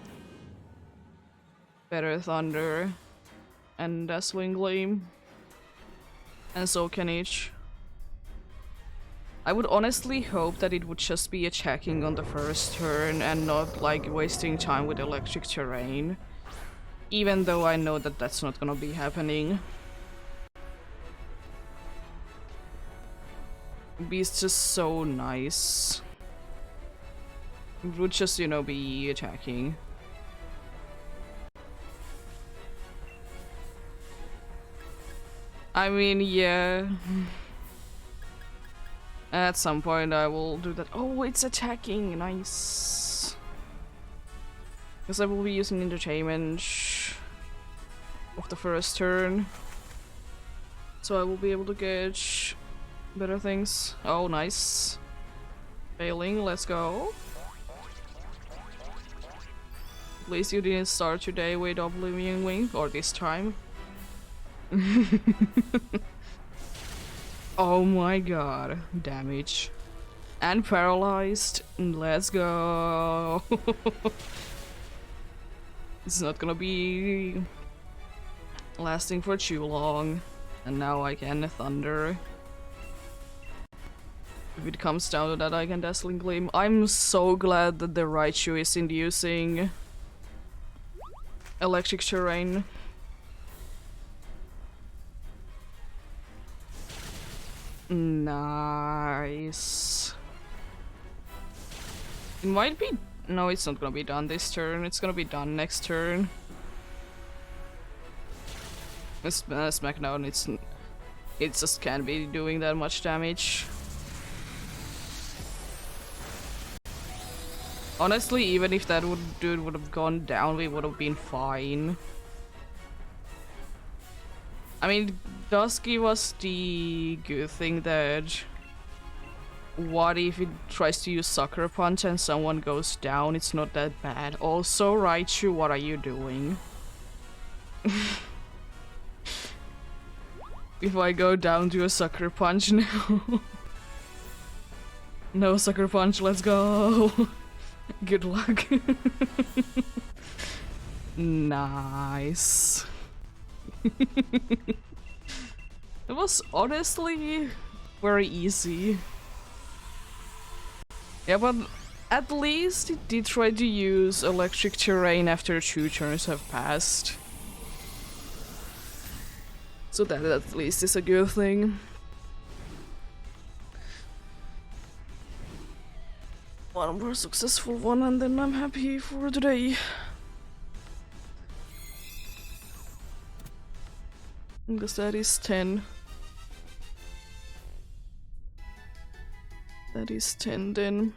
better Thunder and Dazzling Gleam. And so can each. I would honestly hope that it would just be attacking on the first turn and not like wasting time with electric terrain. Even though I know that that's not gonna be happening. It'd be just so nice. It would just, you know, be attacking. I mean, yeah. At some point I will do that. Oh, it's attacking! Nice. Because I will be using entertainment of the first turn. So I will be able to get better things. Oh, nice. Failing, let's go. At least you didn't start today with Oblivion Wing, or this time. Oh my god, damage. And paralyzed. Let's go. It's not gonna be lasting for too long. And now I can Thunder. If it comes down to that, I can Dazzling Gleam. I'm so glad that the Raichu is inducing electric terrain. Nice. It might be... No, it's not gonna be done this turn. It's gonna be done next turn. Smackdown, it just can't be doing that much damage. Honestly, even if that dude would have gone down, we would have been fine. I mean, it does give us the good thing that what if it tries to use Sucker Punch and someone goes down? It's not that bad. Also, Raichu, what are you doing? If I go down to a Sucker Punch now. No Sucker Punch, let's go. Good luck. Nice. It was honestly very easy. Yeah, but at least it did try to use electric terrain after 2 turns have passed. So that at least is a good thing. One more successful one and then I'm happy for today. Because that is 10. That is 10 then.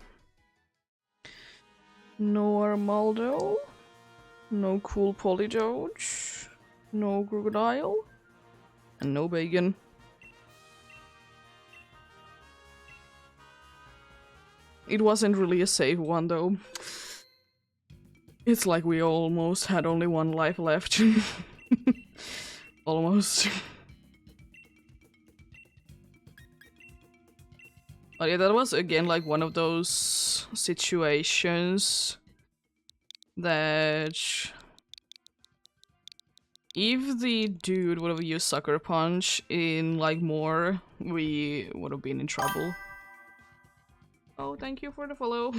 No Armaldo. No cool Polydoge. No Crocodile. And no Bacon. It wasn't really a safe one though. It's like we almost had only 1 life left. Almost. But yeah, that was again like one of those situations that if the dude would have used Sucker Punch in like more, we would have been in trouble. Oh, thank you for the follow.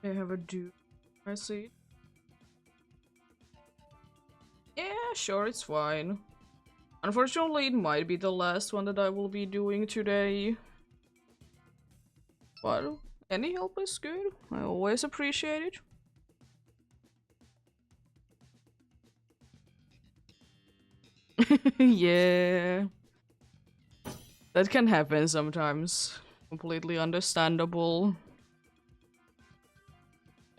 I have a dude. I see. Yeah, sure, it's fine. Unfortunately, it might be the last one that I will be doing today. But any help is good. I always appreciate it. Yeah. That can happen sometimes. Completely understandable.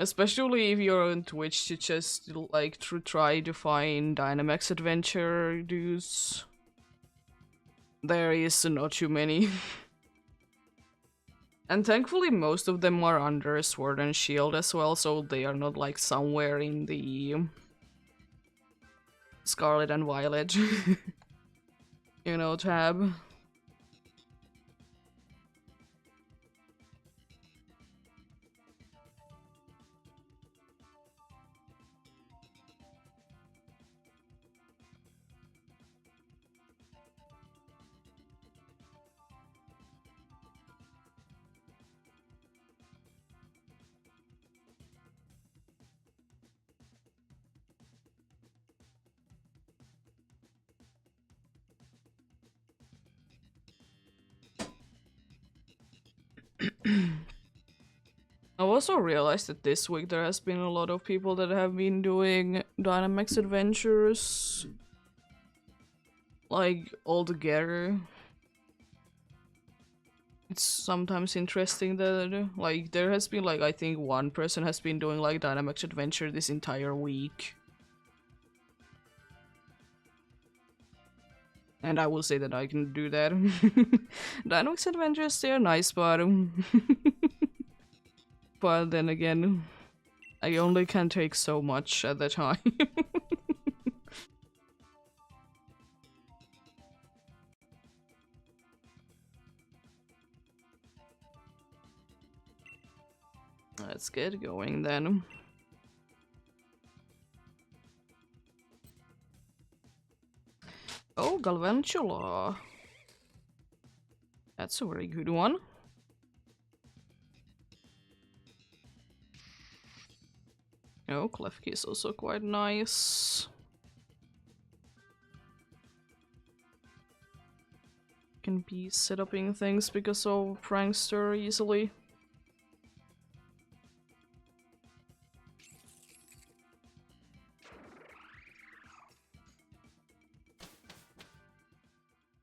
Especially if you're on Twitch to just like to try to find Dynamax adventure dudes. There is not too many. And thankfully most of them are under Sword and Shield as well, so they are not like somewhere in the Scarlet and Violet, you know, tab. I also realized that this week there has been a lot of people that have been doing Dynamax adventures, like, all together. It's sometimes interesting that, like, there has been, like, I think one person has been doing, like, Dynamax adventure this entire week. And I will say that I can do that. Dynamax adventures, they are nice, but... but then again, I only can take so much at the time. Let's get going then. Oh, Galvantula. That's a very good one. Oh, Klefki is also quite nice. Can be setuping things because of Prankster easily.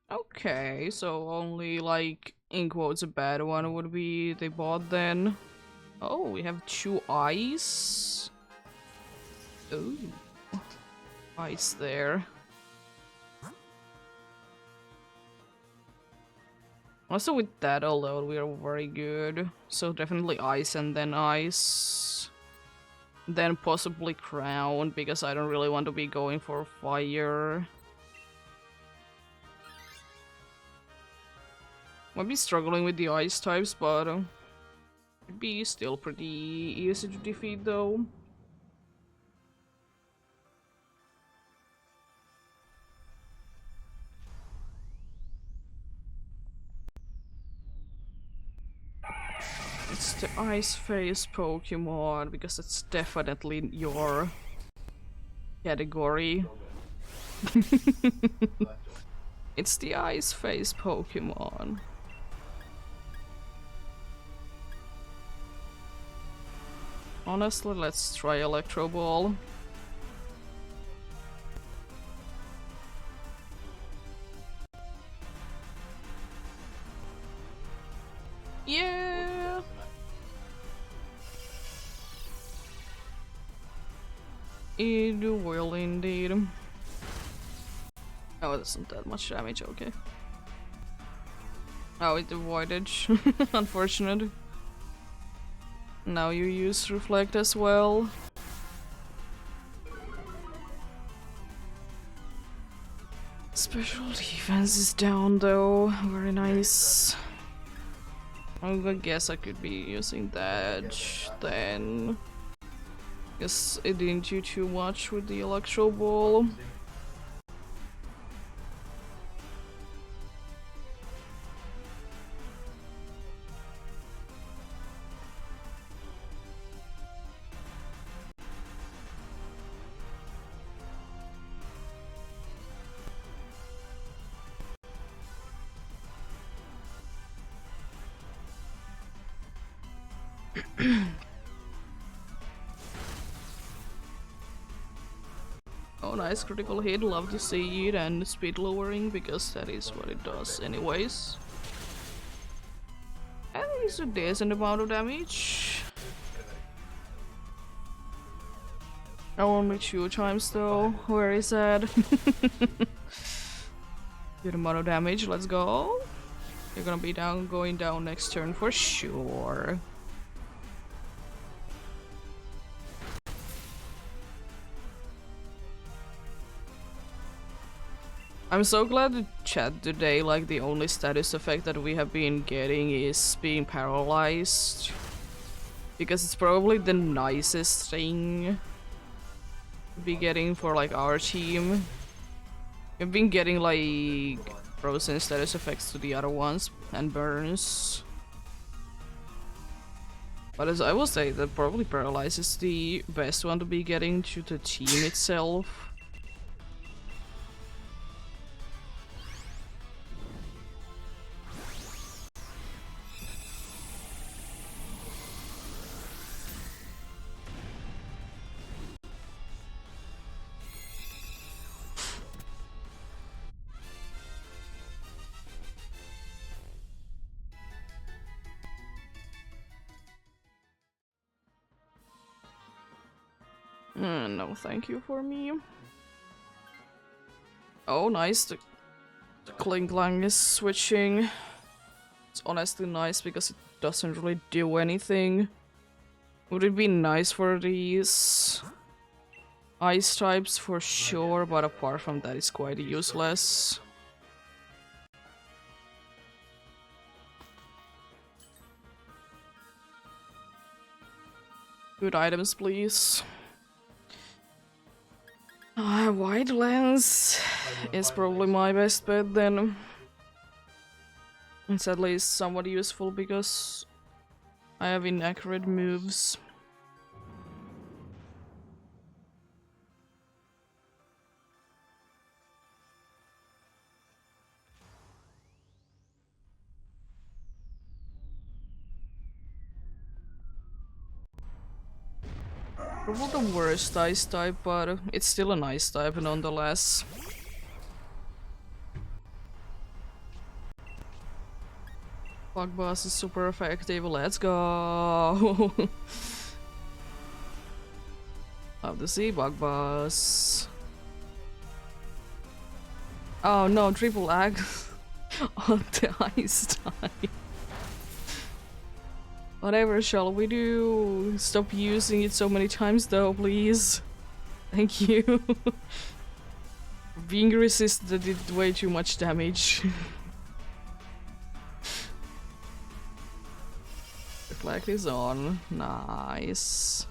Okay, so only like in quotes a bad one would be they bought then. Oh, we have 2 eyes. Ooh. Ice there. Also with that alone we are very good. So definitely ice and then ice. Then possibly crown because I don't really want to be going for fire. Might be struggling with the ice types, but it'd be still pretty easy to defeat though. It's the Ice Face Pokemon, because it's definitely your category. It's the Ice Face Pokemon. Honestly, let's try Electro Ball. Yeah! It will indeed. Oh, it isn't that much damage, okay. Oh, it avoided. Unfortunate. Now you use Reflect as well. Special defense is down though, very nice. I guess I could be using that then. Guess it didn't do too much with the Electro Ball. Oh, nice critical hit, love to see it, and speed lowering because that is what it does anyways. And it's a decent amount of damage. Only 2 times though, very sad. Good amount of damage, let's go. You're gonna be going down next turn for sure. I'm so glad the chat today, like the only status effect that we have been getting is being paralyzed. Because it's probably the nicest thing to be getting for like our team. We've been getting like frozen status effects to the other ones and burns. But as I will say, that probably paralyze is the best one to be getting to the team itself. No, thank you for me. Oh, nice. The Klinklang is switching. It's honestly nice because it doesn't really do anything. Would it be nice for these ice types for sure, but apart from that it's quite useless. Good items, please. Wide lens is probably my best bet then. It's at least somewhat useful because I have inaccurate moves. Probably the worst ice type, but it's still an ice type nonetheless. Bug Boss is super effective, let's go! Love to see Bug Boss. Oh no, triple axe on the ice type. Whatever shall we do? Stop using it so many times though, please. Thank you. Being resisted did way too much damage. Reflect is on. Nice.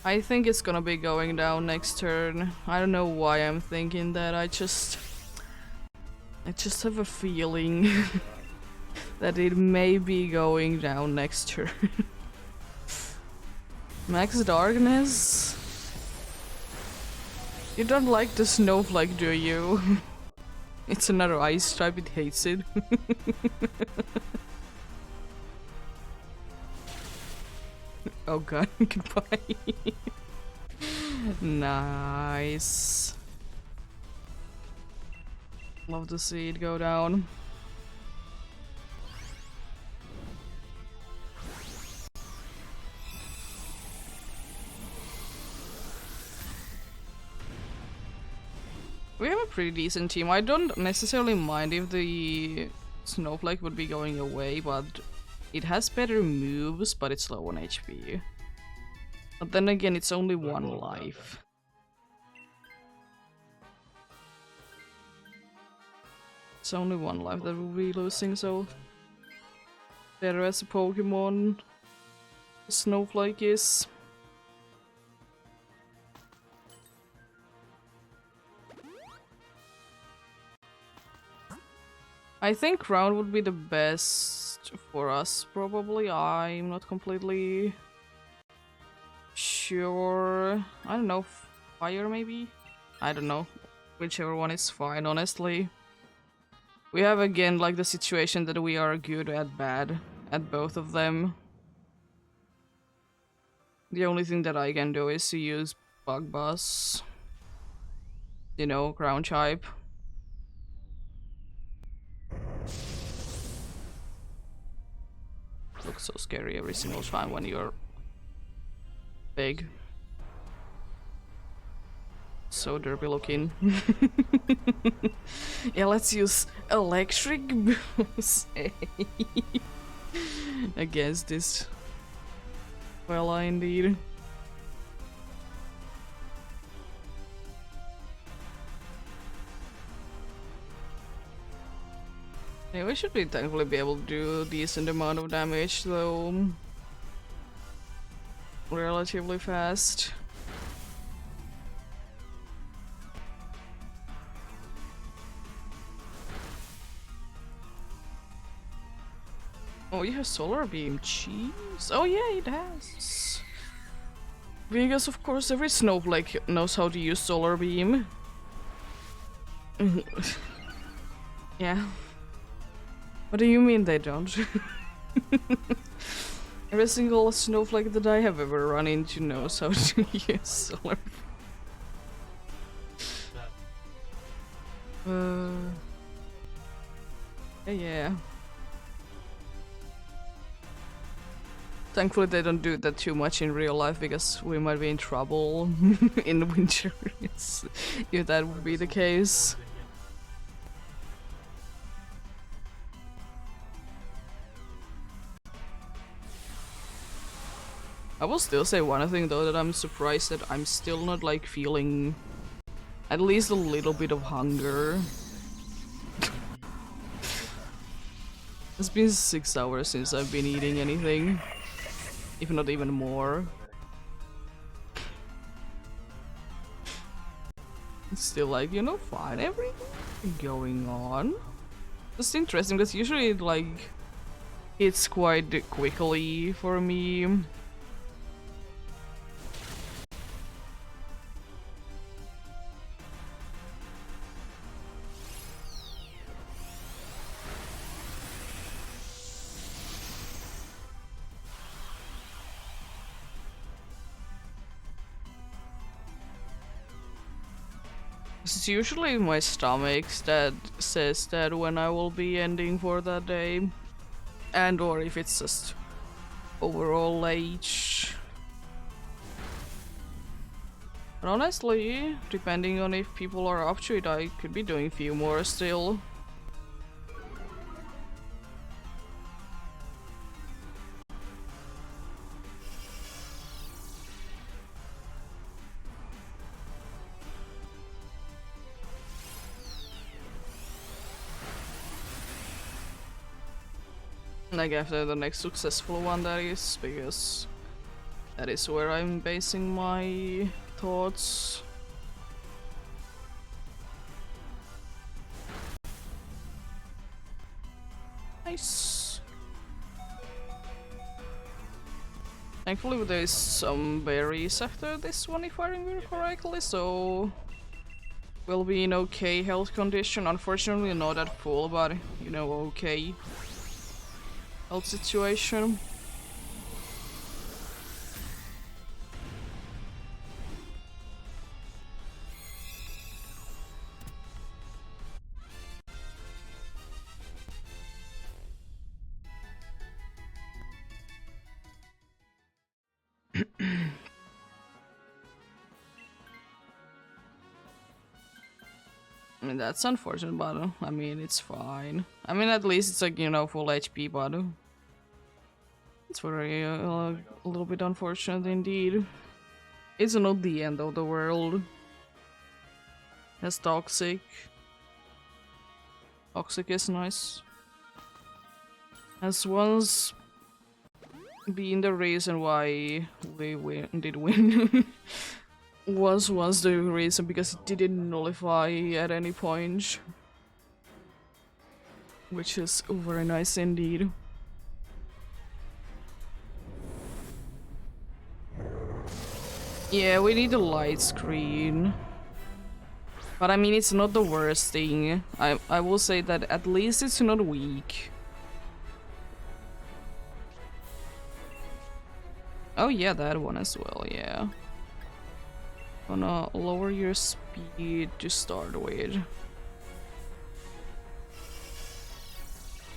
I think it's gonna be going down next turn. I don't know why I'm thinking that. I just have a feeling that it may be going down next turn. Max Darkness? You don't like the snowflake, do you? It's another ice type, it hates it. Oh god, goodbye. Nice. Love to see it go down. We have a pretty decent team. I don't necessarily mind if the snowflake would be going away, but it has better moves, but it's low on HP. But then again, it's only one life. It's only one life that we'll be losing, so better as a Pokemon. Snowflake is. I think Crown would be the best for us, probably. I'm not completely sure. I don't know, Fire maybe? I don't know. Whichever one is fine, honestly. We have again like the situation that we are good at bad at both of them. The only thing that I can do is to use Bug Buzz. You know, Ground Type. Looks so scary every single time when you're big. So derpy looking. Yeah, let's use electric boost against this fella indeed. Yeah, we should thankfully be able to do a decent amount of damage though. Relatively fast. Oh, you have Solar Beam. Jeez. Oh yeah, it has. Because of course every snowflake knows how to use Solar Beam. Yeah. What do you mean they don't? Every single snowflake that I have ever run into knows how to use Solar Beam. Yeah. Thankfully they don't do that too much in real life because we might be in trouble in the winter if that would be the case. I will still say one thing though, that I'm surprised that I'm still not like feeling at least a little bit of hunger. It's been 6 hours since I've been eating anything, if not even more. It's still like, you know, fine, everything going on. It's interesting, because usually it like hits quite quickly for me. It's usually my stomach that says that when I will be ending for that day, and or if it's just overall age. But honestly, depending on if people are up to it, I could be doing a few more still. Like after the next successful one, that is, because that is where I'm basing my thoughts. Nice. Thankfully there is some berries after this one if I remember correctly, so we'll be in okay health condition. Unfortunately not at full, but you know, okay health situation. I mean, that's unfortunate, but I mean, it's fine. I mean, at least it's like, you know, full HP, but it's very, a little bit unfortunate indeed. It's not the end of the world. That's toxic. Toxic is nice. Has once been the reason why we did win. was the reason because it didn't nullify at any point, which is very nice indeed. Yeah, we need a light screen, but I mean, it's not the worst thing. I will say that at least it's not weak. Oh yeah, that one as well, yeah. Gonna lower your speed to start with.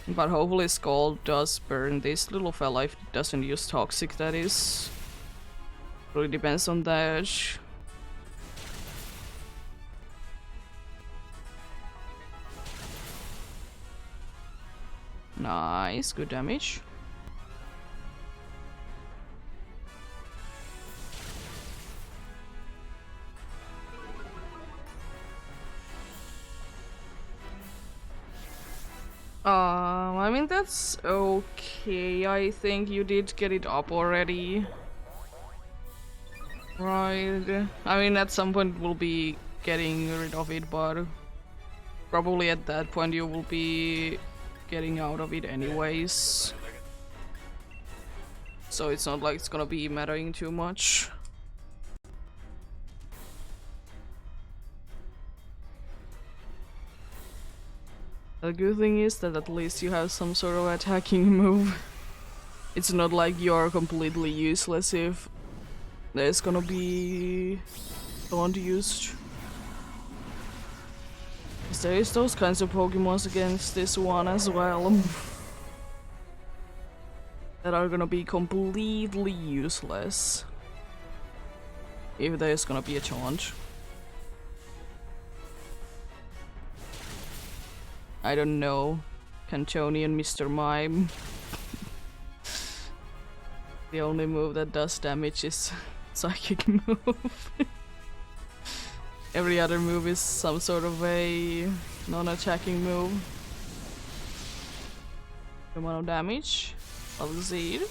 But hopefully Skull does burn this little fella if it doesn't use toxic, that is. Really depends on that. Nice, good damage. I mean, that's okay. I think you did get it up already. Right. I mean, at some point we'll be getting rid of it, but probably at that point you will be getting out of it anyways. So it's not like it's gonna be mattering too much. The good thing is that at least you have some sort of attacking move. It's not like you're completely useless if there's gonna be taunt used. There is those kinds of Pokemons against this one as well that are gonna be completely useless if there's gonna be a taunt. I don't know, Cantonian Mr. Mime. The only move that does damage is psychic move. Every other move is some sort of a non-attacking move. Amount of damage. I'll see.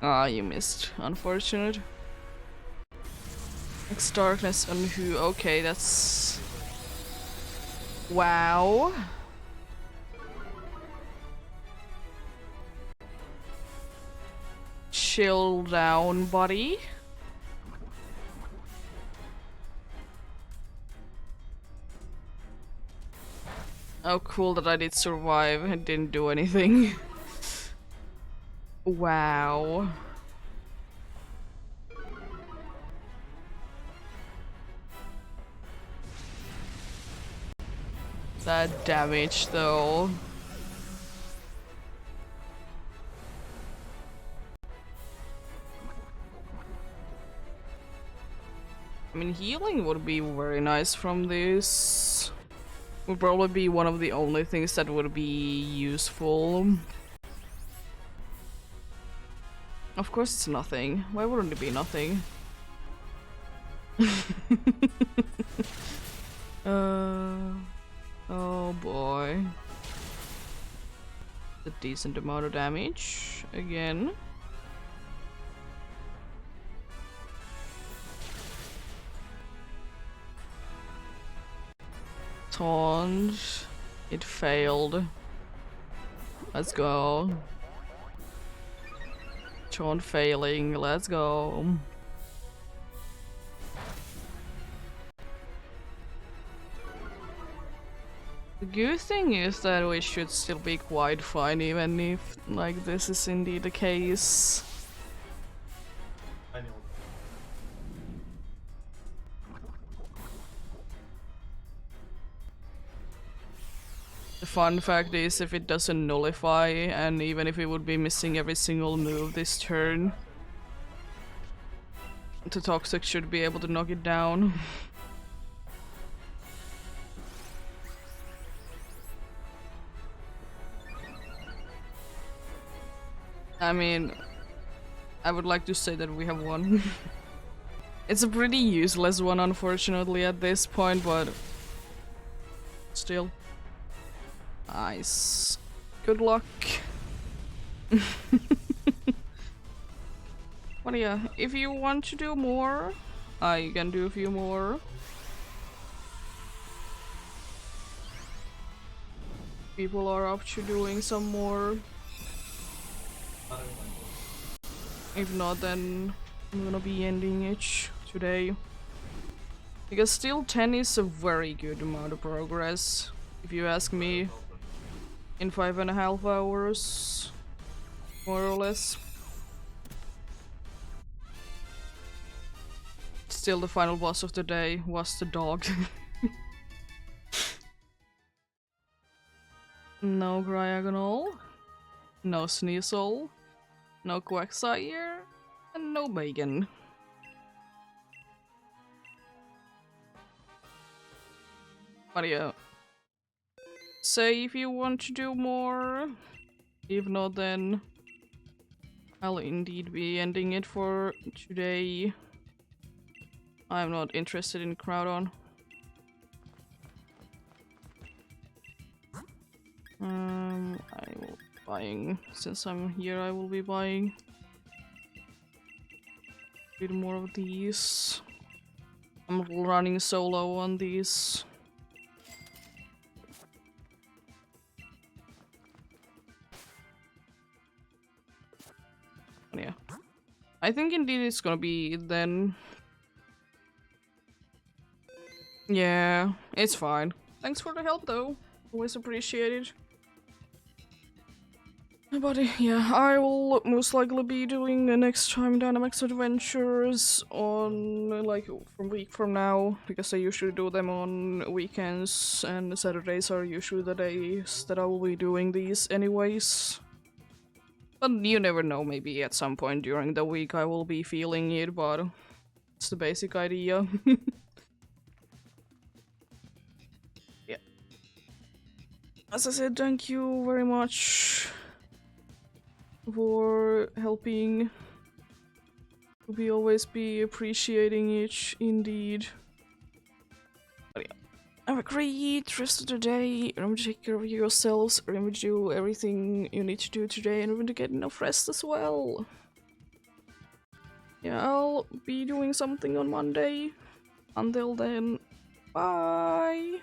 Ah, you missed. Unfortunate. Next darkness on who? Okay, that's... Wow. Chill down, buddy. Oh, cool that I did survive and didn't do anything. Wow. That damage, though. I mean, healing would be very nice from this. Would probably be one of the only things that would be useful. Of course it's nothing. Why wouldn't it be nothing? Oh boy. A decent amount of damage again. Taunt. It failed. Let's go. Taunt failing. Let's go. The good thing is that we should still be quite fine even if, like, this is indeed the case. The fun fact is if it doesn't nullify, and even if it would be missing every single move this turn, the Toxic should be able to knock it down. I mean, I would like to say that we have won. It's a pretty useless one, unfortunately, at this point, but still. Nice. Good luck. But yeah, if you want to do more, I can do a few more. People are up to doing some more. If not, then I'm gonna be ending it today. Because still 10 is a very good amount of progress, if you ask me. In 5.5 hours, more or less. Still, the final boss of the day was the dog. No Diagonal, no Sneasel, no Quagsire, and no Bacon. But yeah. Say if you want to do more. If not, then I'll indeed be ending it for today. I'm not interested in Crowdon. I will be buying, since I'm here, I will be buying a bit more of these. I'm running solo on these. Yeah. I think indeed it's gonna be then. Yeah, it's fine. Thanks for the help though. Always appreciated. But yeah, I will most likely be doing the next time Dynamax Adventures on like from week from now, because I usually do them on weekends and Saturdays are usually the days that I will be doing these anyways. But you never know, maybe at some point during the week I will be feeling it, but it's the basic idea. as I said, thank you very much for helping. We always be appreciating it, indeed. But yeah, have a great rest of the day. Remember to take care of yourselves. Remember to do everything you need to do today, and remember to get enough rest as well. Yeah, I'll be doing something on Monday. Until then, bye!